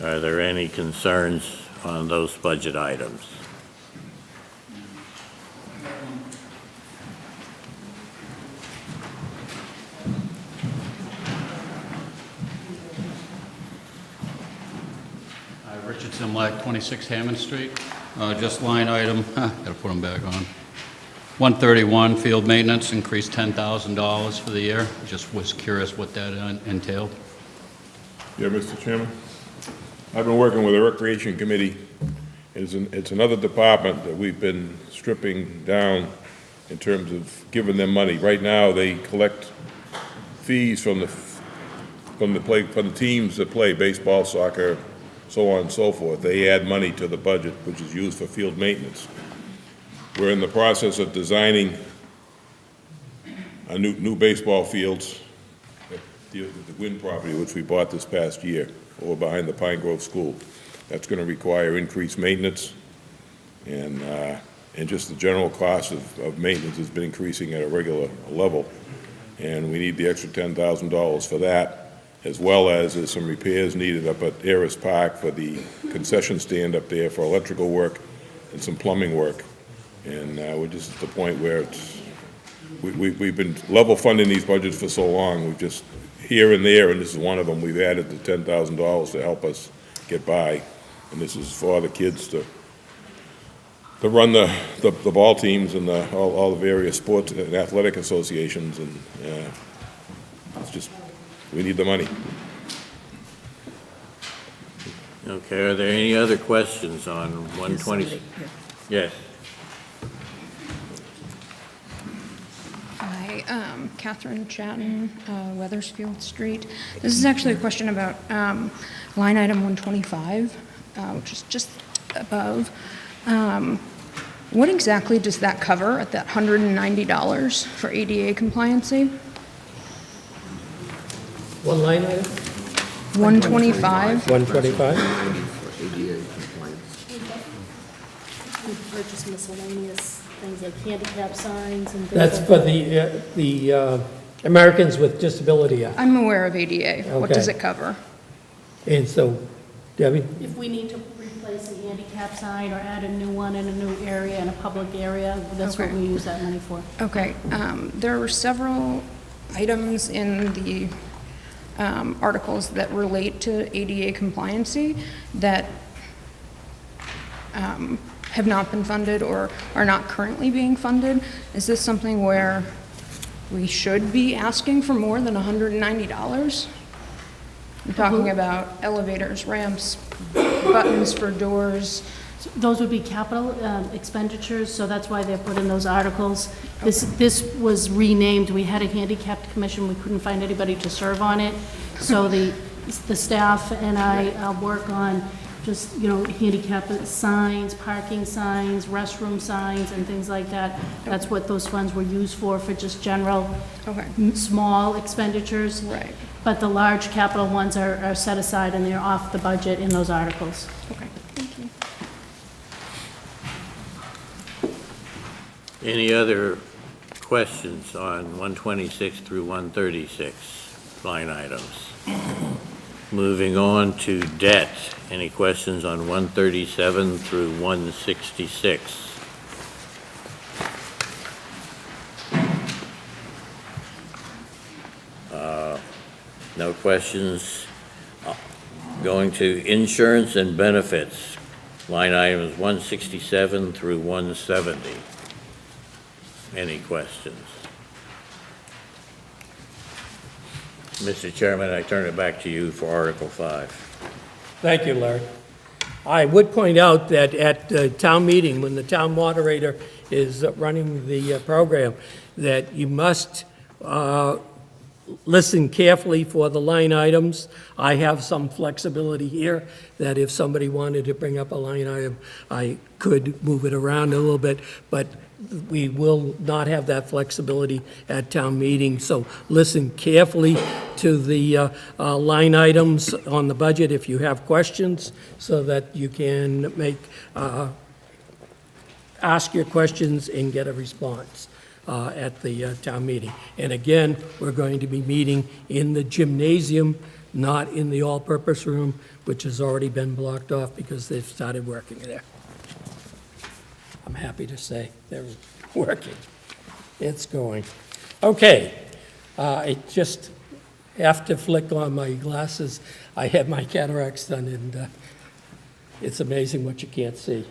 Speaker 10: Are there any concerns on those budget items?
Speaker 15: Richard Simlak, 26 Hammond Street. Just line item, gotta put them back on. 131, field maintenance, increased $10,000 for the year. Just was curious what that entailed.
Speaker 4: Yeah, Mr. Chairman. I've been working with the Recreation Committee. It's another department that we've been stripping down in terms of giving them money. Right now, they collect fees from the teams that play baseball, soccer, so on and so forth. They add money to the budget, which is used for field maintenance. We're in the process of designing a new baseball fields at the Gwynn property, which we bought this past year, over behind the Pine Grove School. That's going to require increased maintenance, and just the general cost of maintenance has been increasing at a regular level, and we need the extra $10,000 for that, as well as there's some repairs needed up at Ayers Park for the concession stand up there for electrical work and some plumbing work. And we're just at the point where we've been level funding these budgets for so long. We've just, here and there, and this is one of them, we've added the $10,000 to help us get by. And this is for the kids to run the ball teams and all the various sports and athletic associations. And it's just, we need the money.
Speaker 10: Okay, are there any other questions on 120? Yes.
Speaker 16: Hi, Catherine Chatton, Weathersfield Street. This is actually a question about line item 125, which is just above. What exactly does that cover at that $190 for ADA compliancy?
Speaker 1: One line item?
Speaker 16: 125.
Speaker 1: 125?
Speaker 5: We purchase miscellaneous things like handicap signs and things
Speaker 1: That's
Speaker 5: like
Speaker 1: for
Speaker 5: that.
Speaker 1: the Americans with Disability Act.
Speaker 16: I'm aware of ADA. What does
Speaker 1: Okay.
Speaker 16: it cover?
Speaker 1: And so, Debbie?
Speaker 5: If we need to replace a handicap sign or add a new one in a new area, in a public area, that's what
Speaker 16: Okay.
Speaker 5: we use that money for.
Speaker 16: Okay, there were several items in the articles that relate to ADA compliancy that have not been funded or are not currently being funded. Is this something where we should be asking for more than $190? I'm talking about elevators, ramps, buttons for doors.
Speaker 5: Those would be capital expenditures, so that's why they're put in those articles. This was renamed, we had a handicapped commission, we couldn't find anybody to serve on it. So the staff and I work on just, handicap signs, parking signs, restroom signs, and things like that. That's what those funds were used for just general, small expenditures.
Speaker 16: Right.
Speaker 5: But the large capital ones are set aside and they're off the budget in those articles.
Speaker 16: Okay, thank you.
Speaker 10: Any other questions on 126 through 136 line items? Moving on to debt. Any questions on 137 through 166? No questions. Going to insurance and benefits. Line items 167 through 170. Any questions? Mr. Chairman, I turn it back to you for Article 5.
Speaker 1: Thank you, Larry. I would point out that at the town meeting, when the town moderator is running the program, that you must listen carefully for the line items. I have some flexibility here that if somebody wanted to bring up a line item, I could move it around a little bit, but we will not have that flexibility at town meeting. So listen carefully to the line items on the budget if you have questions, so that you can ask your questions and get a response at the town meeting. And again, we're going to be meeting in the gymnasium, not in the all-purpose room, which has already been blocked off because they've started working there. I'm happy to say they're working. It's going. Okay. I just have to flick on my glasses. I had my cataracts done, and it's amazing what you can't see.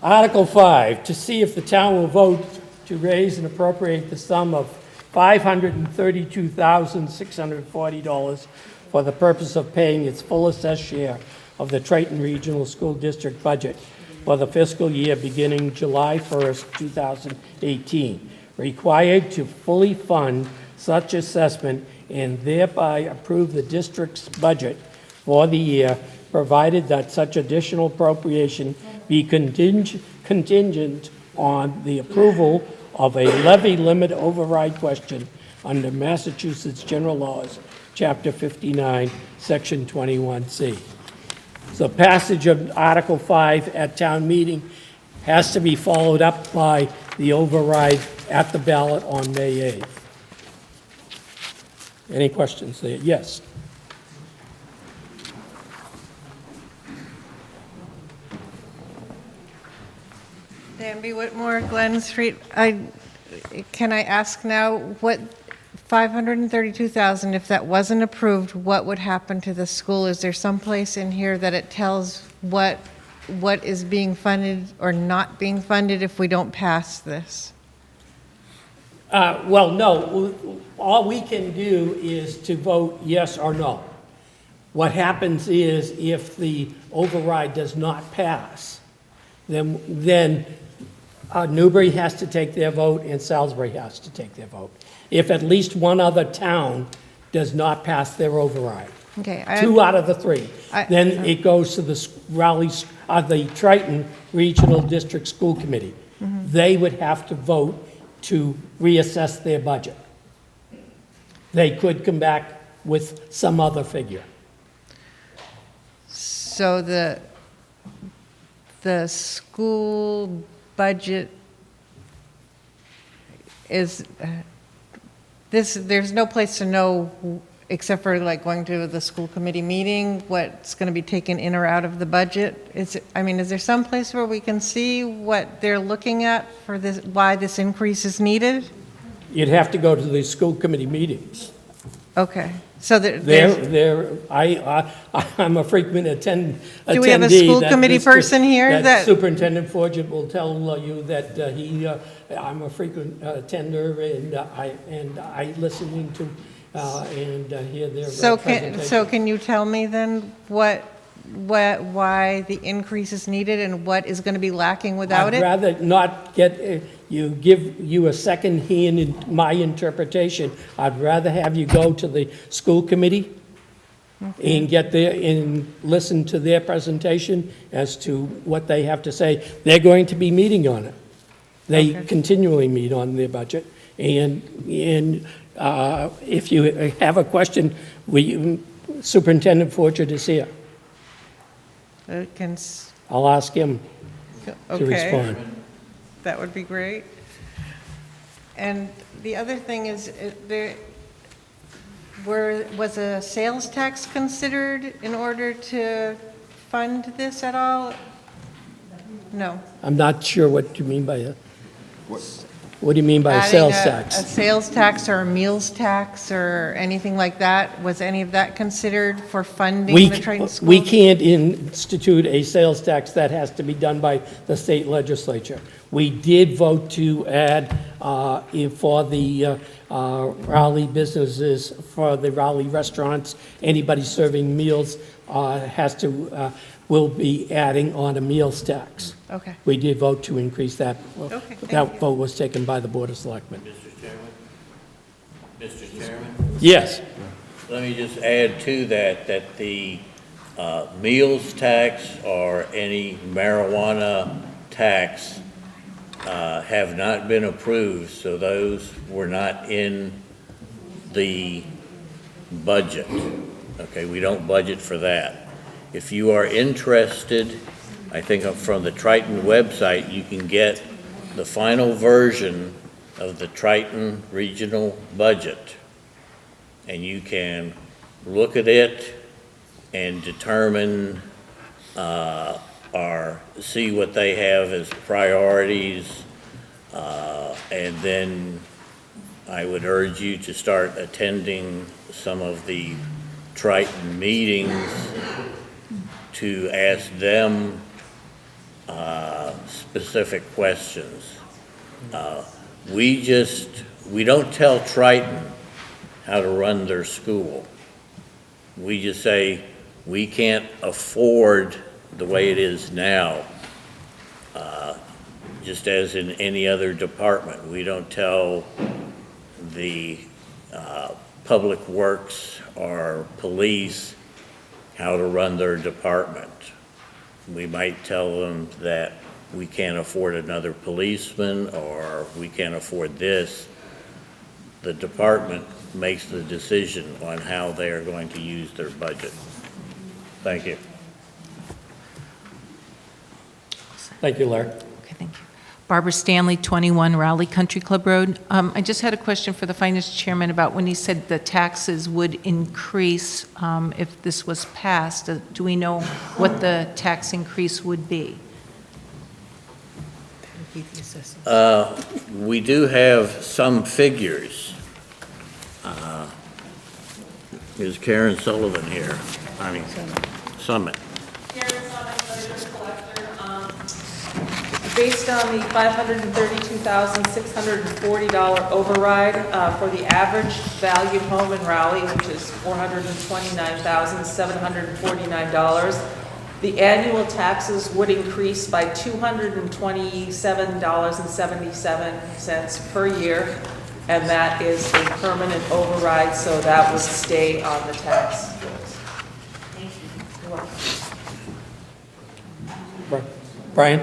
Speaker 1: Article 5, to see if the town will vote to raise and appropriate the sum of $532,640 for the purpose of paying its full assessed share of the Triton Regional School District budget for the fiscal year beginning July 1st, 2018, required to fully fund such assessment and thereby approve the district's budget for the year, provided that such additional appropriation be contingent on the approval of a levy limit override question under Massachusetts General Laws, Chapter 59, Section 21C. So passage of Article 5 at town meeting has to be followed up by the override at the ballot on May 8th. Any questions there? Yes.
Speaker 11: Danby Whitmore, Glen Street. Can I ask now, what, $532,000, if that wasn't approved, what would happen to the school? Is there some place in here that it tells what is being funded or not being funded if we don't pass this?
Speaker 1: Well, no. All we can do is to vote yes or no. What happens is if the override does not pass, then Newbury has to take their vote and Salisbury has to take their vote. If at least one other town does not pass their override,
Speaker 11: Okay.
Speaker 1: 2 out of the 3, then it goes to the the Triton Regional District School Committee. They would have to vote to reassess their budget. They could come back with some other figure.
Speaker 11: So the school budget is, there's no place to know, except for like going to the school committee meeting, what's going to be taken in or out of the budget? Is there some place where we can see what they're looking at for this, why this increase is needed?
Speaker 1: You'd have to go to the school committee meetings.
Speaker 11: Okay, so
Speaker 1: I'm a frequent attendee.
Speaker 11: Do we have a school committee person here that?
Speaker 1: Superintendent Forget will tell you that I'm a frequent attender and I listen to and hear their presentation.
Speaker 11: So can you tell me then why the increase is needed and what is going to be lacking without it?
Speaker 1: I'd rather not give you a second hand in my interpretation. I'd rather have you go to the school committee and get there and listen to their presentation as to what they have to say. They're going to be meeting on it. They continually meet on their budget. And if you have a question, Superintendent Fortune is here. I'll ask him to respond.
Speaker 11: That would be great. And the other thing is, was a sales tax considered in order to fund this at all? No.
Speaker 1: I'm not sure what you mean by that. What do you mean by a sales tax?
Speaker 11: A sales tax or a meals tax or anything like that? Was any of that considered for funding the Triton School?
Speaker 1: We can't institute a sales tax. That has to be done by the state legislature. We did vote to add for the Raleigh businesses, for the Raleigh restaurants, anybody serving meals will be adding on a meals tax.
Speaker 11: Okay.
Speaker 1: We did vote to increase that.
Speaker 11: Okay,
Speaker 1: That vote was taken by the Board of Selectmen.
Speaker 10: Mr. Chairman?
Speaker 1: Yes.
Speaker 10: Let me just add to that the meals tax or any marijuana tax have not been approved, so those were not in the budget. Okay, we don't budget for that. If you are interested, I think from the Triton website, you can get the final version of the Triton regional budget. And you can look at it and determine or see what they have as priorities. And then I would urge you to start attending some of the Triton meetings to ask them specific questions. We don't tell Triton how to run their school. We just say, we can't afford the way it is now, just as in any other department. We don't tell the public works or police how to run their department. We might tell them that we can't afford another policeman or we can't afford this. The department makes the decision on how they are going to use their budget. Thank you.
Speaker 1: Thank you, Larry.
Speaker 17: Okay, thank you. Barbara Stanley, 21 Raleigh Country Club Road. I just had a question for the finance chairman about when he said the taxes would increase if this was passed. Do we know what the tax increase would be?
Speaker 10: We do have some figures. Is Karen Sullivan here? I mean, Summit.
Speaker 18: Based on the $532,640 override for the average valued home in Raleigh, which is $429,749, The annual taxes would increase by $227.77 per year, and that is a permanent override, so that would stay on the tax bills. Thank you. You're welcome.
Speaker 1: Brian?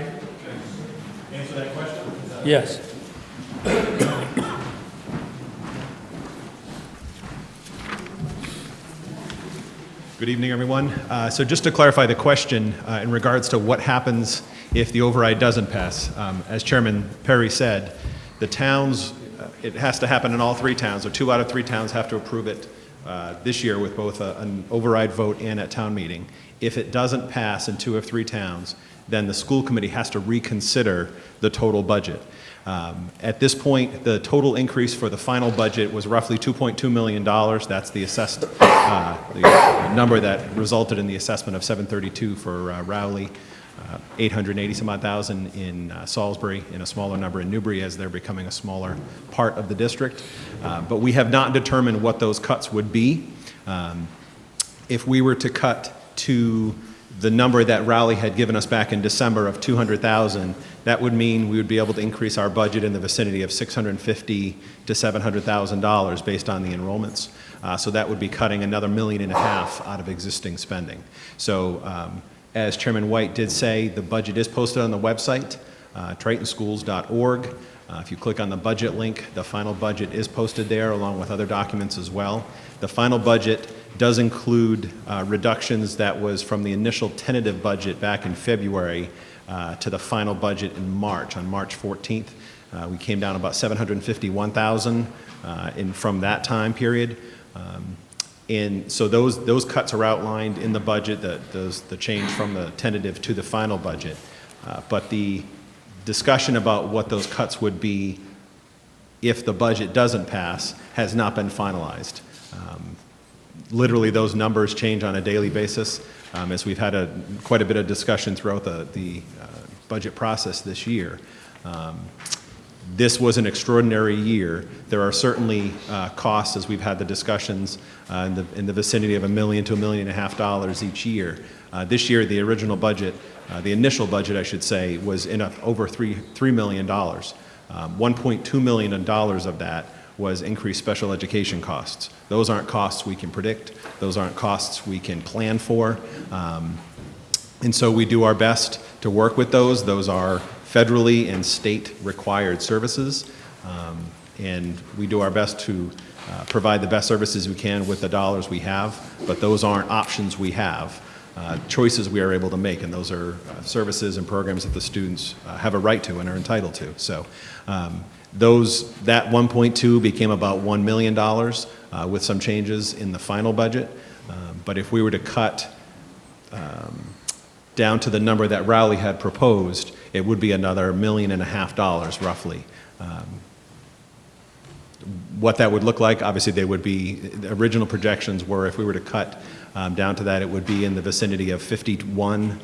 Speaker 9: Answer that question?
Speaker 1: Yes.
Speaker 19: Good evening, everyone. So just to clarify the question in regards to what happens if the override doesn't pass, as Chairman Perry said, the towns, it has to happen in all 3 towns, or 2 out of 3 towns have to approve it this year with both an override vote and at town meeting. If it doesn't pass in 2 of 3 towns, then the school committee has to reconsider the total budget. At this point, the total increase for the final budget was roughly $2.2 million. That's the assessed the number that resulted in the assessment of $732 for Rowley, $880 some odd thousand in Salisbury, and a smaller number in Newbury as they're becoming a smaller part of the district. But we have not determined what those cuts would be. If we were to cut to the number that Rowley had given us back in December of $200,000, that would mean we would be able to increase our budget in the vicinity of $650,000 to $700,000 based on the enrollments. So that would be cutting another $1.5 million out of existing spending. So as Chairman White did say, the budget is posted on the website, tritonschools.org. If you click on the budget link, the final budget is posted there along with other documents as well. The final budget does include reductions that was from the initial tentative budget back in February to the final budget in March, on March 14th. We came down about $751,000 from that time period. And so those cuts are outlined in the budget, the change from the tentative to the final budget. But the discussion about what those cuts would be if the budget doesn't pass has not been finalized. Literally, those numbers change on a daily basis, as we've had quite a bit of discussion throughout the budget process this year. This was an extraordinary year. There are certainly costs, as we've had the discussions, in the vicinity of $1 million to $1.5 million each year. This year, the original budget, the initial budget, I should say, was over $3 million. $1.2 million of that was increased special education costs. Those aren't costs we can predict. Those aren't costs we can plan for. And so we do our best to work with those. Those are federally and state required services. And we do our best to provide the best services we can with the dollars we have, but those aren't options we have. Choices we are able to make, and those are services and programs that the students have a right to and are entitled to. So that 1.2 became about $1 million with some changes in the final budget. But if we were to cut down to the number that Rowley had proposed, it would be another $1.5 million roughly. What that would look like, obviously they would be, the original projections were if we were to cut down to that, it would be in the vicinity of 51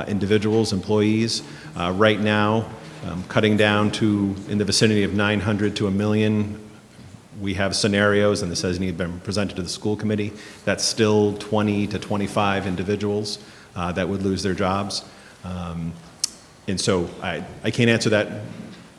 Speaker 19: individuals, employees. Right now, cutting down to in the vicinity of 900 to 1 million, we have scenarios, and this has been presented to the school committee, that's still 20 to 25 individuals that would lose their jobs. And so I can't answer that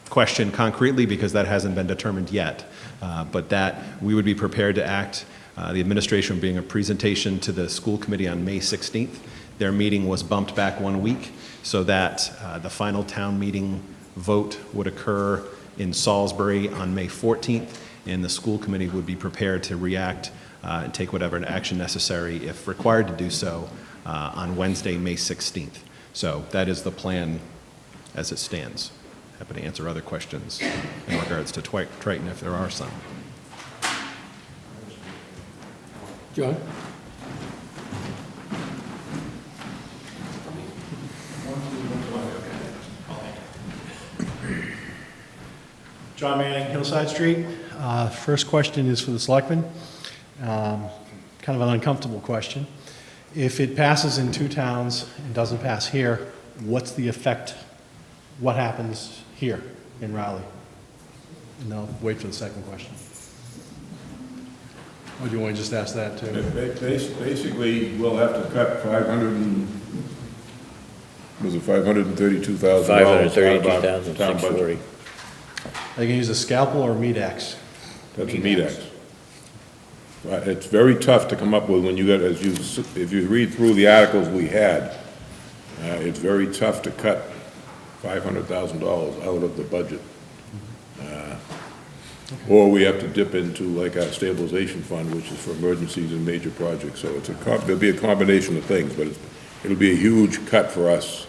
Speaker 19: question concretely because that hasn't been determined yet. But that we would be prepared to act, the administration being a presentation to the school committee on May 16th. Their meeting was bumped back 1 week so that the final town meeting vote would occur in Salisbury on May 14th, and the school committee would be prepared to react and take whatever action necessary, if required to do so, on Wednesday, May 16th. So that is the plan as it stands. Happy to answer other questions in regards to Triton if there are some.
Speaker 1: John?
Speaker 9: John Manning, Hillside Street. First question is for the selectmen. Kind of an uncomfortable question. If it passes in 2 towns and doesn't pass here, what's the effect? What happens here in Rowley? And I'll wait for the second question. Or do you want to just ask that too?
Speaker 4: Basically, we'll have to cut Was it $532,000?
Speaker 10: $532,640.
Speaker 9: They can use a scalpel or a meat axe.
Speaker 4: That's a meat axe. It's very tough to come up with when you got, if you read through the articles we had, it's very tough to cut $500,000 out of the budget. Or we have to dip into like our stabilization fund, which is for emergencies and major projects. So there'll be a combination of things, but it'll be a huge cut for us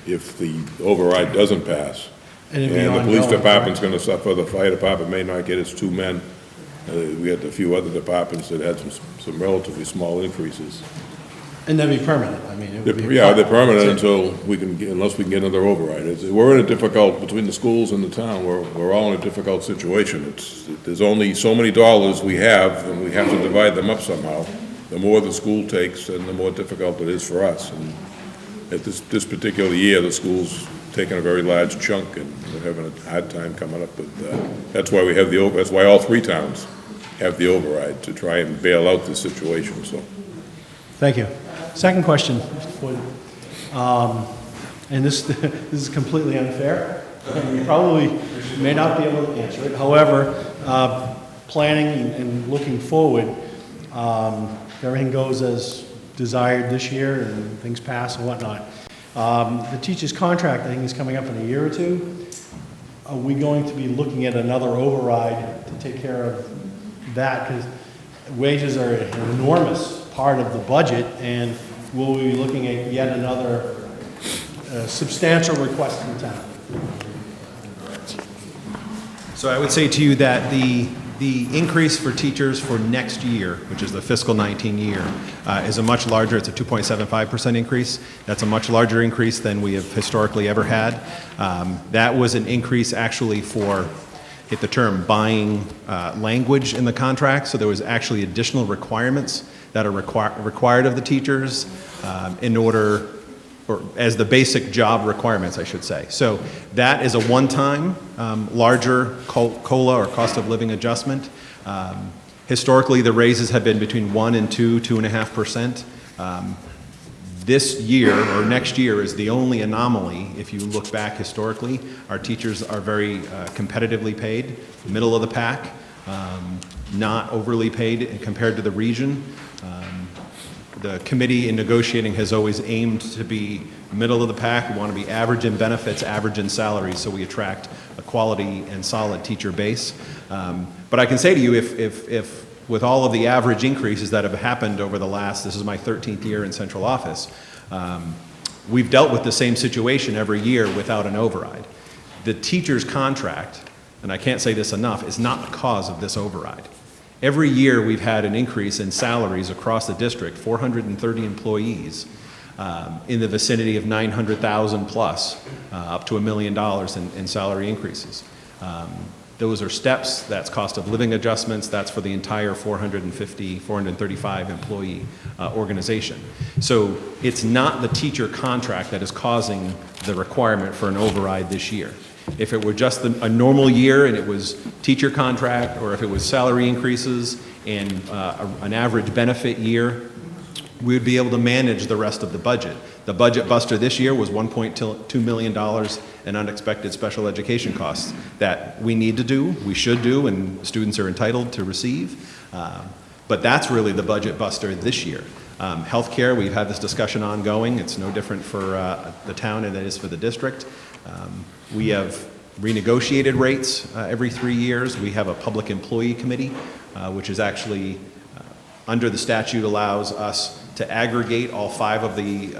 Speaker 4: if the override doesn't pass.
Speaker 9: And
Speaker 4: the police department's gonna suffer, the fire department may not get its 2 men. We had a few other departments that had some relatively small increases.
Speaker 9: And that'd be permanent, I mean, it would be.
Speaker 4: Yeah, they're permanent until unless we can get another override. We're in a difficult, between the schools and the town, we're all in a difficult situation. There's only so many dollars we have, and we have to divide them up somehow. The more the school takes, and the more difficult it is for us. And at this particular year, the school's taken a very large chunk, and we're having a hard time coming up with, that's why we have that's why all 3 towns have the override, to try and bail out the situation, so.
Speaker 9: Thank you. Second question, and this is completely unfair, and you probably may not be able to answer it. However, planning and looking forward, if everything goes as desired this year and things pass and whatnot, the teacher's contract, I think, is coming up in a year or 2. Are we going to be looking at another override to take care of that? Because wages are an enormous part of the budget, and will we be looking at yet another substantial request from the town?
Speaker 19: So I would say to you that the increase for teachers for next year, which is the fiscal 19 year, is a much larger, it's a 2.75% increase. That's a much larger increase than we have historically ever had. That was an increase actually for, hit the term, buying language in the contract. So there was actually additional requirements that are required of the teachers in order, or as the basic job requirements, I should say. So that is a one-time larger COLA or cost of living adjustment. Historically, the raises have been between 1 and 2.5%. This year, or next year, is the only anomaly. If you look back historically, our teachers are very competitively paid, middle of the pack, not overly paid compared to the region. The committee in negotiating has always aimed to be middle of the pack. We want to be average in benefits, average in salaries, so we attract a quality and solid teacher base. But I can say to you, if with all of the average increases that have happened over the last, this is my 13th year in central office, we've dealt with the same situation every year without an override. The teacher's contract, and I can't say this enough, is not the cause of this override. Every year we've had an increase in salaries across the district, 430 employees, in the vicinity of 900,000 plus, up to $1 million in salary increases. Those are steps, that's cost of living adjustments, that's for the entire 435 employee organization. So it's not the teacher contract that is causing the requirement for an override this year. If it were just a normal year and it was teacher contract, or if it was salary increases and an average benefit year, we would be able to manage the rest of the budget. The budget buster this year was $1.2 million in unexpected special education costs that we need to do, we should do, and students are entitled to receive. But that's really the budget buster this year. Healthcare, we've had this discussion ongoing. It's no different for the town than it is for the district. We have renegotiated rates every 3 years. We have a public employee committee, which is actually, under the statute, allows us to aggregate all 5 of the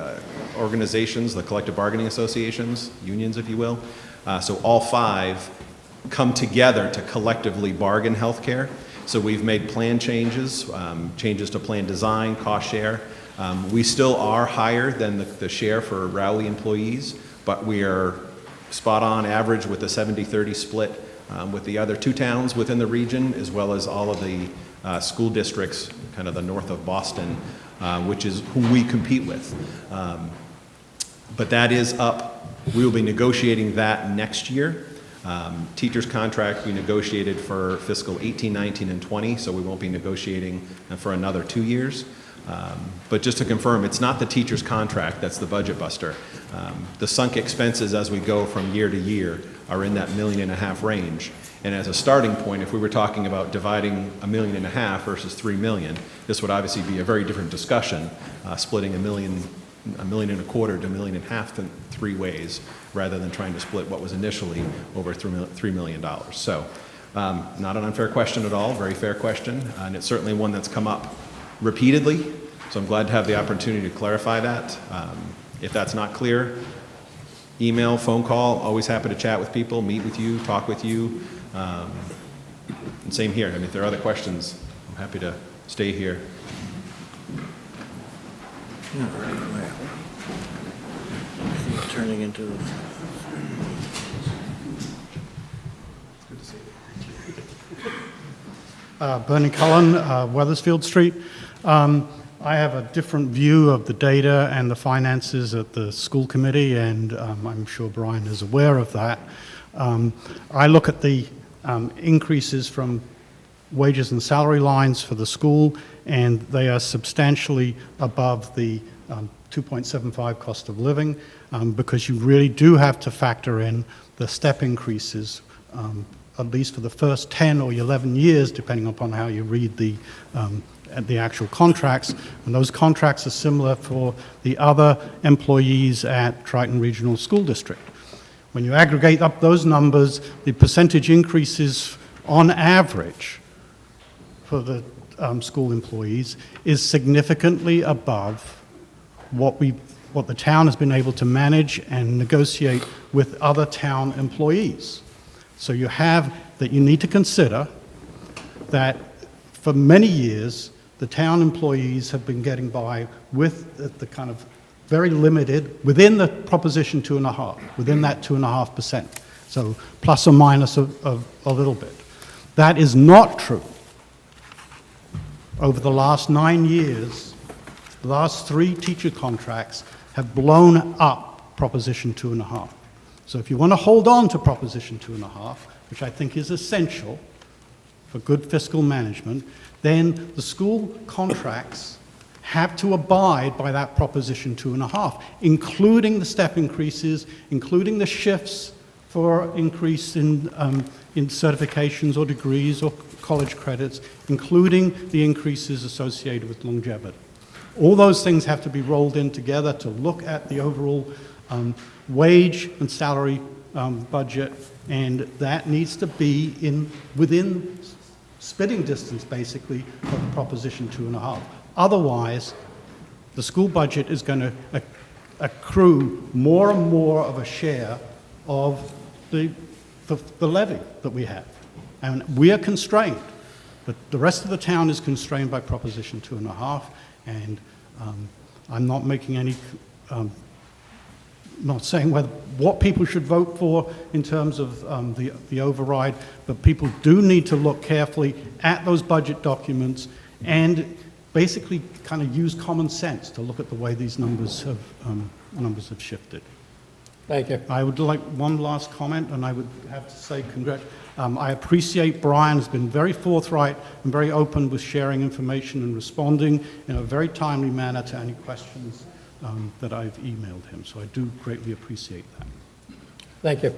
Speaker 19: organizations, the collective bargaining associations, unions, if you will. So all 5 come together to collectively bargain health care. So we've made plan changes, changes to plan design, cost share. We still are higher than the share for Rowley employees, but we are spot on average with the 70-30 split with the other 2 towns within the region, as well as all of the school districts, kind of the north of Boston, which is who we compete with. But that is up. We will be negotiating that next year. Teachers' contract we negotiated for fiscal 18, 19, and 20, so we won't be negotiating for another 2 years. But just to confirm, it's not the teacher's contract that's the budget buster. The sunk expenses as we go from year to year are in that $1.5 million range. And as a starting point, if we were talking about dividing $1.5 million versus $3 million, this would obviously be a very different discussion, splitting $1.25 million to $1.5 million to 3 ways, rather than trying to split what was initially over $3 million. So, not an unfair question at all, very fair question, and it's certainly one that's come up repeatedly, so I'm glad to have the opportunity to clarify that. If that's not clear, email, phone call, always happy to chat with people, meet with you, talk with you. And same here. I mean, if there are other questions, I'm happy to stay here.
Speaker 10: Turning into
Speaker 20: Bernie Cullen, Weathersfield Street. I have a different view of the data and the finances at the school committee, and I'm sure Brian is aware of that. I look at the increases from wages and salary lines for the school, and they are substantially above the 2.75 cost of living, because you really do have to factor in the step increases, at least for the first 10 or 11 years, depending upon how you read the actual contracts. And those contracts are similar for the other employees at Triton Regional School District. When you aggregate up those numbers, the percentage increases on average for the school employees is significantly above what the town has been able to manage and negotiate with other town employees. So you need to consider that for many years, the town employees have been getting by with the kind of very limited, within the Proposition 2.5, within that 2.5%. So plus or minus a little bit. That is not true. Over the last 9 years, the last 3 teacher contracts have blown up Proposition 2.5. So if you want to hold on to Proposition 2.5, which I think is essential for good fiscal management, then the school contracts have to abide by that Proposition 2.5, including the step increases, including the shifts for increase in certifications or degrees or college credits, including the increases associated with longevity. All those things have to be rolled in together to look at the overall wage and salary budget, and that needs to be within spitting distance, basically, of the Proposition 2.5. Otherwise, the school budget is going to accrue more and more of a share of the levy that we have. And we are constrained. But the rest of the town is constrained by Proposition 2.5, and I'm not making any, not saying what people should vote for in terms of the override, but people do need to look carefully at those budget documents and basically kind of use common sense to look at the way these numbers have shifted.
Speaker 1: Thank you.
Speaker 20: I would like one last comment, and I would have to say I appreciate Brian has been very forthright and very open with sharing information and responding in a very timely manner to any questions that I've emailed him. So I do greatly appreciate that.
Speaker 1: Thank you.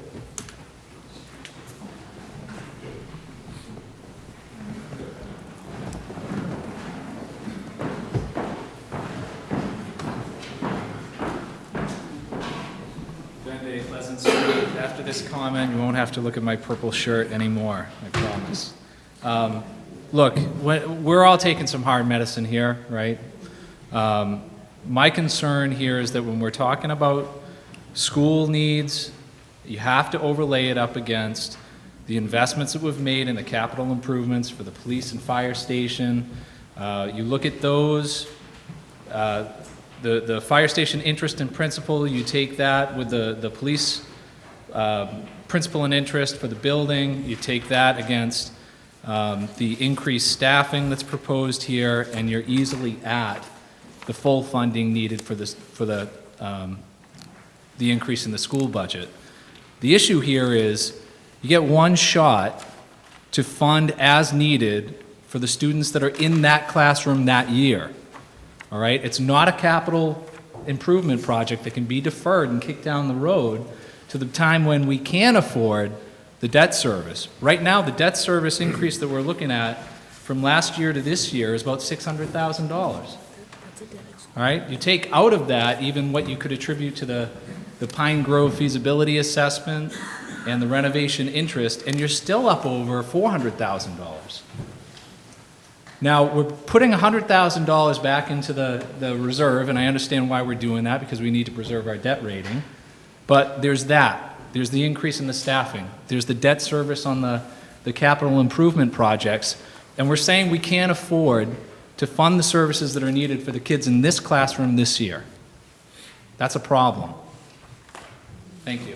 Speaker 13: Pleasant Street. After this comment, you won't have to look at my purple shirt anymore, I promise. Look, we're all taking some hard medicine here, right? My concern here is that when we're talking about school needs, you have to overlay it up against the investments that we've made in the capital improvements for the police and fire station. You look at those, the fire station interest and principal, you take that with the police principal and interest for the building, you take that against the increased staffing that's proposed here, and you're easily at the full funding needed for the increase in the school budget. The issue here is you get one shot to fund as needed for the students that are in that classroom that year. all right? It's not a capital improvement project that can be deferred and kicked down the road to the time when we can afford the debt service. Right now, the debt service increase that we're looking at from last year to this year is about $600,000. All right? You take out of that even what you could attribute to the Pine Grove feasibility assessment and the renovation interest, and you're still up over $400,000. Now, we're putting $100,000 back into the reserve, and I understand why we're doing that, because we need to preserve our debt rating. But there's that. There's the increase in the staffing. There's the debt service on the capital improvement projects. And we're saying we can't afford to fund the services that are needed for the kids in this classroom this year. That's a problem. Thank you.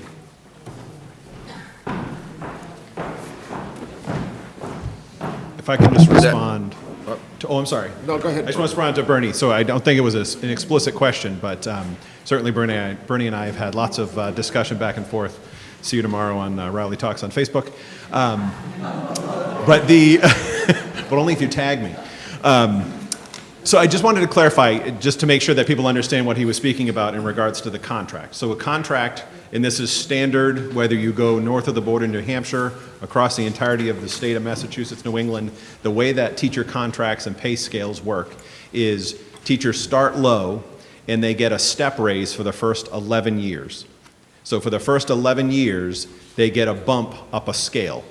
Speaker 19: If I can just respond to, I'm sorry.
Speaker 2: No, go ahead.
Speaker 19: I just want to respond to Bernie. So I don't think it was an explicit question, but certainly Bernie and I have had lots of discussion back and forth. See you tomorrow on Rowley Talks on Facebook. But only if you tag me. So I just wanted to clarify, just to make sure that people understand what he was speaking about in regards to the contract. So a contract, and this is standard whether you go north of the border in New Hampshire, across the entirety of the state of Massachusetts, New England, the way that teacher contracts and pay scales work is teachers start low and they get a step raise for the first 11 years. So for the first 11 years, they get a bump up a scale.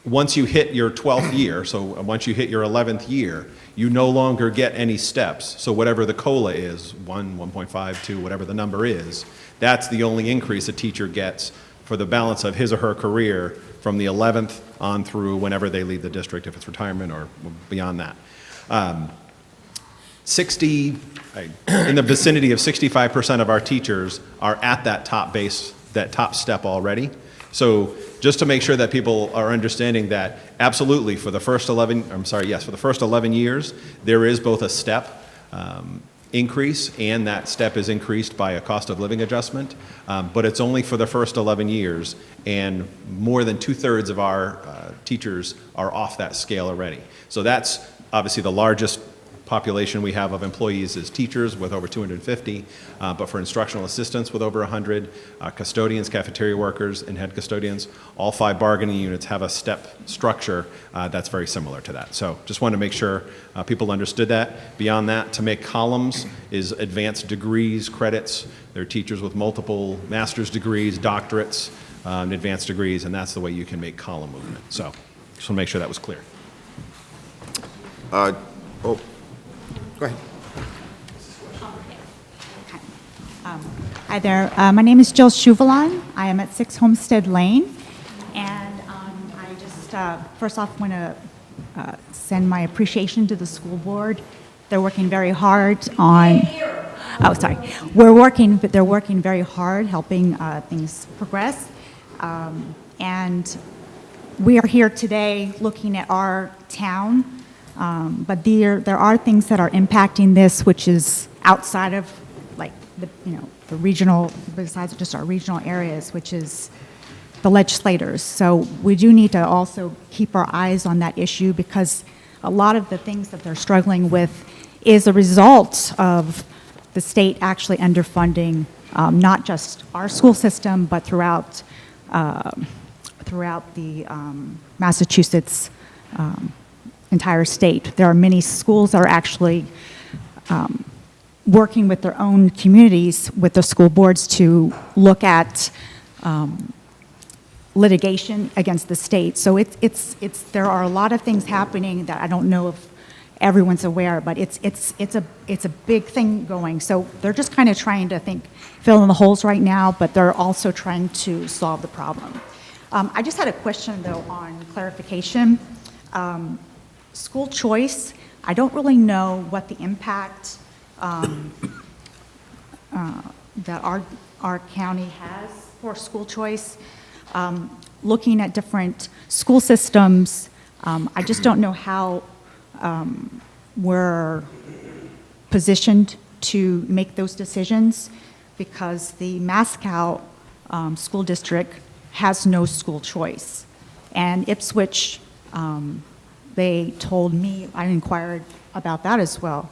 Speaker 19: Once you hit your 12th year, so once you hit your 11th year, you no longer get any steps. So whatever the COLA is, 1, 1.5, 2, whatever the number is, that's the only increase a teacher gets for the balance of his or her career from the 11th on through whenever they leave the district, if it's retirement or beyond that. In the vicinity of 65% of our teachers are at that top base, that top step already. So just to make sure that people are understanding that absolutely for the first 11 years, there is both a step increase, and that step is increased by a cost of living adjustment, but it's only for the first 11 years, and more than 2/3 of our teachers are off that scale already. So that's obviously the largest population we have of employees is teachers with over 250, but for instructional assistants with over 100, custodians, cafeteria workers, and head custodians, all 5 bargaining units have a step structure that's very similar to that. So just wanted to make sure people understood that. Beyond that, to make columns is advanced degrees, credits. There are teachers with multiple master's degrees, doctorates, and advanced degrees, and that's the way you can make column movement. So just want to make sure that was clear.
Speaker 2: Go ahead.
Speaker 21: Hi there. My name is Jill Shuvalon. I am at 6 Homestead Lane. And I just, first off, want to send my appreciation to the school board. They're working very hard on... Oh, sorry. They're working very hard helping things progress. And we are here today looking at our town. But there are things that are impacting this, which is outside of like the regional, besides just our regional areas, which is the legislators. So we do need to also keep our eyes on that issue, because a lot of the things that they're struggling with is a result of the state actually underfunding not just our school system, but throughout the Massachusetts entire state. There are many schools that are actually working with their own communities, with the school boards, to look at litigation against the state. So there are a lot of things happening that I don't know if everyone's aware, but it's a big thing going. So they're just kind of trying to fill in the holes right now, but they're also trying to solve the problem. I just had a question though on clarification. School choice, I don't really know what the impact that our county has for school choice. Looking at different school systems, I just don't know how we're positioned to make those decisions, because the Mascow school district has no school choice. And Ipswich, they told me, I inquired about that as well.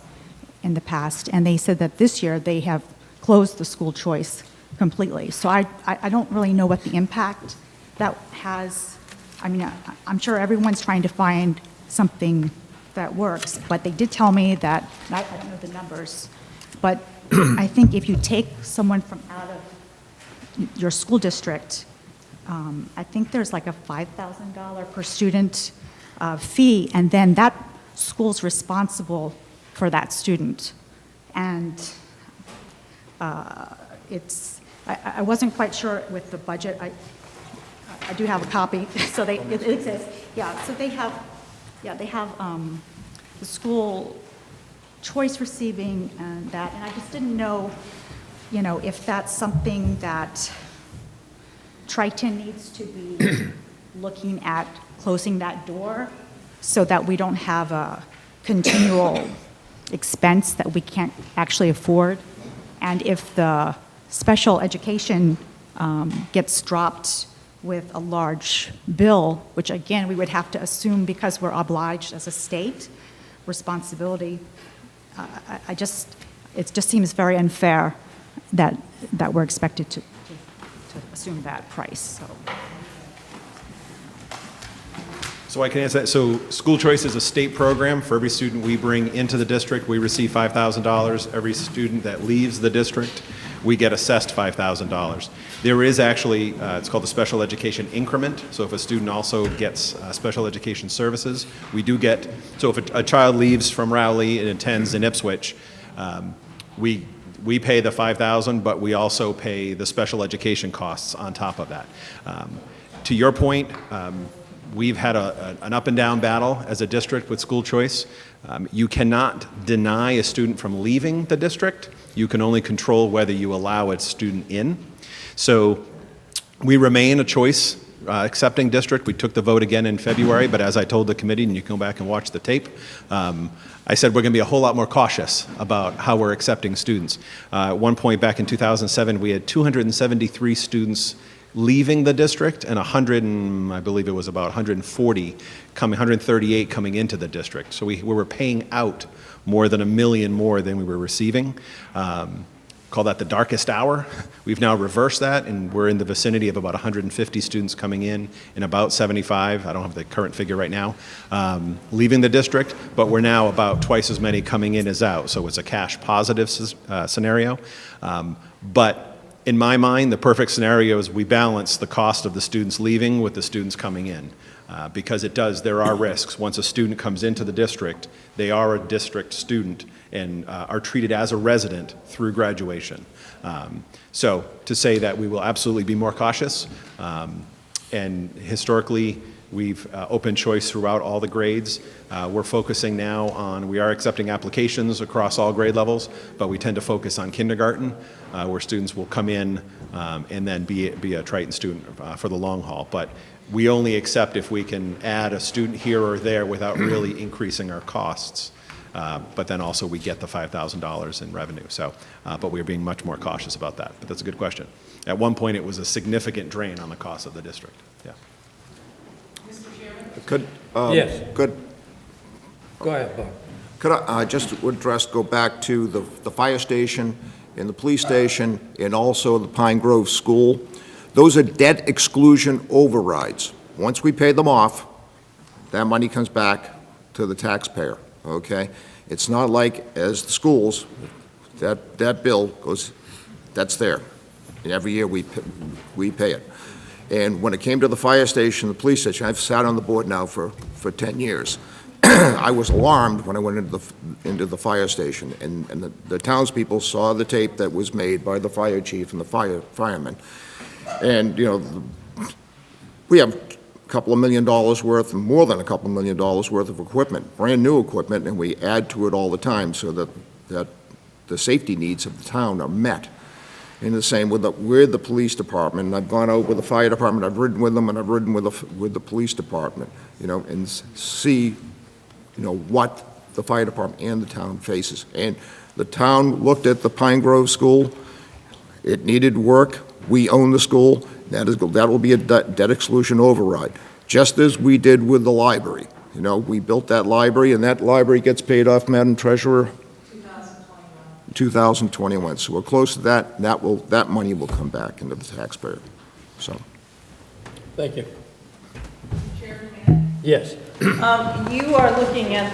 Speaker 21: in the past, and they said that this year they have closed the school choice completely. So I don't really know what the impact that has. I mean, I'm sure everyone's trying to find something that works, but they did tell me that, I don't know the numbers, but I think if you take someone from out of your school district, I think there's like a $5,000 per student fee, and then that school's responsible for that student. And I wasn't quite sure with the budget. I do have a copy, so it exists. Yeah, so they have the school choice receiving and that, and I just didn't know, if that's something that Triton needs to be looking at closing that door so that we don't have a continual expense that we can't actually afford. And if the special education gets dropped with a large bill, which again, we would have to assume because we're obliged as a state responsibility, it just seems very unfair that we're expected to assume that price, so.
Speaker 19: So I can answer that. So school choice is a state program. For every student we bring into the district, we receive $5,000. Every student that leaves the district, we get assessed $5,000. There is actually, it's called the special education increment. So if a student also gets special education services, we do get, so if a child leaves from Rowley and attends in Ipswich, we pay the $5,000, but we also pay the special education costs on top of that. To your point, we've had an up and down battle as a district with school choice. You cannot deny a student from leaving the district. You can only control whether you allow a student in. So we remain a choice accepting district. We took the vote again in February, but as I told the committee, and you can go back and watch the tape, I said we're going to be a whole lot more cautious about how we're accepting students. At one point back in 2007, we had 273 students leaving the district and I believe it was about 138 coming into the district. So we were paying out more than $1 million more than we were receiving. Call that the darkest hour. We've now reversed that, and we're in the vicinity of about 150 students coming in and about 75, I don't have the current figure right now, leaving the district, but we're now about twice as many coming in as out, so it's a cash positive scenario. But in my mind, the perfect scenario is we balance the cost of the students leaving with the students coming in, because there are risks. Once a student comes into the district, they are a district student and are treated as a resident through graduation. So to say that we will absolutely be more cautious, and historically we've open choice throughout all the grades. We're focusing now on, we are accepting applications across all grade levels, but we tend to focus on kindergarten, where students will come in and then be a Triton student for the long haul. But we only accept if we can add a student here or there without really increasing our costs. But then also we get the $5,000 in revenue. So, but we're being much more cautious about that. But that's a good question. At one point, it was a significant drain on the cost of the district. Yeah.
Speaker 1: Yes.
Speaker 2: Could
Speaker 1: Go ahead, Bob.
Speaker 2: Could I just go back to the fire station and the police station and also the Pine Grove School? Those are debt exclusion overrides. Once we pay them off, that money comes back to the taxpayer, okay? It's not like as the schools, that bill goes, that's there. And every year we pay it. And when it came to the fire station, the police station, I've sat on the board now for 10 years. I was alarmed when I went into the fire station, and the townspeople saw the tape that was made by the fire chief and the firemen. And, you know, we have a couple of $1 million worth, more than a couple of $1 million worth of equipment, brand new equipment, and we add to it all the time so that the safety needs of the town are met. And the same with the police department. And I've gone out with the fire department, I've ridden with them, and I've ridden with the police department, you know, and see, you know, what the fire department and the town faces. And the town looked at the Pine Grove School. It needed work. We own the school. That will be a debt exclusion override, just as we did with the library. You know, we built that library, and that library gets paid off, Madam Treasurer, 2021. So we're close to that. That money will come back into the taxpayer. So.
Speaker 1: Thank you. Yes.
Speaker 18: You are looking at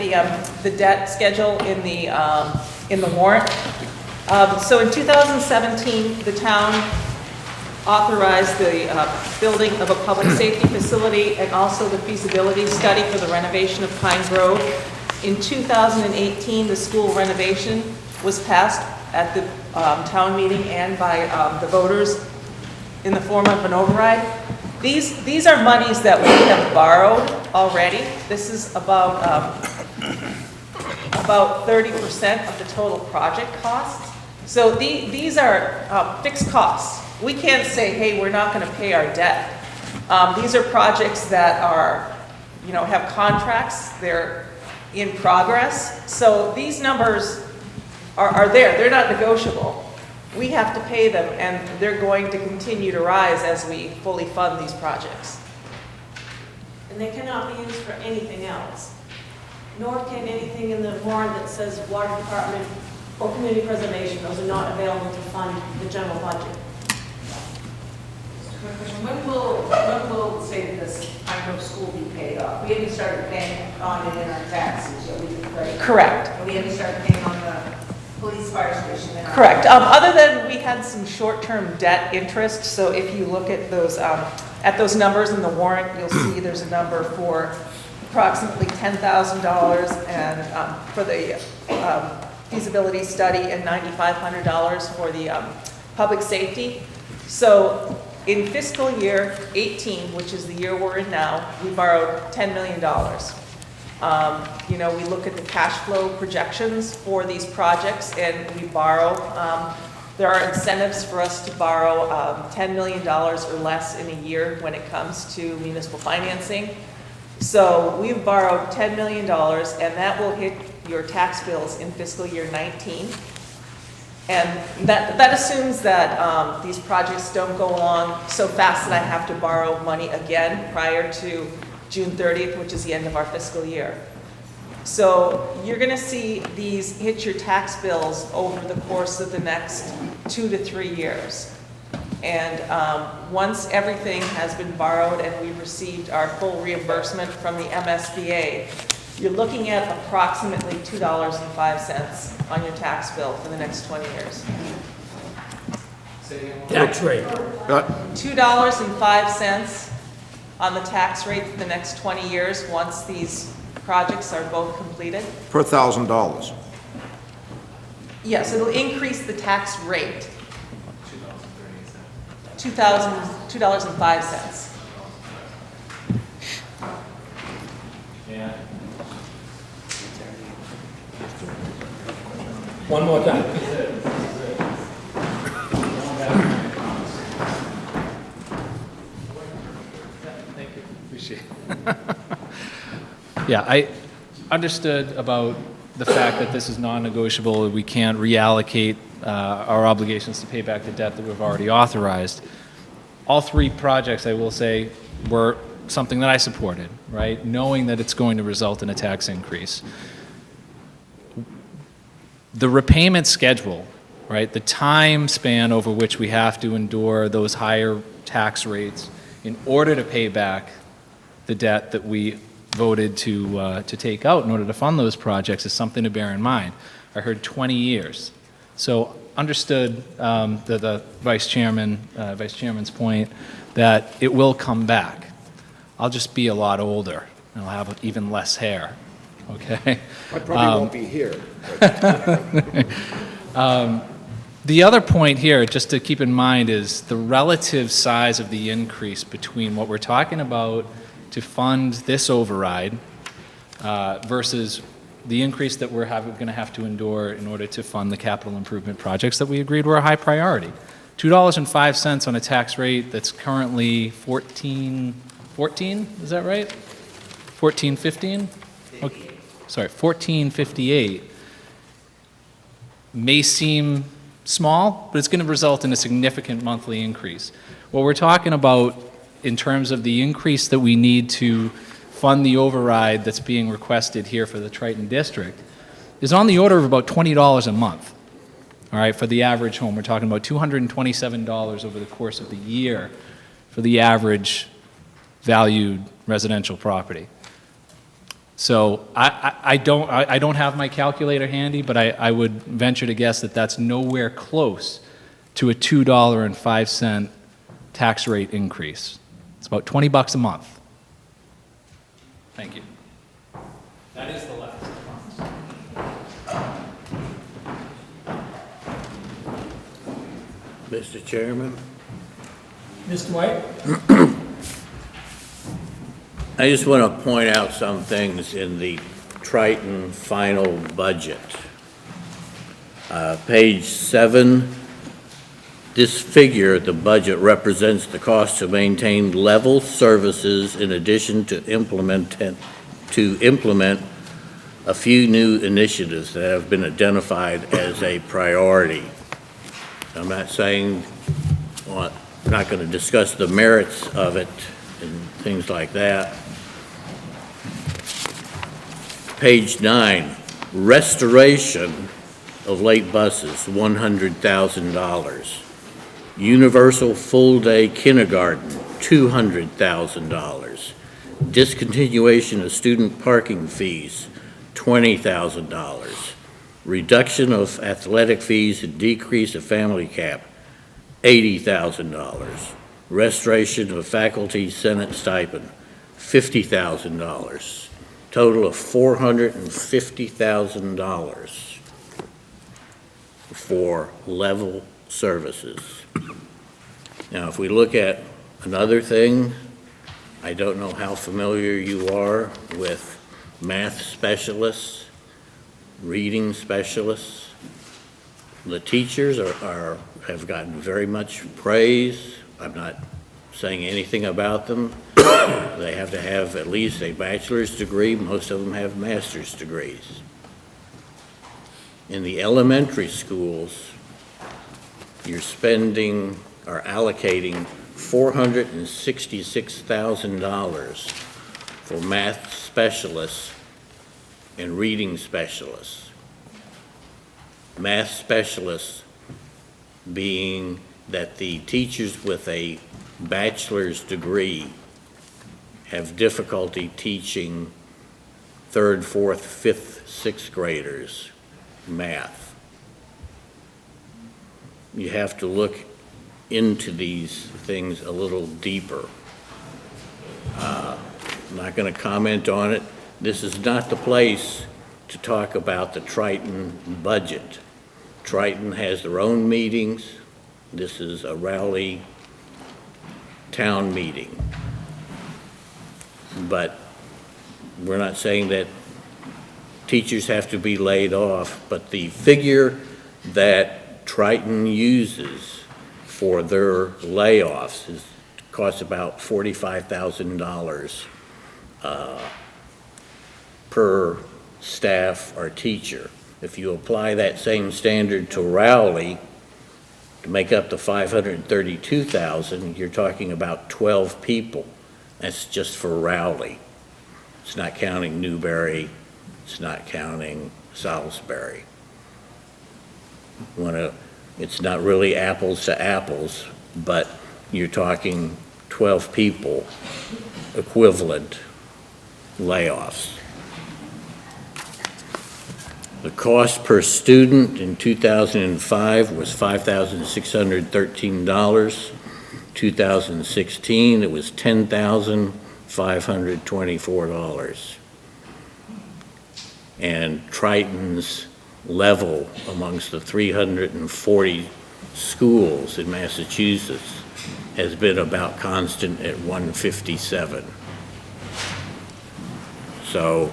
Speaker 18: the debt schedule in the warrant. So in 2017, the town authorized the building of a public safety facility and also the feasibility study for the renovation of Pine Grove. In 2018, the school renovation was passed at the town meeting and by the voters in the form of an override. These are monies that we have borrowed already. This is about 30% of the total project costs. So these are fixed costs. We can't say, hey, we're not going to pay our debt. These are projects that are, have contracts. They're in progress. So these numbers are there. They're not negotiable. We have to pay them, and they're going to continue to rise as we fully fund these projects.
Speaker 6: And they cannot be used for anything else, nor can anything in the warrant that says water department or community preservation. Those are not available to fund the general budget.
Speaker 22: When will, say, this Pine Grove school be paid off? We haven't started paying on it in our taxes yet, right?
Speaker 18: Correct.
Speaker 22: And we haven't started paying on the police fire station in our...
Speaker 18: Correct. Other than we had some short-term debt interest, so if you look at those numbers in the warrant, you'll see there's a number for approximately $10,000 and for the feasibility study and $9,500 for the public safety. So in fiscal year 18, which is the year we're in now, we borrowed $10 million. We look at the cash flow projections for these projects and we borrow. There are incentives for us to borrow $10 million or less in a year when it comes to municipal financing. So we've borrowed $10 million and that will hit your tax bills in fiscal year 19. And that assumes that these projects don't go along so fast that I have to borrow money again prior to June 30th, which is the end of our fiscal year. So you're going to see these hit your tax bills over the course of the next 2 to 3 years. And once everything has been borrowed and we've received our full reimbursement from the MSBA, you're looking at approximately $2.05 on your tax bill for the next 20 years.
Speaker 1: Tax rate.
Speaker 18: $2.05 on the tax rate for the next 20 years once these projects are both completed.
Speaker 2: Per $1,000.
Speaker 18: Yes, it'll increase the tax rate. $2.05.
Speaker 1: Yeah. One more time.
Speaker 13: Thank you. Appreciate it. Yeah, I understood about the fact that this is non-negotiable. We can't reallocate our obligations to pay back the debt that we've already authorized. All three projects, I will say, were something that I supported, right? Knowing that it's going to result in a tax increase. The repayment schedule, right? The time span over which we have to endure those higher tax rates in order to pay back the debt that we voted to take out in order to fund those projects is something to bear in mind. I heard 20 years. So understood the vice chairman's point that it will come back. I'll just be a lot older and I'll have even less hair. Okay.
Speaker 2: I probably won't be here.
Speaker 13: The other point here, just to keep in mind, is the relative size of the increase between what we're talking about to fund this override versus the increase that we're going to have to endure in order to fund the capital improvement projects that we agreed were a high priority. $2.05 on a tax rate that's currently 14, is that right? 14.15? Okay. Sorry, 14.58 may seem small, but it's going to result in a significant monthly increase. What we're talking about in terms of the increase that we need to fund the override that's being requested here for the Triton District is on the order of about $20 a month. All right, for the average home, we're talking about $227 over the course of the year for the average valued residential property. So I don't have my calculator handy, but I would venture to guess that that's nowhere close to a $2.05 tax rate increase. It's about $20 a month. Thank you. That is the last.
Speaker 10: Mr. Chairman?
Speaker 1: Mr. White?
Speaker 10: I just want to point out some things in the Triton final budget. Page 7, this figure, the budget, represents the cost to maintain level services in addition to implement a few new initiatives that have been identified as a priority. I'm not saying, well, I'm not going to discuss the merits of it and things like that. Page 9, restoration of late buses, $100,000. Universal full-day kindergarten, $200,000. Discontinuation of student parking fees, $20,000. Reduction of athletic fees and decrease of family cap, $80,000. Restoration of faculty senate stipend, $50,000. Total of $450,000 for level services. Now, if we look at another thing, I don't know how familiar you are with math specialists, reading specialists. The teachers have gotten very much praise. I'm not saying anything about them. They have to have at least a bachelor's degree. Most of them have master's degrees. In the elementary schools, you're spending or allocating $466,000 for math specialists and reading specialists. Math specialists being that the teachers with a bachelor's degree have difficulty teaching 3rd, 4th, 5th, 6th graders math. You have to look into these things a little deeper. I'm not going to comment on it. This is not the place to talk about the Triton budget. Triton has their own meetings. This is a Rowley town meeting. But we're not saying that teachers have to be laid off, but the figure that Triton uses for their layoffs costs about $45,000 per staff or teacher. If you apply that same standard to Rowley, to make up the $532,000, you're talking about 12 people. That's just for Rowley. It's not counting Newberry. It's not counting Salisbury. It's not really apples to apples, but you're talking 12 people equivalent layoffs. The cost per student in 2005 was $5,613. 2016, it was $10,524. And Triton's level amongst the 340 schools in Massachusetts has been about constant at 157. So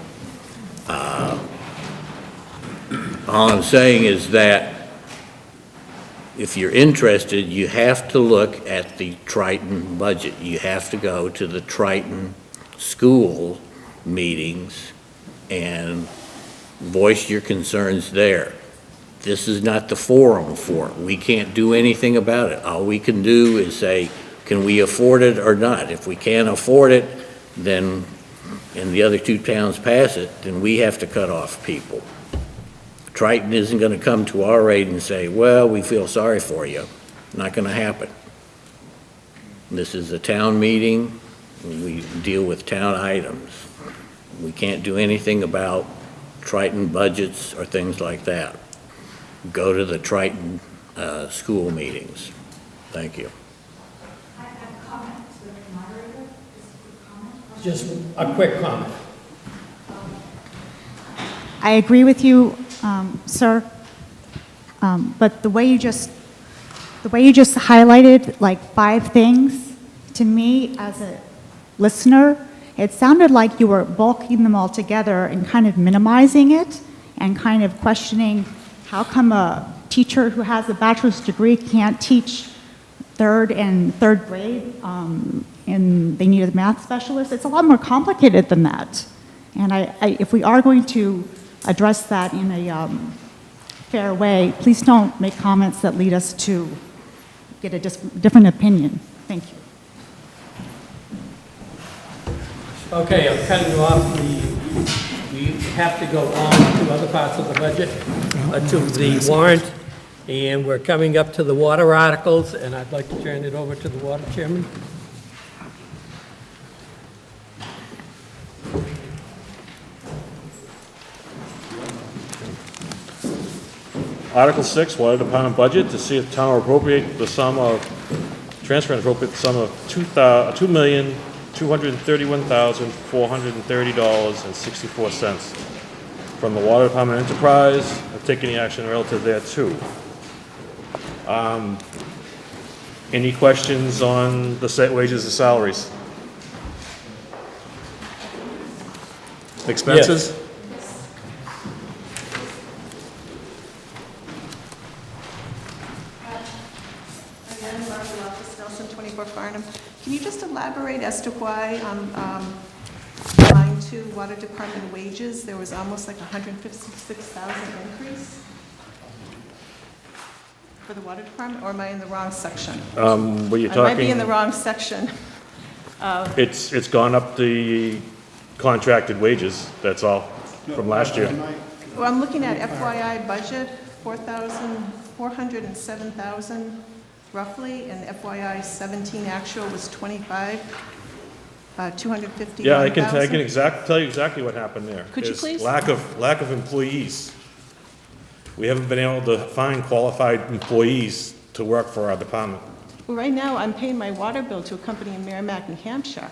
Speaker 10: all I'm saying is that if you're interested, you have to look at the Triton budget. You have to go to the Triton school meetings and voice your concerns there. This is not the forum for it. We can't do anything about it. All we can do is say, can we afford it or not? If we can't afford it, then, and the other two towns pass it, then we have to cut off people. Triton isn't going to come to our aid and say, well, we feel sorry for you. Not going to happen. This is a town meeting. We deal with town items. We can't do anything about Triton budgets or things like that. Go to the Triton school meetings. Thank you.
Speaker 1: Just a quick comment.
Speaker 21: I agree with you, sir, but the way you just highlighted like 5 things, to me as a listener, it sounded like you were bulking them all together and kind of minimizing it and kind of questioning how come a teacher who has a bachelor's degree can't teach 3rd and 3rd grade and they need a math specialist. It's a lot more complicated than that. And if we are going to address that in a fair way, please don't make comments that lead us to get a different opinion. Thank you.
Speaker 1: Okay, I'm cutting you off. We have to go on to other parts of the budget, to the warrant, and we're coming up to the water articles, and I'd like to turn it over to the water chairman.
Speaker 3: Article 6, Water Department budget, to see if town will appropriate the sum of, transfer and appropriate the sum of $2,231,430.64 from the Water Department enterprise, and take any action relative thereto. Any questions on the set wages and salaries? Expenses?
Speaker 1: Yes.
Speaker 11: Can you just elaborate as to why on line 2, Water Department wages, there was almost like $156,000 increase for the Water Department, or am I in the wrong section?
Speaker 3: Were you
Speaker 11: I might be
Speaker 3: talking-
Speaker 11: in the wrong section.
Speaker 3: It's gone up the contracted wages, that's all, from last year.
Speaker 11: Well, I'm looking at FYI budget, 407,000 roughly, and FYI 17 actual was 251,000.
Speaker 3: Yeah, I can tell you exactly what happened there.
Speaker 11: Could you
Speaker 3: Is
Speaker 11: please?
Speaker 3: Lack of employees. We haven't been able to find qualified employees to work for our department.
Speaker 11: Well, right now, I'm paying my water bill to a company in Merrimack, New Hampshire.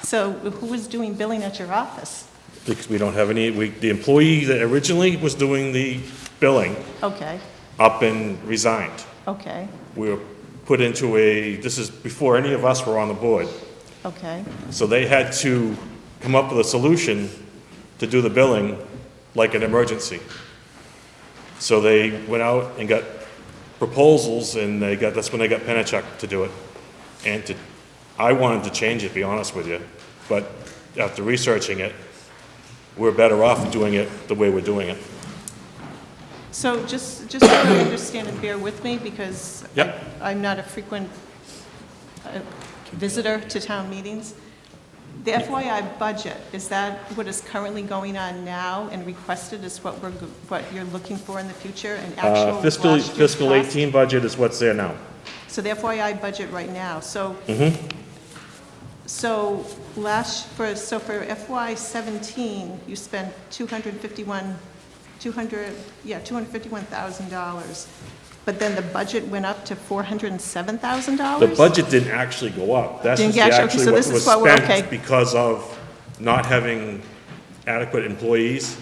Speaker 11: So who is doing billing at your office?
Speaker 3: Because we don't have any, the employee that originally was doing the billing
Speaker 11: Okay,
Speaker 3: up and resigned.
Speaker 11: okay,
Speaker 3: We were put into this is before any of us were on the board.
Speaker 11: okay.
Speaker 3: So they had to come up with a solution to do the billing like an emergency. So they went out and got proposals, and that's when they got Penachuk to do it. And I wanted to change it, to be honest with you, but after researching it, we're better off doing it the way we're doing it.
Speaker 11: So just so I understand and bear with me, because
Speaker 3: Yep.
Speaker 11: I'm not a frequent visitor to town meetings. The FYI budget, is that what is currently going on now and requested is what you're looking for in the future, an actual
Speaker 3: Fiscal
Speaker 11: last year's cost?
Speaker 3: 18 budget is what's there now.
Speaker 11: So the FYI budget right now, so
Speaker 3: Mm-hmm.
Speaker 11: So for FY '17, you spent $251,000, but then the budget went up to $407,000?
Speaker 3: The budget didn't actually go up. That's
Speaker 11: Didn't
Speaker 3: just
Speaker 11: actually-
Speaker 3: actually
Speaker 11: so
Speaker 3: what
Speaker 11: this is
Speaker 3: was
Speaker 11: what we're- okay.
Speaker 3: spent because of not having adequate employees.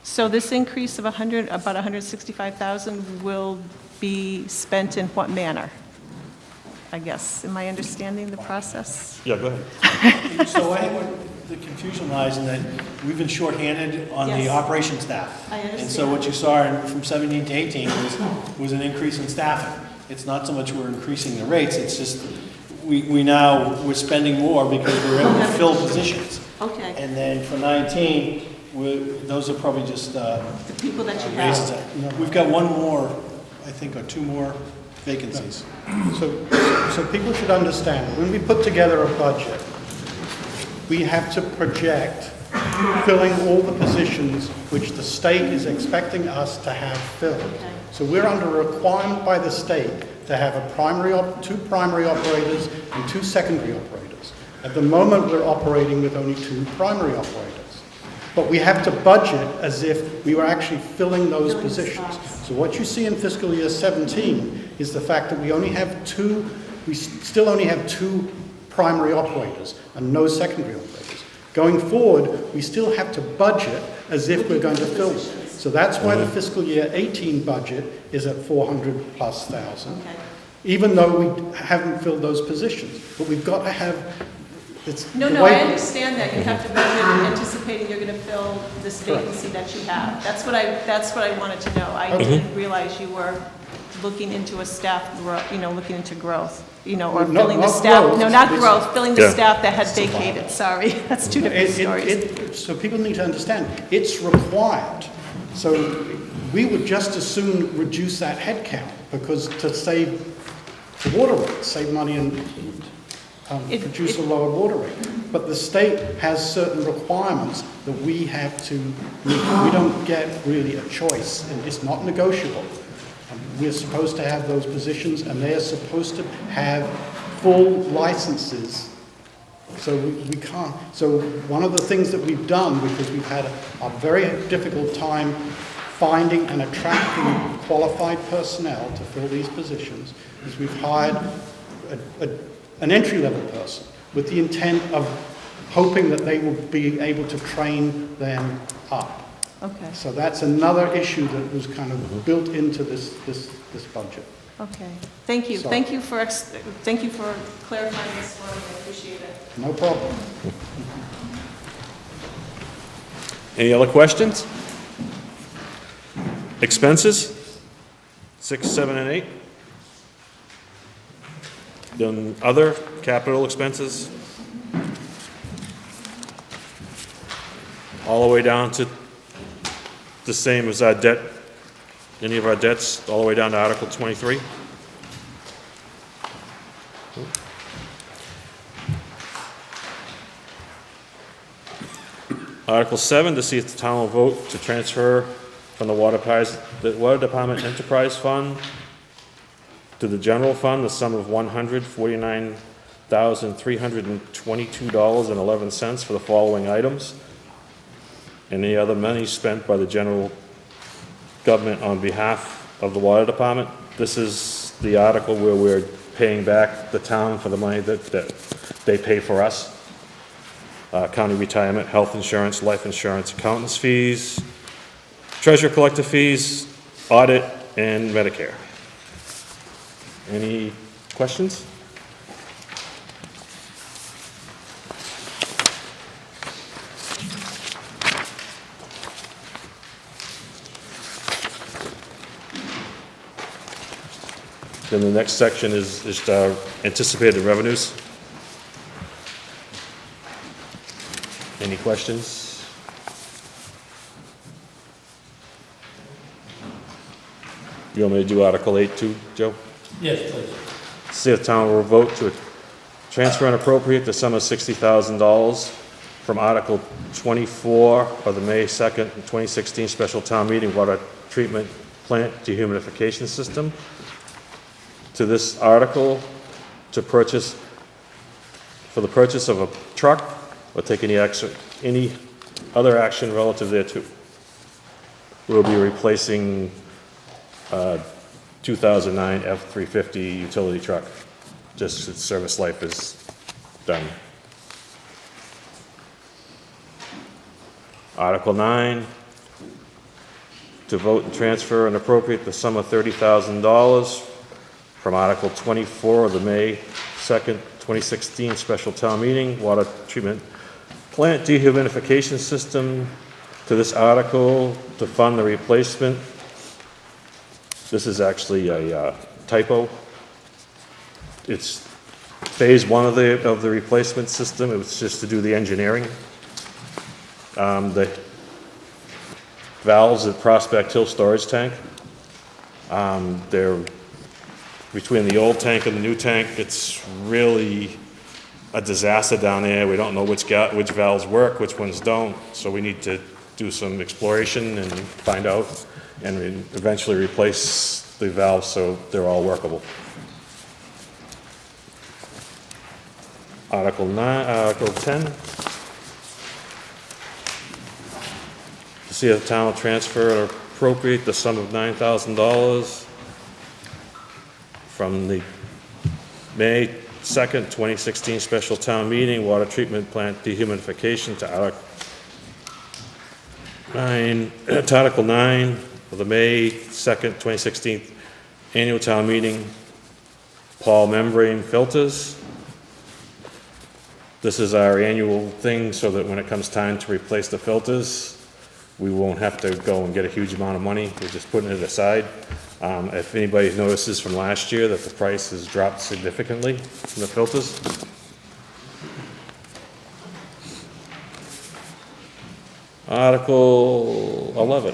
Speaker 11: So this increase of about $165,000 will be spent in what manner? I guess, am I understanding the process?
Speaker 3: Yeah, go ahead.
Speaker 9: So I think what the confusion lies in that we've been shorthanded on the
Speaker 11: Yes.
Speaker 9: operations staff.
Speaker 11: I understand.
Speaker 9: And so what you saw from 17 to 18 was an increase in staffing. It's not so much we're increasing the rates, it's just we're spending more because we're able to fill positions.
Speaker 11: Okay.
Speaker 9: And then for 19, those are probably just
Speaker 11: The people that you
Speaker 9: raises.
Speaker 11: have.
Speaker 9: We've got one more, I think, or 2 more vacancies.
Speaker 20: So people should understand, when we put together a budget, we have to project filling all the positions which the state is expecting us to have filled. So we're under a requirement by the state to have two primary operators and 2 secondary operators. At the moment, we're operating with only 2 primary operators. But we have to budget as if we were actually filling those positions. So what you see in fiscal year 17 is the fact that we still only have 2 primary operators and no secondary operators. Going forward, we still have to budget as if we're going to fill them. So that's why the fiscal year 18 budget is at 400,000+, even though we haven't filled those positions. But we've got to have,
Speaker 6: No, I understand that. You have to budget anticipating you're going to fill this vacancy that you have. That's what I wanted to know. I didn't realize you were looking into a staff, looking into growth, or filling the staff.
Speaker 20: Growth.
Speaker 6: No, not growth, filling the
Speaker 3: Yeah.
Speaker 6: staff that had vacated. Sorry, that's 2 different stories.
Speaker 20: So people need to understand, it's required. So we would just as soon reduce that headcount because to save the water rates, save money and produce a lower water rate. But the state has certain requirements that we have to meet. We don't get really a choice, and it's not negotiable. We're supposed to have those positions, and they are supposed to have full licenses. So we can't. So one of the things that we've done, because we've had a very difficult time finding and attracting qualified personnel to fill these positions, is we've hired an entry-level person with the intent of hoping that they will be able to train them up.
Speaker 6: Okay.
Speaker 20: So that's another issue that was kind of built into this budget.
Speaker 6: Okay. Thank you.
Speaker 20: So-
Speaker 6: Thank you for clarifying this for me. I appreciate it.
Speaker 20: No problem.
Speaker 3: Any other questions? Expenses? 6, 7, and 8? Then other capital expenses? All the way down to the same as our debt, any of our debts, all the way down to Article 23? Article 7, to see if the town will vote to transfer from the Water Department Enterprise Fund to the general fund the sum of $149,322.11 for the following items. Any other money spent by the general government on behalf of the Water Department. This is the article where we're paying back the town for the money that they pay for us. County retirement, health insurance, life insurance, accountant's fees, treasurer collector fees, audit, and Medicare. Any questions? Then the next section is just anticipated revenues. Any questions? You want me to do Article 8 too, Joe?
Speaker 1: Yes, please.
Speaker 3: See if the town will vote to transfer and appropriate the sum of $60,000 from Article 24 of the May 2nd, 2016 special town meeting water treatment plant dehumidification system to this article for the purchase of a truck or take any other action relative thereto. We'll be replacing 2009 F-350 utility truck, just its service life is done. Article 9, to vote and transfer and appropriate the sum of $30,000 from Article 24 of the May 2nd, 2016 special town meeting water treatment plant dehumidification system to this article to fund the replacement. This is actually a typo. It's phase 1 of the replacement system. It was just to do the engineering. The valves at Prospect Hill storage tank, they're between the old tank and the new tank. It's really a disaster down there. We don't know which valves work, which ones don't, so we need to do some exploration and find out, and eventually replace the valves so they're all workable. Article 10. To see if the town will transfer or appropriate the sum of $9,000 from the May 2nd, 2016 special town meeting, water treatment plant dehumidification to Article 9 of the May 2nd, 2016 annual town meeting, Paul membrane filters. This is our annual thing so that when it comes time to replace the filters, we won't have to go and get a huge amount of money. We're just putting it aside. If anybody notices from last year that the price has dropped significantly from the filters. Article 11.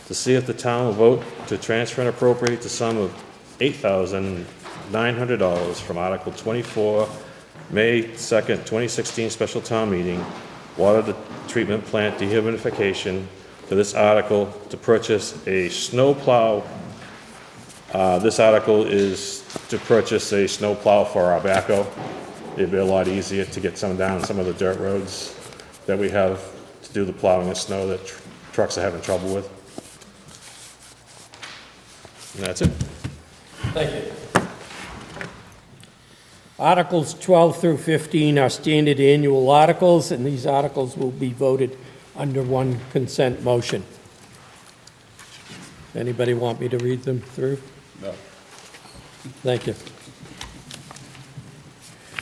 Speaker 3: To see if the town will vote to transfer and appropriate the sum of $8,900 from Article 24, May 2nd, 2016 special town meeting, water treatment plant dehumidification, to this article to purchase a snow plow. This article is to purchase a snow plow for our backhoe. It'd be a lot easier to get some down some of the dirt roads that we have to do the plowing of snow that trucks are having trouble with. And that's it.
Speaker 1: Thank you. Articles 12 through 15 are standard annual articles, and these articles will be voted under one consent motion. Anybody want me to read them through?
Speaker 4: No.
Speaker 1: Thank you.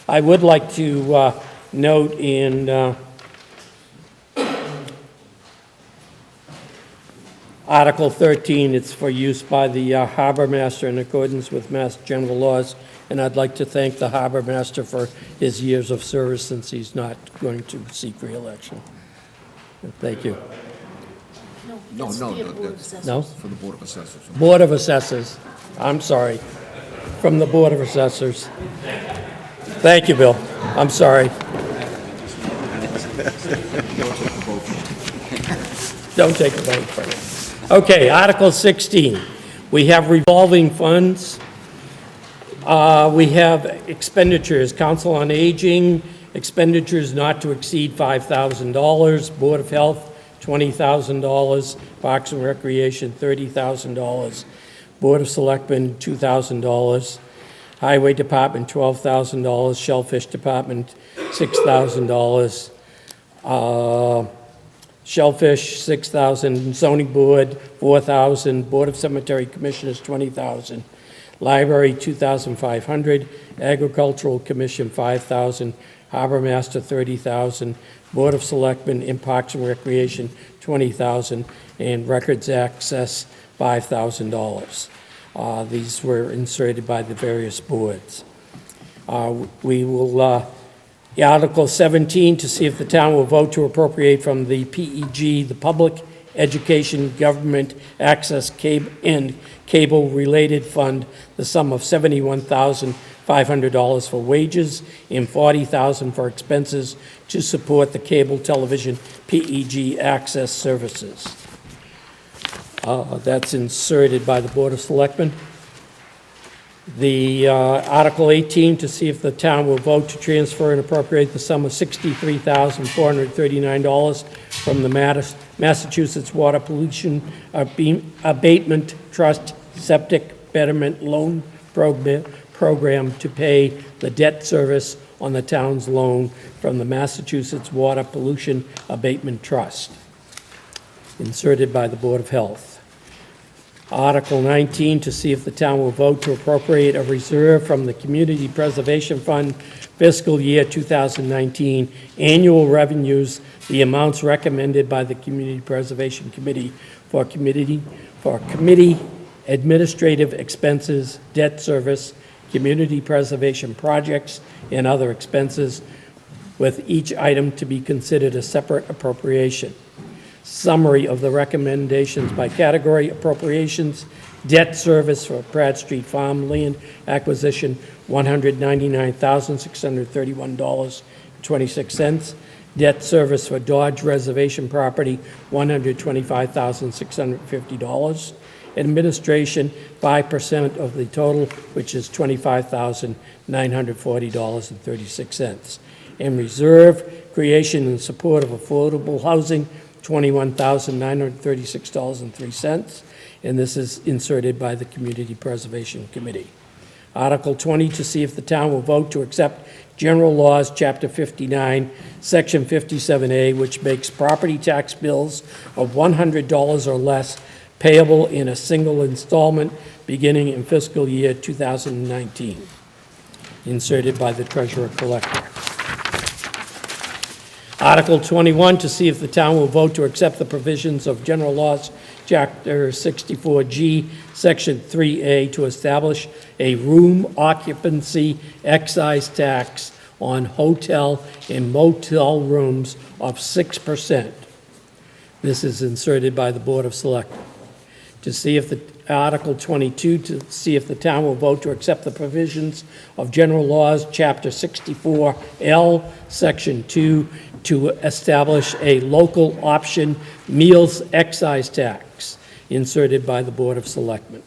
Speaker 1: I would like to note in Article 13, it's for use by the Harbor Master in accordance with Mass General laws, and I'd like to thank the Harbor Master for his years of service since he's not going to seek re-election. Thank you.
Speaker 2: No,
Speaker 1: No?
Speaker 2: for the Board of Assessors.
Speaker 1: Board of Assessors. I'm sorry. From the Board of Assessors. Thank you, Bill. I'm sorry. Don't take a vote for it. Okay, Article 16. We have revolving funds. We have expenditures. Council on Aging, expenditures not to exceed $5,000. Board of Health, $20,000. Parks and Recreation, $30,000. Board of Selectmen, $2,000. Highway Department, $12,000. Shellfish Department, $6,000. Shellfish, $6,000. Zoning Board, $4,000. Board of Cemetery Commissioners, $20,000. Library, $2,500. Agricultural Commission, $5,000. Harbor Master, $30,000. Board of Selectmen and Parks and Recreation, $20,000. And Records Access, $5,000. These were inserted by the various boards. We will, Article 17, to see if the town will vote to appropriate from the PEG, the Public Education Government Access and Cable-Related Fund, the sum of $71,500 for wages and $40,000 for expenses to support the cable television PEG access services. That's inserted by the Board of Selectmen. The Article 18, to see if the town will vote to transfer and appropriate the sum of $63,439 from the Massachusetts Water Pollution Abatement Trust Septic Betterment Loan Program to pay the debt service on the town's loan from the Massachusetts Water Pollution Abatement Trust, inserted by the Board of Health. Article 19, to see if the town will vote to appropriate a reserve from the Community Preservation Fund fiscal year 2019 annual revenues, the amounts recommended by the Community Preservation Committee for committee administrative expenses, debt service, community preservation projects, and other expenses, with each item to be considered a separate appropriation. Summary of the recommendations by category: appropriations Debt service for Pratt Street Farm land acquisition, $199,631.26. Debt service for Dodge Reservation property, $125,650. Administration, 5% of the total, which is $25,940.36. And reserve, creation and support of affordable housing, $21,936.03. And this is inserted by the Community Preservation Committee. Article 20, to see if the town will vote to accept General Laws, Chapter 59, Section 57A, which makes property tax bills of $100 or less payable in a single installment beginning in fiscal year 2019, inserted by the Treasurer Collector. Article 21, to see if the town will vote to accept the provisions of General Laws, Chapter 64G, Section 3A, to establish a room occupancy excise tax on hotel and motel rooms of 6%. This is inserted by the Board of Selectmen. To see if the Article 22, to see if the town will vote to accept the provisions of General Laws, Chapter 64L, Section 2, to establish a local option meals excise tax, inserted by the Board of Selectmen.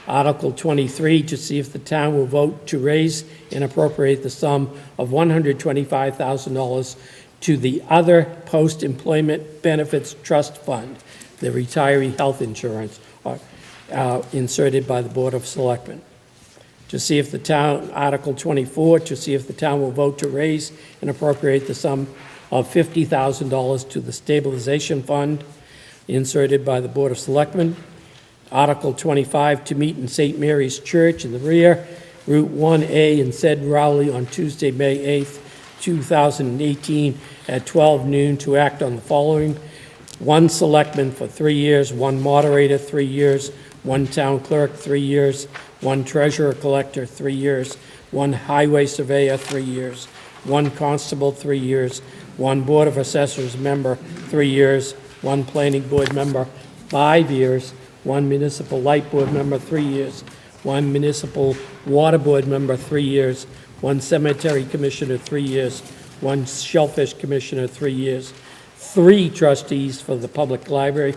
Speaker 1: Article 23, to see if the town will vote to raise and appropriate the sum of $125,000 to the other post-employment benefits trust fund, the retiree health insurance, inserted by the Board of Selectmen. To see if the town, Article 24, to see if the town will vote to raise and appropriate the sum of $50,000 to the stabilization fund, inserted by the Board of Selectmen. Article 25, to meet in St. Mary's Church in the rear, Route 1A in said Rowley on Tuesday, May 8th, 2018, at 12 noon to act on the following: 1 selectman for 3 years, 1 moderator, 3 years, 1 town clerk, 3 years, 1 treasurer collector, 3 years, 1 highway surveyor, 3 years, 1 constable, 3 years, 1 board of assessors member, 3 years, 1 planning board member, 5 years, 1 municipal light board member, 3 years, 1 municipal water board member, 3 years, 1 cemetery commissioner, 3 years, 1 shellfish commissioner, 3 years, 3 trustees for the public library,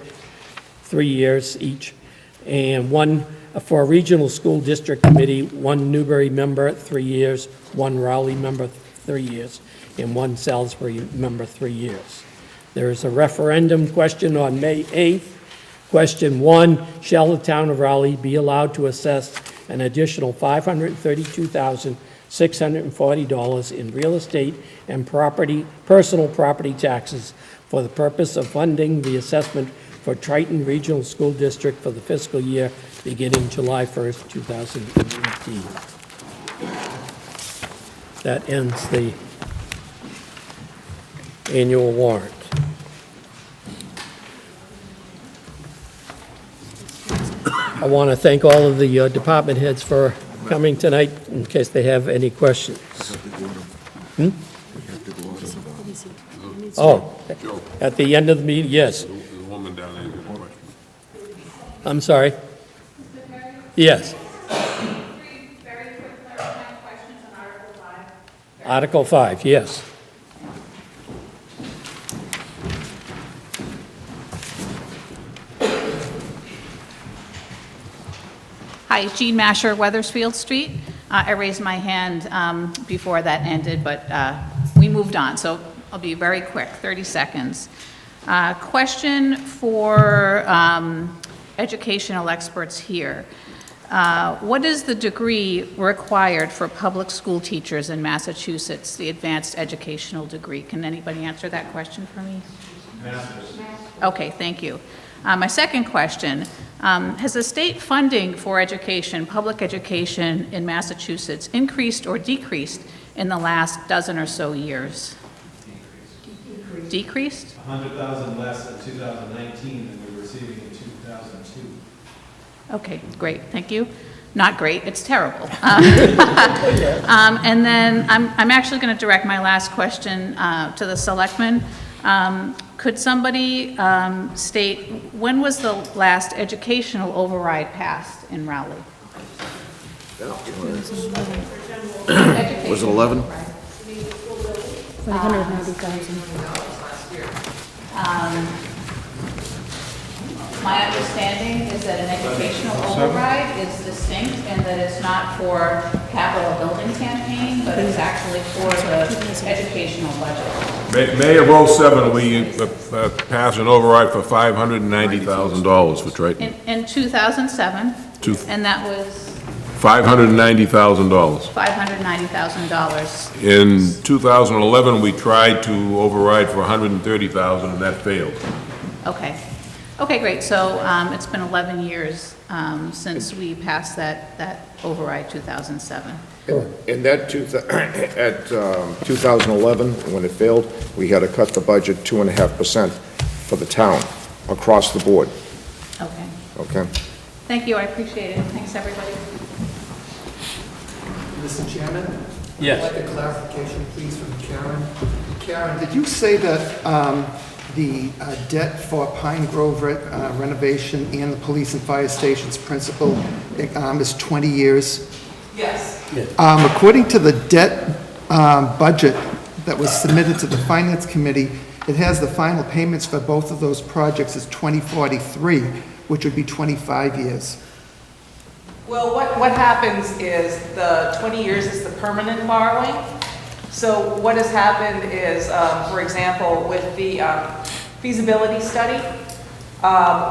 Speaker 1: 3 years each, and 1 for a regional school district committee, 1 Newbury member, 3 years, 1 Rowley member, 3 years, and 1 Salisbury member, 3 years. There is a referendum question on May 8th. Question 1, shall the town of Rowley be allowed to assess an additional $532,640 in real estate and personal property taxes for the purpose of funding the assessment for Triton Regional School District for the fiscal year beginning July 1st, 2018. That ends the annual warrant. I want to thank all of the department heads for coming tonight in case they have any questions. Oh, at the end of the meeting, yes.
Speaker 4: There's a woman down there, good question.
Speaker 1: I'm sorry. Yes.
Speaker 11: Very quick clarifying questions on Article 5.
Speaker 1: Article 5, yes.
Speaker 7: Hi, Jean Masher, Weathersfield Street. I raised my hand before that ended, but we moved on, so I'll be very quick, 30 seconds. Question for educational experts here. What is the degree required for public school teachers in Massachusetts, the advanced educational degree? Can anybody answer that question for me?
Speaker 19: Masters.
Speaker 7: Okay, thank you. My second question, has the state funding for education, public education in Massachusetts increased or decreased in the last dozen or so years? Decreased?
Speaker 19: 100,000 less in 2019 than we were receiving in 2002.
Speaker 7: Okay, great, thank you. Not great, it's terrible. And then I'm actually going to direct my last question to the selectmen. Could somebody state, when was the last educational override passed in Rowley?
Speaker 2: Was it 11?
Speaker 7: 590,000. My understanding is that an educational override is distinct and that it's not for capital building campaign, but it's actually for the educational budget.
Speaker 4: May of '07, we passed an override for $590,000 for Triton.
Speaker 7: In 2007,
Speaker 4: Two-
Speaker 7: and that was
Speaker 4: $590,000.
Speaker 7: $590,000.
Speaker 4: In 2011, we tried to override for $130,000, and that failed.
Speaker 7: Okay. Okay, great. So it's been 11 years since we passed that override 2007.
Speaker 2: In that, 2011, when it failed, we had to cut the budget 2.5% for the town, across the board.
Speaker 7: Okay.
Speaker 2: Okay?
Speaker 7: Thank you. I appreciate it. Thanks, everybody.
Speaker 8: Mr. Chairman?
Speaker 1: Yes.
Speaker 8: I'd like a clarification, please, from Karen. Karen, did you say that the debt for Pine Grove renovation and the police and fire station's principal is 20 years?
Speaker 18: Yes.
Speaker 8: According to the debt budget that was submitted to the Finance Committee, it has the final payments for both of those projects as 2043, which would be 25 years.
Speaker 18: Well, what happens is the 20 years is the permanent borrowing. So what has happened is, for example, with the feasibility study,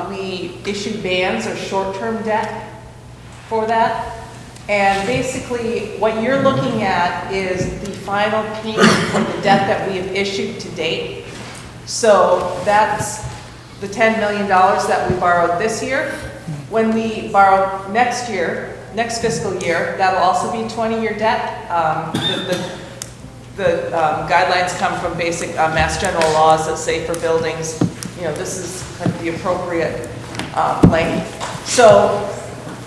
Speaker 18: we issued bands or short-term debt for that. And basically, what you're looking at is the final payment for the debt that we have issued to date. So that's the $10 million that we borrowed this year. When we borrow next year, next fiscal year, that'll also be 20-year debt. The guidelines come from basic Mass General laws that say for buildings, you know, this is kind of the appropriate length. So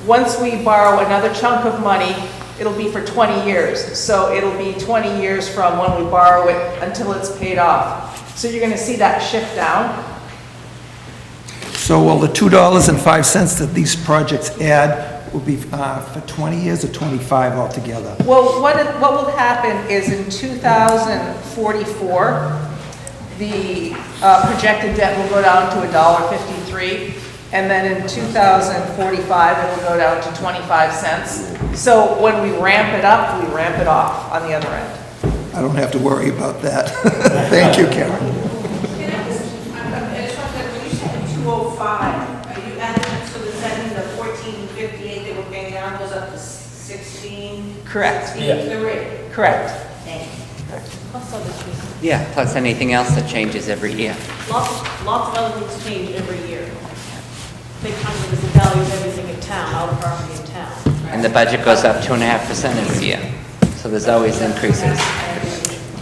Speaker 18: once we borrow another chunk of money, it'll be for 20 years. So it'll be 20 years from when we borrow it until it's paid off. So you're going to see that shift down.
Speaker 8: So will the $2.05 that these projects add will be for 20 years or 25 altogether?
Speaker 18: Well, what will happen is in 2044, the projected debt will go down to $1.53, and then in 2045, it will go down to 25 cents. So when we ramp it up, we ramp it off on the other end.
Speaker 8: I don't have to worry about that. Thank you, Karen.
Speaker 6: 205, are you adding, so does that mean the 1458 they were paying now goes up to 16?
Speaker 18: Correct.
Speaker 6: 63?
Speaker 18: Correct.
Speaker 6: Thank you.
Speaker 12: Yeah, plus anything else that changes every year.
Speaker 6: Lots of other things change every year. Big chunk of it is the value of everything in town, all the property in town.
Speaker 12: And the budget goes up 2.5% every year. So there's always increases.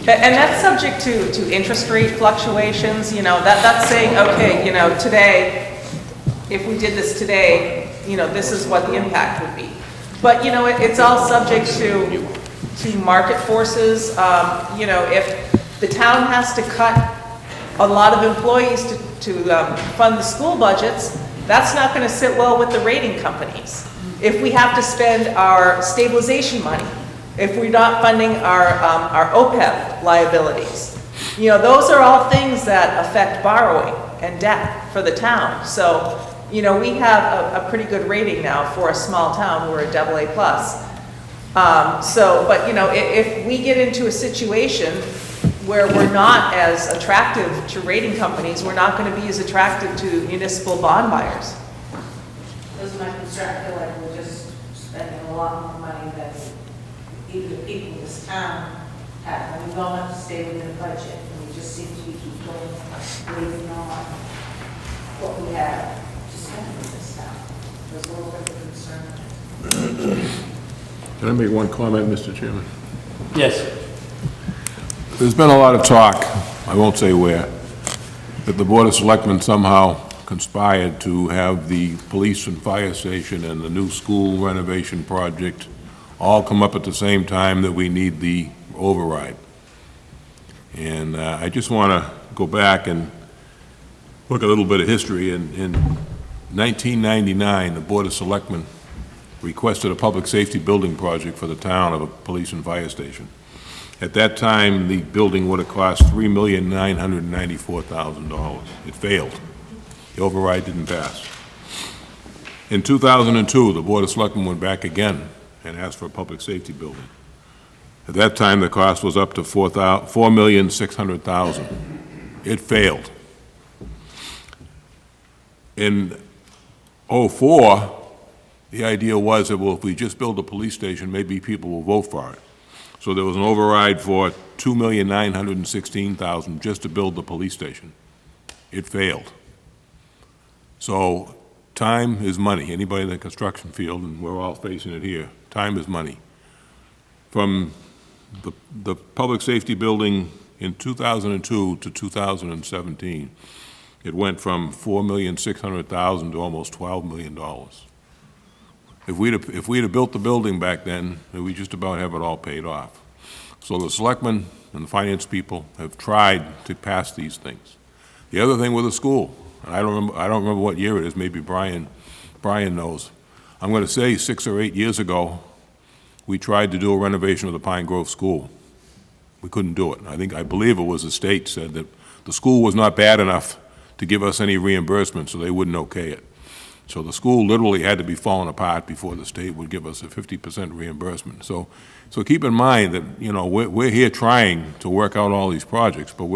Speaker 18: And that's subject to interest rate fluctuations, you know, that's saying, okay, you know, today, if we did this today, you know, this is what the impact would be. But, you know, it's all subject to market forces. You know, if the town has to cut a lot of employees to fund the school budgets, that's not going to sit well with the rating companies. If we have to spend our stabilization money, if we're not funding our OPEB liabilities. You know, those are all things that affect borrowing and debt for the town. So, you know, we have a pretty good rating now for a small town. We're a AA+. But, you know, if we get into a situation where we're not as attractive to rating companies, we're not going to be as attractive to municipal bond buyers.
Speaker 6: Those are my concern. I feel like we're just spending a lot more money than even the people in this town have. And we don't have to stay within the budget. And we just seem to keep going, leaving on what we have to spend in this town. There's a little bit of concern.
Speaker 4: Can I make one comment, Mr. Chairman?
Speaker 1: Yes.
Speaker 4: There's been a lot of talk, I won't say where, that the Board of Selectmen somehow conspired to have the police and fire station and the new school renovation project all come up at the same time that we need the override. And I just want to go back and look at a little bit of history. In 1999, the Board of Selectmen requested a public safety building project for the town of a police and fire station. At that time, the building would have cost $3,994,000. It failed. The override didn't pass. In 2002, the Board of Selectmen went back again and asked for a public safety building. At that time, the cost was up to $4,600,000. It failed. In '04, the idea was that, well, if we just build a police station, maybe people will vote for it. So there was an override for $2,916,000 just to build the police station. It failed. So time is money. Anybody in the construction field, and we're all facing it here, time is money. From the public safety building in 2002 to 2017, it went from $4,600,000 to almost $12 million. If we'd have built the building back then, we just about have it all paid off. So the selectmen and the finance people have tried to pass these things. The other thing with the school, and I don't remember what year it is, maybe Brian knows. I'm going to say 6 or 8 years ago, we tried to do a renovation of the Pine Grove School. We couldn't do it. I believe it was the state said that the school was not bad enough to give us any reimbursement, so they wouldn't okay it. So the school literally had to be falling apart before the state would give us a 50% reimbursement. So keep in mind that, you know, we're here trying to work out all these projects, but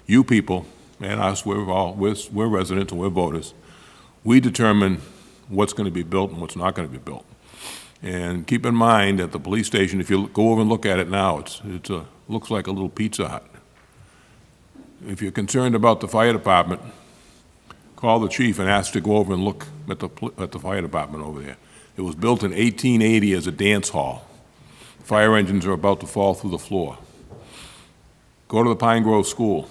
Speaker 4: you people and us, we're residents and we're voters. We determine what's going to be built and what's not going to be built. And keep in mind that the police station, if you go over and look at it now, it looks like a little Pizza Hut. If you're concerned about the fire department, call the chief and ask to go over and look at the fire department over there. It was built in 1880 as a dance hall. Fire engines are about to fall through the floor. Go to the Pine Grove School.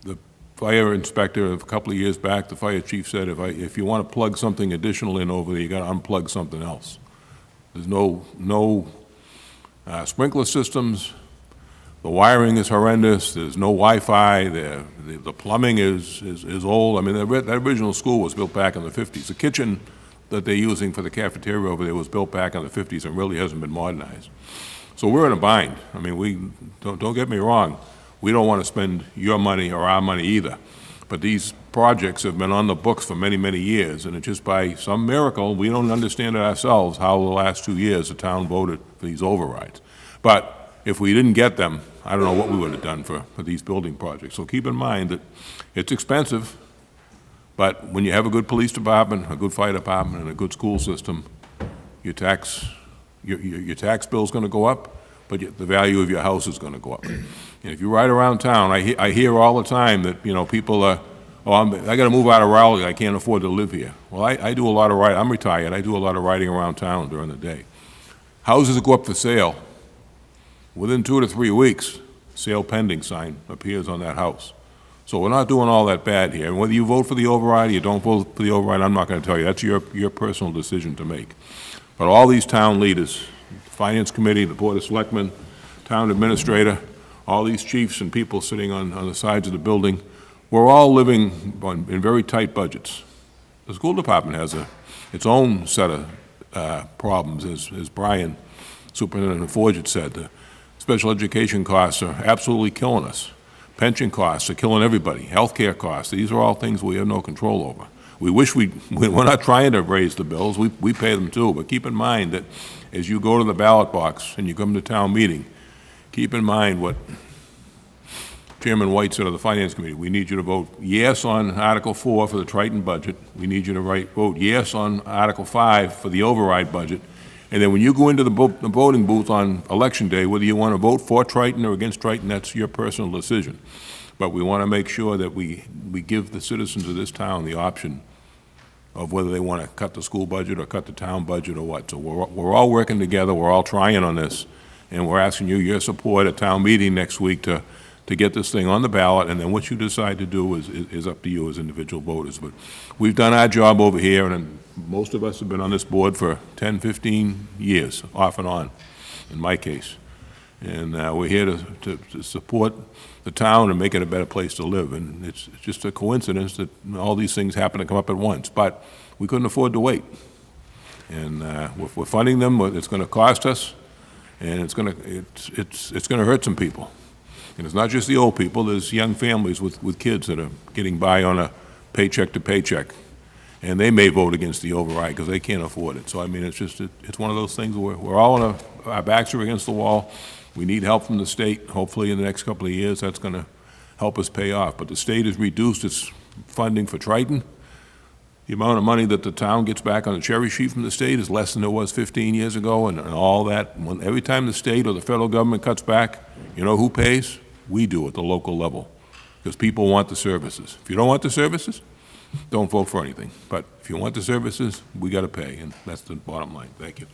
Speaker 4: The fire inspector, a couple of years back, the fire chief said, if you want to plug something additional in over there, you got to unplug something else. There's no sprinkler systems. The wiring is horrendous. There's no Wi-Fi. The plumbing is old. I mean, that original school was built back in the 50s. The kitchen that they're using for the cafeteria over there was built back in the 50s and really hasn't been modernized. So we're in a bind. I mean, don't get me wrong. We don't want to spend your money or our money either. But these projects have been on the books for many, many years, and it's just by some miracle, we don't understand it ourselves, how the last 2 years the town voted for these overrides. But if we didn't get them, I don't know what we would have done for these building projects. So keep in mind that it's expensive, but when you have a good police department, a good fire department, and a good school system, your tax bill is going to go up, but the value of your house is going to go up. And if you ride around town, I hear all the time that, you know, people are, I got to move out of Raleigh, I can't afford to live here. Well, I do a lot of riding. I'm retired. I do a lot of riding around town during the day. Houses go up for sale. Within 2 to 3 weeks, sale pending sign appears on that house. So we're not doing all that bad here. And whether you vote for the override or you don't vote for the override, I'm not going to tell you. That's your personal decision to make. But all these town leaders, the Finance Committee, the Board of Selectmen, Town Administrator, all these chiefs and people sitting on the sides of the building, we're all living in very tight budgets. The school department has its own set of problems, as Brian, Superintendent Forget said. The special education costs are absolutely killing us. Pension costs are killing everybody. Healthcare costs, these are all things we have no control over. We wish we're not trying to raise the bills, we pay them too, but keep in mind that as you go to the ballot box and you come to town meeting, keep in mind what Chairman White said of the Finance Committee. We need you to vote yes on Article 4 for the Triton budget. We need you to vote yes on Article 5 for the override budget. And then when you go into the voting booth on Election Day, whether you want to vote for Triton or against Triton, that's your personal decision. But we want to make sure that we give the citizens of this town the option of whether they want to cut the school budget or cut the town budget or what. So we're all working together, we're all trying on this, and we're asking your support at town meeting next week to get this thing on the ballot, and then what you decide to do is up to you as individual voters. But we've done our job over here, and most of us have been on this board for 10, 15 years, off and on, in my case. And we're here to support the town and make it a better place to live. And it's just a coincidence that all these things happen to come up at once. But we couldn't afford to wait. And we're funding them. It's going to cost us, and it's going to hurt some people. And it's not just the old people. There's young families with kids that are getting by on a paycheck to paycheck. And they may vote against the override because they can't afford it. So, I mean, it's one of those things where we're all on our backs are against the wall. We need help from the state. Hopefully, in the next couple of years, that's going to help us pay off. But the state has reduced its funding for Triton. The amount of money that the town gets back on the cherry sheet from the state is less than it was 15 years ago, and all that. Every time the state or the federal government cuts back, you know who pays? We do at the local level, because people want the services. If you don't want the services, don't vote for anything. But if you want the services, we got to pay, and that's the bottom line. Thank you.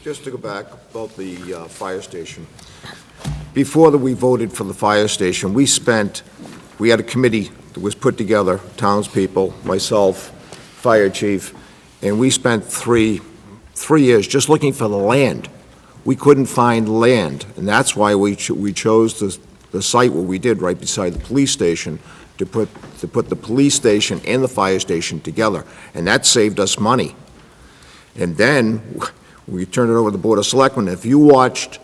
Speaker 2: Just to go back about the fire station. Before that we voted for the fire station, we had a committee that was put together, townspeople, myself, fire chief, and we spent three years just looking for the land. We couldn't find land, and that's why we chose the site where we did, right beside the police station, to put the police station and the fire station together, and that saved us money. And then we turned it over to the Board of Selectmen. If you watched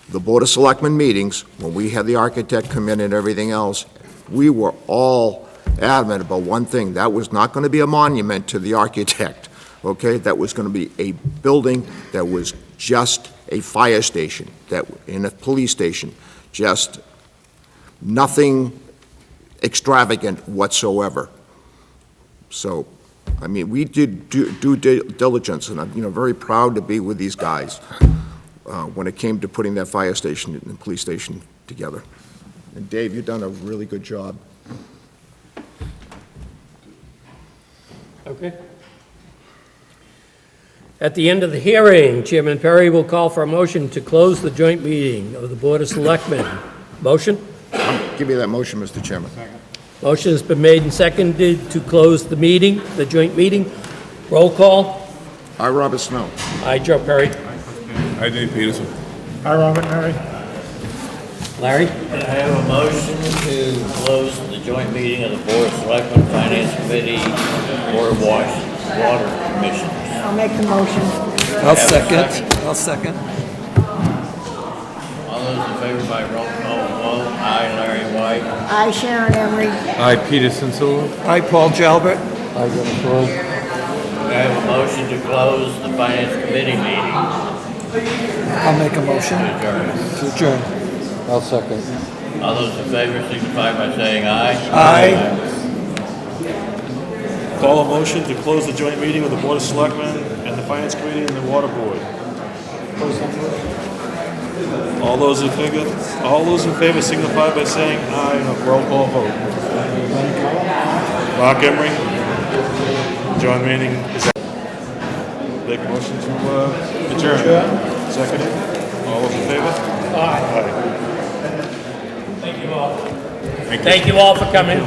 Speaker 2: the Board of Selectmen meetings, when we had the architect come in and everything else, we were all adamant about one thing: that was not going to be a monument to the architect, okay? That was going to be a building that was just a fire station, and a police station, just nothing extravagant whatsoever. So, I mean, we did due diligence, and I'm very proud to be with these guys when it came to putting that fire station and police station together. And Dave, you've done a really good job.
Speaker 1: Okay. At the end of the hearing, Chairman Perry will call for a motion to close the joint meeting of the Board of Selectmen. Motion?
Speaker 2: Give me that motion, Mr. Chairman.
Speaker 1: Motion has been made and seconded to close the meeting, the joint meeting. Roll call.
Speaker 2: Aye, Robert Snow.
Speaker 1: Aye, Joe Perry.
Speaker 4: Aye, Dave Peterson.
Speaker 9: Hi, Robert, Mary.
Speaker 1: Larry?
Speaker 10: I have a motion to close the joint meeting of the Board of Selectmen, Finance Committee, Board of Water Commission.
Speaker 22: I'll make the motion.
Speaker 10: I'll second.
Speaker 22: I'll second.
Speaker 10: All those in favor by roll call vote. Aye, Larry White.
Speaker 22: Aye, Sharon Emery.
Speaker 14: Aye, Peterson Sewell.
Speaker 22: Aye, Paul Jalbert.
Speaker 14: Aye, Dennis Roy.
Speaker 10: I have a motion to close the Finance Committee meeting.
Speaker 22: I'll make a motion.
Speaker 10: To
Speaker 22: adjourn.
Speaker 14: I'll second.
Speaker 10: All those in favor signify by saying aye.
Speaker 22: Aye.
Speaker 3: Call a motion to close the joint meeting of the Board of Selectmen and the Finance Committee and the Water Board. All those in favor signify by saying aye in a roll call vote. Mark Emery, John Manning, make a motion to adjourn. Second. All those in favor?
Speaker 1: Aye. Thank you all. Thank you all for coming.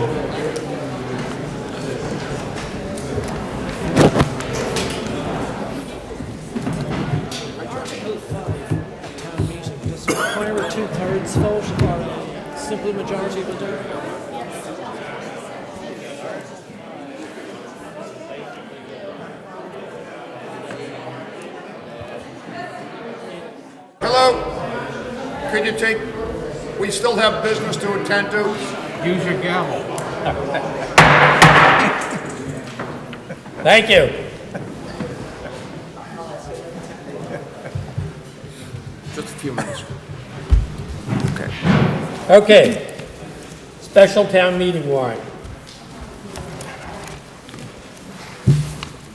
Speaker 15: Require a two-thirds vote or simple majority will do?
Speaker 2: Hello? Could you take, we still have business to attend to?
Speaker 14: Use your gavel.
Speaker 1: Thank you.
Speaker 2: Just a few minutes. Okay.
Speaker 1: Okay. Special town meeting warrant.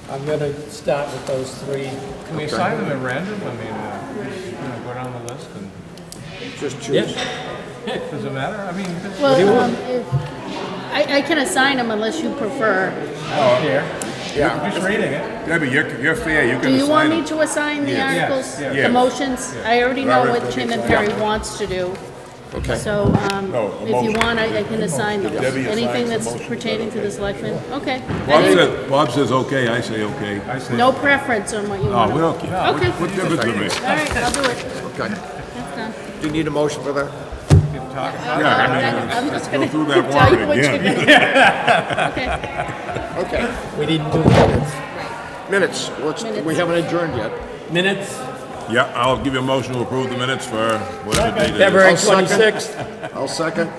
Speaker 1: I'm going to start with those three.
Speaker 14: Can we assign them at random? I mean, go down the list and...
Speaker 2: Just choose.
Speaker 14: Yeah, does it matter? I mean...
Speaker 5: I can assign them unless you prefer.
Speaker 14: I don't care.
Speaker 2: Yeah.
Speaker 14: You're just reading it.
Speaker 4: Debbie, you're fair. You can
Speaker 5: Do you
Speaker 4: assign
Speaker 5: want
Speaker 4: them.
Speaker 5: me to assign the
Speaker 14: Yes.
Speaker 5: articles,
Speaker 14: Yes.
Speaker 5: the
Speaker 4: Yes.
Speaker 5: motions? I already know
Speaker 4: Robert,
Speaker 5: what Chairman Perry wants to do.
Speaker 2: Okay.
Speaker 5: So,
Speaker 4: No, a
Speaker 5: if you
Speaker 4: motion.
Speaker 5: want, I can assign them.
Speaker 4: Debbie assigns
Speaker 5: Anything
Speaker 4: the
Speaker 5: that's
Speaker 4: motion.
Speaker 5: pertaining to the selectmen, okay.
Speaker 4: Bob says okay, I say okay.
Speaker 5: No preference on what you
Speaker 4: Oh,
Speaker 5: want.
Speaker 4: we don't care.
Speaker 5: Okay.
Speaker 4: What difference does it make?
Speaker 5: All right, I'll do it.
Speaker 2: Okay.
Speaker 5: That's done.
Speaker 2: Do you need a motion for that?
Speaker 5: I'm just
Speaker 4: Go
Speaker 5: gonna
Speaker 4: through that
Speaker 5: tell you
Speaker 4: warrant
Speaker 5: what you're
Speaker 4: again.
Speaker 5: gonna. Okay.
Speaker 2: Okay.
Speaker 1: We didn't do the minutes.
Speaker 2: Minutes. We haven't adjourned yet.
Speaker 1: Minutes,
Speaker 4: Yeah, I'll give you a motion to approve the minutes for whatever date it is.
Speaker 1: February
Speaker 2: I'll second.
Speaker 1: 26th.
Speaker 2: I'll second.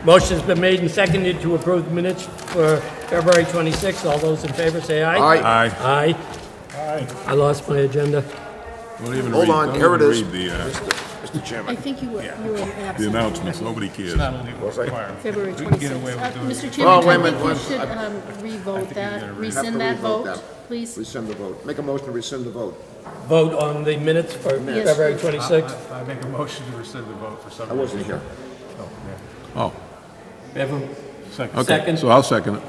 Speaker 1: Motion's been made and seconded to approve the minutes for February 26th. All those in favor say aye.
Speaker 2: Aye.
Speaker 4: Aye.
Speaker 1: Aye. I lost my agenda.
Speaker 4: Don't even
Speaker 2: Hold
Speaker 4: read,
Speaker 2: on,
Speaker 4: don't
Speaker 2: here it
Speaker 4: even
Speaker 2: is.
Speaker 4: read the,
Speaker 2: Mr.
Speaker 5: I
Speaker 2: Chairman.
Speaker 5: think you were absent.
Speaker 4: the announcements, nobody cares.
Speaker 14: It's not only required.
Speaker 5: February
Speaker 14: We can get away
Speaker 5: 26th.
Speaker 14: with doing
Speaker 5: Mr.
Speaker 14: it.
Speaker 5: Chairman,
Speaker 2: Oh, wait a
Speaker 5: I
Speaker 2: minute,
Speaker 5: think you
Speaker 2: wait.
Speaker 5: should
Speaker 2: I
Speaker 5: revote that,
Speaker 2: Have to
Speaker 5: rescind that
Speaker 2: revote
Speaker 5: vote,
Speaker 2: that.
Speaker 5: please.
Speaker 2: Rescind the vote. Make a motion to rescind the vote.
Speaker 1: Vote on the minutes for
Speaker 5: Yes.
Speaker 1: February 26th.
Speaker 14: I make a motion to rescind the vote for some
Speaker 2: I
Speaker 14: reason.
Speaker 2: wasn't here.
Speaker 4: Oh,
Speaker 14: Second.
Speaker 4: okay,
Speaker 1: Second.
Speaker 4: so I'll second it.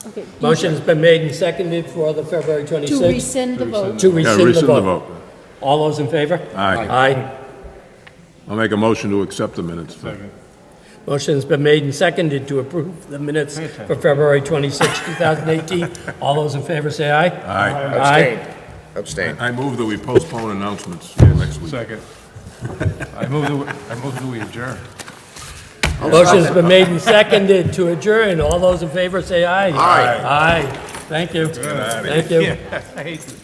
Speaker 5: Okay.
Speaker 1: Motion's been made and seconded for the February 26th.
Speaker 5: To rescind the vote.
Speaker 1: To
Speaker 4: Yeah,
Speaker 1: rescind the vote. All those in favor?
Speaker 4: Aye.
Speaker 1: Aye.
Speaker 4: I'll make a motion to accept the minutes.
Speaker 14: Second.
Speaker 1: Motion's been made and seconded to approve the minutes for February 26, 2018. All those in favor say aye.
Speaker 4: Aye.
Speaker 2: Abstain.
Speaker 4: I move that we postpone announcements for next week.
Speaker 14: Second. I move that we adjourn.
Speaker 1: Motion's been made and seconded to adjourn. All those in favor say aye.
Speaker 2: Aye.
Speaker 1: Aye. Thank you. Thank you.
Speaker 14: I hate this.